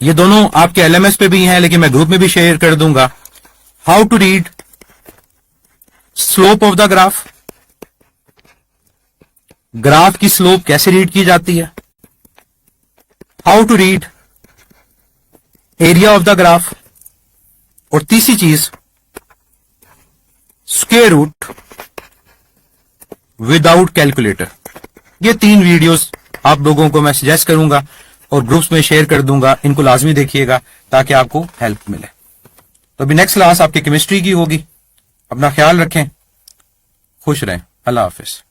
ये दोनों आपके एलएमएस पे भी हैं लेकिन मैं ग्रुप में भी शेयर कर दूंगा। How to read slope of the graph, graph की स्लोप कैसे रीड की जाती है, how to read area of the graph, और तीसरी चीज स्क्वायर रूट विदाउट कैलकुलेटर। ये 3 वीडियोस आप लोगों को मैं सजेस्ट करूंगा और ग्रुप्स में शेयर कर दूंगा, इनको लाजमी देखिएगा ताकि आपको हेल्प मिले। तो अभी नेक्स्ट क्लास आपकी केमिस्ट्री की होगी। अपना ख्याल रखें, खुश रहें, अल्लाह हाफिज।